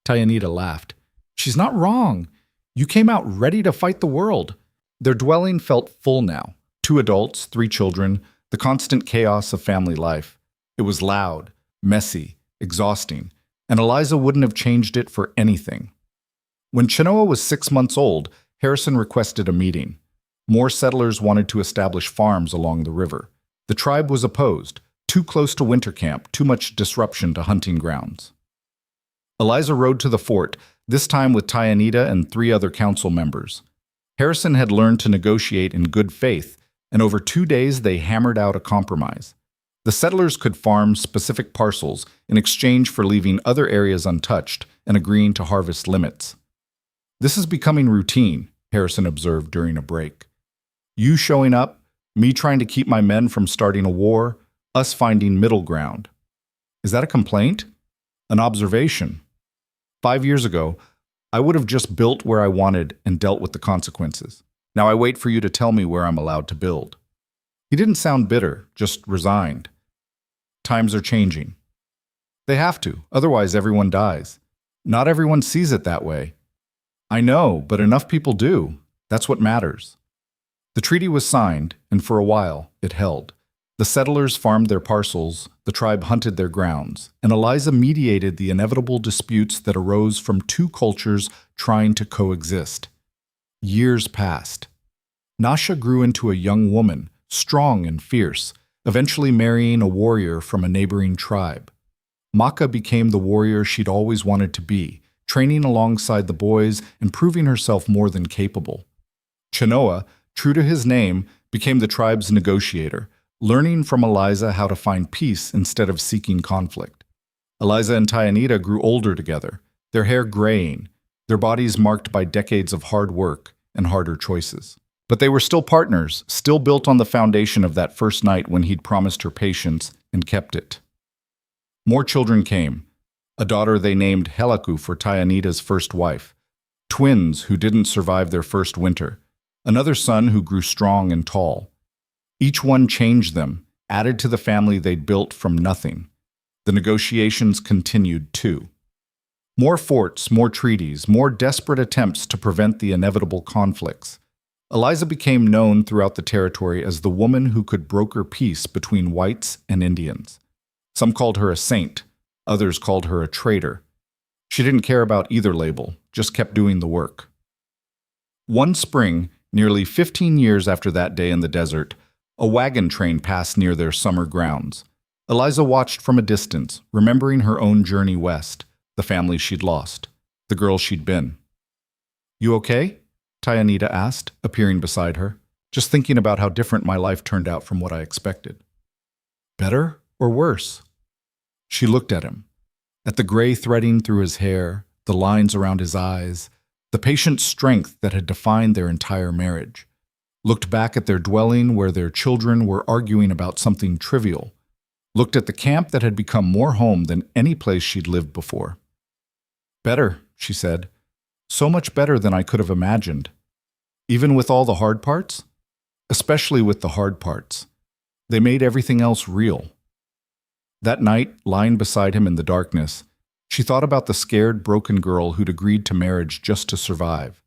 Tyanita laughed. She's not wrong. You came out ready to fight the world. Their dwelling felt full now. 2 adults, 3 children, the constant chaos of family life. It was loud, messy, exhausting, and Eliza wouldn't have changed it for anything. When Chenoa was 6 months old, Harrison requested a meeting. More settlers wanted to establish farms along the river. The tribe was opposed. Too close to winter camp, too much disruption to hunting grounds. Eliza rode to the fort, this time with Tyanita and 3 other council members. Harrison had learned to negotiate in good faith, and over 2 days they hammered out a compromise. The settlers could farm specific parcels in exchange for leaving other areas untouched and agreeing to harvest limits. This is becoming routine, Harrison observed during a break. You showing up, me trying to keep my men from starting a war, us finding middle ground. Is that a complaint? An observation? 5 years ago, I would have just built where I wanted and dealt with the consequences. Now I wait for you to tell me where I'm allowed to build. He didn't sound bitter, just resigned. Times are changing. They have to, otherwise everyone dies. Not everyone sees it that way. I know, but enough people do. That's what matters. The treaty was signed, and for a while, it held. The settlers farmed their parcels, the tribe hunted their grounds, and Eliza mediated the inevitable disputes that arose from 2 cultures trying to coexist. Years passed. Nasha grew into a young woman, strong and fierce, eventually marrying a warrior from a neighboring tribe. Maka became the warrior she'd always wanted to be, training alongside the boys and proving herself more than capable. Chenoa, true to his name, became the tribe's negotiator, learning from Eliza how to find peace instead of seeking conflict. Eliza and Tyanita grew older together, their hair graying, their bodies marked by decades of hard work and harder choices. But they were still partners, still built on the foundation of that first night when he'd promised her patience and kept it. More children came, a daughter they named Helaku for Tyanita's first wife, twins who didn't survive their first winter, another son who grew strong and tall. Each one changed them, added to the family they'd built from nothing. The negotiations continued too. More forts, more treaties, more desperate attempts to prevent the inevitable conflicts. Eliza became known throughout the territory as the woman who could broker peace between whites and Indians. Some called her a saint, others called her a traitor. She didn't care about either label, just kept doing the work. One spring, nearly 15 years after that day in the desert, a wagon train passed near their summer grounds. Eliza watched from a distance, remembering her own journey west, the family she'd lost, the girl she'd been. You okay? Tyanita asked, appearing beside her, just thinking about how different my life turned out from what I expected. Better or worse? She looked at him, at the gray threading through his hair, the lines around his eyes, the patient strength that had defined their entire marriage. Looked back at their dwelling where their children were arguing about something trivial. Looked at the camp that had become more home than any place she'd lived before. Better, she said. So much better than I could have imagined. Even with all the hard parts? Especially with the hard parts. They made everything else real. That night, lying beside him in the darkness, she thought about the scared, broken girl who'd agreed to marriage just to survive.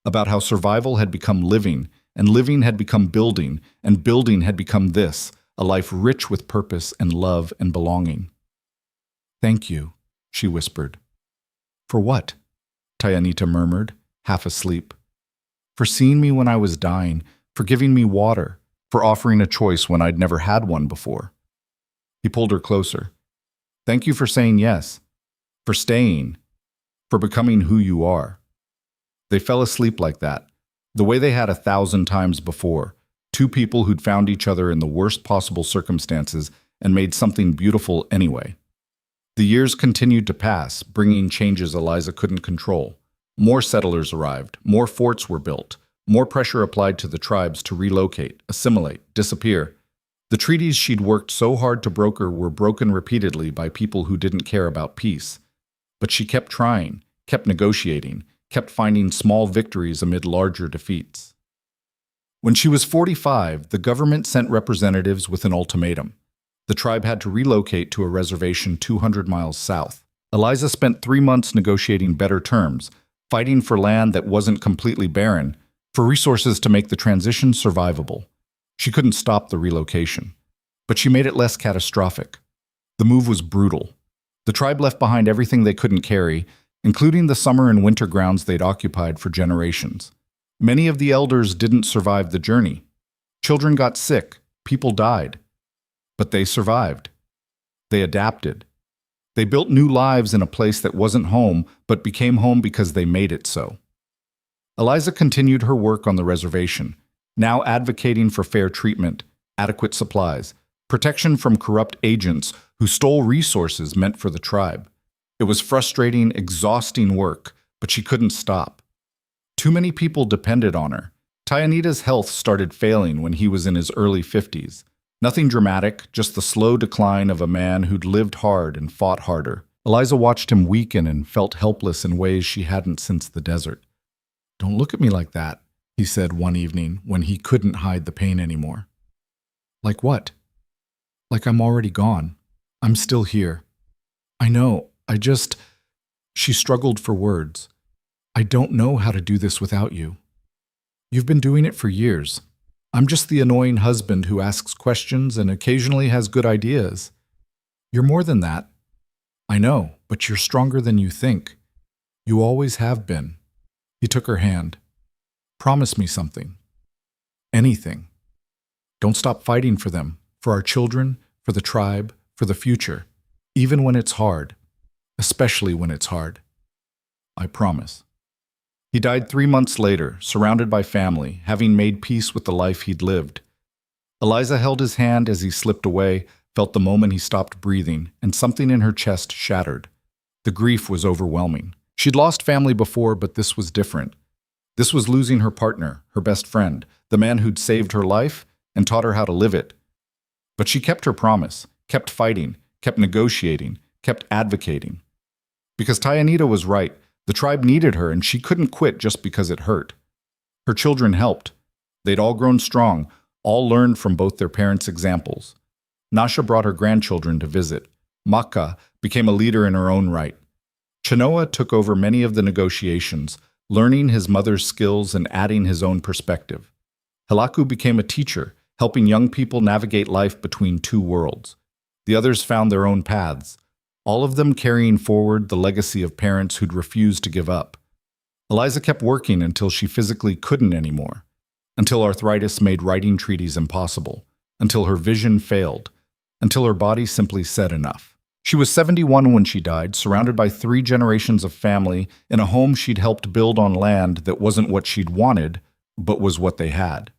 About how survival had become living, and living had become building, and building had become this, a life rich with purpose and love and belonging. "Thank you," she whispered. "For what?" Tayanita murmured, half asleep. "For seeing me when I was dying, for giving me water, for offering a choice when I'd never had one before." He pulled her closer. "Thank you for saying yes, for staying, for becoming who you are." They fell asleep like that, the way they had 1,000 times before, two people who'd found each other in the worst possible circumstances and made something beautiful anyway. The years continued to pass, bringing changes Eliza couldn't control. More settlers arrived, more forts were built, more pressure applied to the tribes to relocate, assimilate, disappear. The treaties she'd worked so hard to broker were broken repeatedly by people who didn't care about peace. But she kept trying, kept negotiating, kept finding small victories amid larger defeats. When she was 45, the government sent representatives with an ultimatum. The tribe had to relocate to a reservation 200 miles south. Eliza spent 3 months negotiating better terms, fighting for land that wasn't completely barren, for resources to make the transition survivable. She couldn't stop the relocation, but she made it less catastrophic. The move was brutal. The tribe left behind everything they couldn't carry, including the summer and winter grounds they'd occupied for generations. Many of the elders didn't survive the journey. Children got sick, people died. But they survived. They adapted. They built new lives in a place that wasn't home, but became home because they made it so. Eliza continued her work on the reservation, now advocating for fair treatment, adequate supplies, protection from corrupt agents who stole resources meant for the tribe. It was frustrating, exhausting work, but she couldn't stop. Too many people depended on her. Tayanita's health started failing when he was in his early 50s. Nothing dramatic, just the slow decline of a man who'd lived hard and fought harder. Eliza watched him weaken and felt helpless in ways she hadn't since the desert. "Don't look at me like that," he said one evening when he couldn't hide the pain anymore. "Like what?" "Like I'm already gone. I'm still here. I know, She struggled for words. "I don't know how to do this without you. You've been doing it for years. I'm just the annoying husband who asks questions and occasionally has good ideas. You're more than that. I know, but you're stronger than you think. You always have been." He took her hand. "Promise me something. Anything. Don't stop fighting for them, for our children, for the tribe, for the future, even when it's hard, especially when it's hard." "I promise." He died 3 months later, surrounded by family, having made peace with the life he'd lived. Eliza held his hand as he slipped away, felt the moment he stopped breathing, and something in her chest shattered. The grief was overwhelming. She'd lost family before, but this was different. This was losing her partner, her best friend, the man who'd saved her life and taught her how to live it. But she kept her promise, kept fighting, kept negotiating, kept advocating. Because Tayanita was right, the tribe needed her and she couldn't quit just because it hurt. Her children helped. They'd all grown strong, all learned from both their parents' examples. Nasha brought her grandchildren to visit. Makka became a leader in her own right. Chenoa took over many of the negotiations, learning his mother's skills and adding his own perspective. Helaku became a teacher, helping young people navigate life between two worlds. The others found their own paths, all of them carrying forward the legacy of parents who'd refused to give up. Eliza kept working until she physically couldn't anymore, until arthritis made writing treaties impossible, until her vision failed, until her body simply said enough. She was 71 when she died, surrounded by 3 generations of family, in a home she'd helped build on land that wasn't what she'd wanted, but was what they had.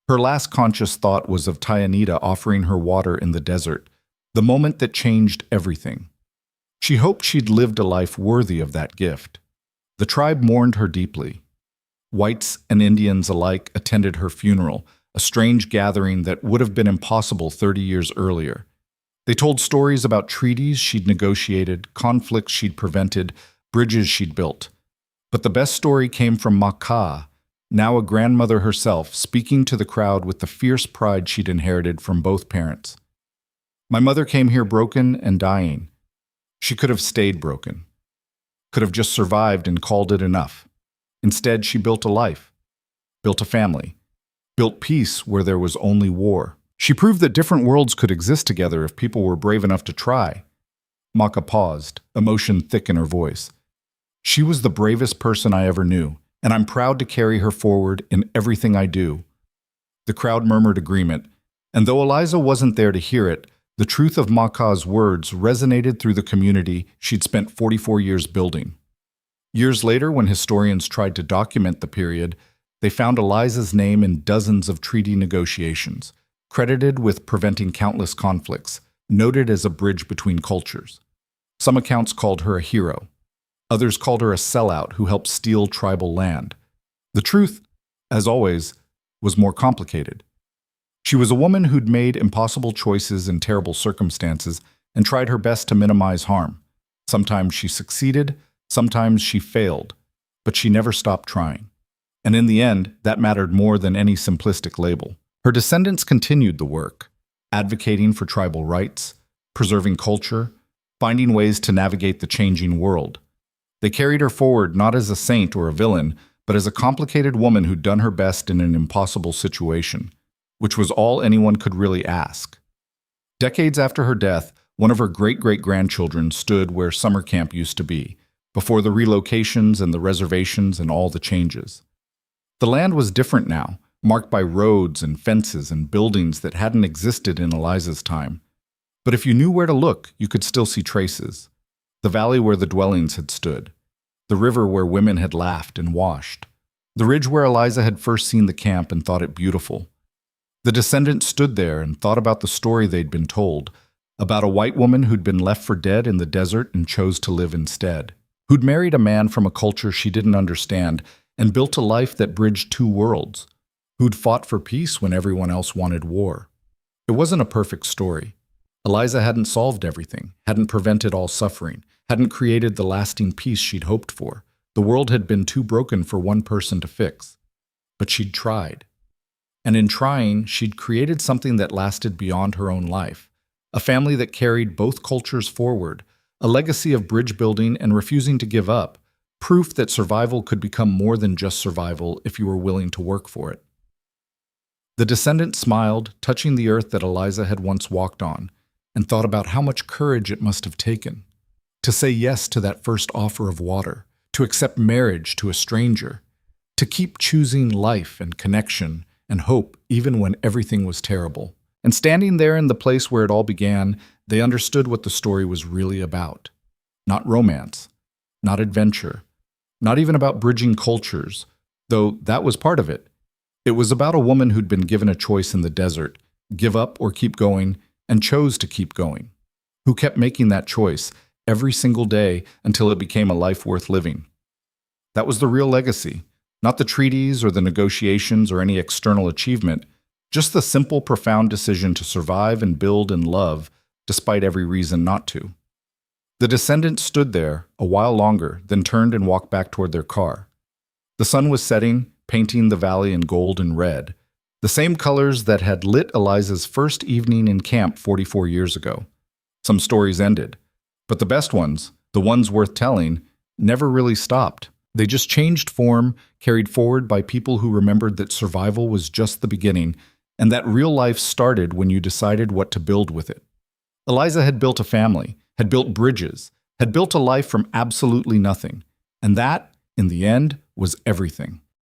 Her last conscious thought was of Tayanita offering her water in the desert, the moment that changed everything. She hoped she'd lived a life worthy of that gift. The tribe mourned her deeply. Whites and Indians alike attended her funeral, a strange gathering that would have been impossible 30 years earlier. They told stories about treaties she'd negotiated, conflicts she'd prevented, bridges she'd built. But the best story came from Makka, now a grandmother herself, speaking to the crowd with the fierce pride she'd inherited from both parents. "My mother came here broken and dying. She could have stayed broken, could have just survived and called it enough. Instead, she built a life, built a family, built peace where there was only war. She proved that different worlds could exist together if people were brave enough to try. Maka paused, emotion thick in her voice. She was the bravest person I ever knew, and I'm proud to carry her forward in everything I do. The crowd murmured agreement, and though Eliza wasn't there to hear it, the truth of Maka's words resonated through the community she'd spent 44 years building. Years later, when historians tried to document the period, they found Eliza's name in dozens of treaty negotiations, credited with preventing countless conflicts, noted as a bridge between cultures. Some accounts called her a hero. Others called her a sellout who helped steal tribal land. The truth, as always, was more complicated. She was a woman who'd made impossible choices in terrible circumstances and tried her best to minimize harm. Sometimes she succeeded, sometimes she failed, but she never stopped trying. And in the end, that mattered more than any simplistic label. Her descendants continued the work, advocating for tribal rights, preserving culture, finding ways to navigate the changing world. They carried her forward not as a saint or a villain, but as a complicated woman who'd done her best in an impossible situation, which was all anyone could really ask. Decades after her death, one of her great-great-grandchildren stood where summer camp used to be, before the relocations and the reservations and all the changes. The land was different now, marked by roads and fences and buildings that hadn't existed in Eliza's time. But if you knew where to look, you could still see traces. The valley where the dwellings had stood, the river where women had laughed and washed, the ridge where Eliza had first seen the camp and thought it beautiful. The descendants stood there and thought about the story they'd been told, about a white woman who'd been left for dead in the desert and chose to live instead, who'd married a man from a culture she didn't understand and built a life that bridged two worlds, who'd fought for peace when everyone else wanted war. It wasn't a perfect story. Eliza hadn't solved everything, hadn't prevented all suffering, hadn't created the lasting peace she'd hoped for. The world had been too broken for one person to fix. But she'd tried. And in trying, she'd created something that lasted beyond her own life, a family that carried both cultures forward, a legacy of bridge building and refusing to give up, proof that survival could become more than just survival if you were willing to work for it. The descendant smiled, touching the earth that Eliza had once walked on, and thought about how much courage it must have taken to say yes to that first offer of water, to accept marriage to a stranger, to keep choosing life and connection and hope even when everything was terrible. And standing there in the place where it all began, they understood what the story was really about. Not romance, not adventure, not even about bridging cultures, though that was part of it. It was about a woman who'd been given a choice in the desert, give up or keep going, and chose to keep going, who kept making that choice every single day until it became a life worth living. That was the real legacy, not the treaties or the negotiations or any external achievement, just the simple, profound decision to survive and build and love despite every reason not to. The descendants stood there a while longer, then turned and walked back toward their car. The sun was setting, painting the valley in gold and red, the same colors that had lit Eliza's first evening in camp 44 years ago. Some stories ended, but the best ones, the ones worth telling, never really stopped. They just changed form, carried forward by people who remembered that survival was just the beginning, and that real life started when you decided what to build with it. Eliza had built a family, had built bridges, had built a life from absolutely nothing, and that, in the end, was everything.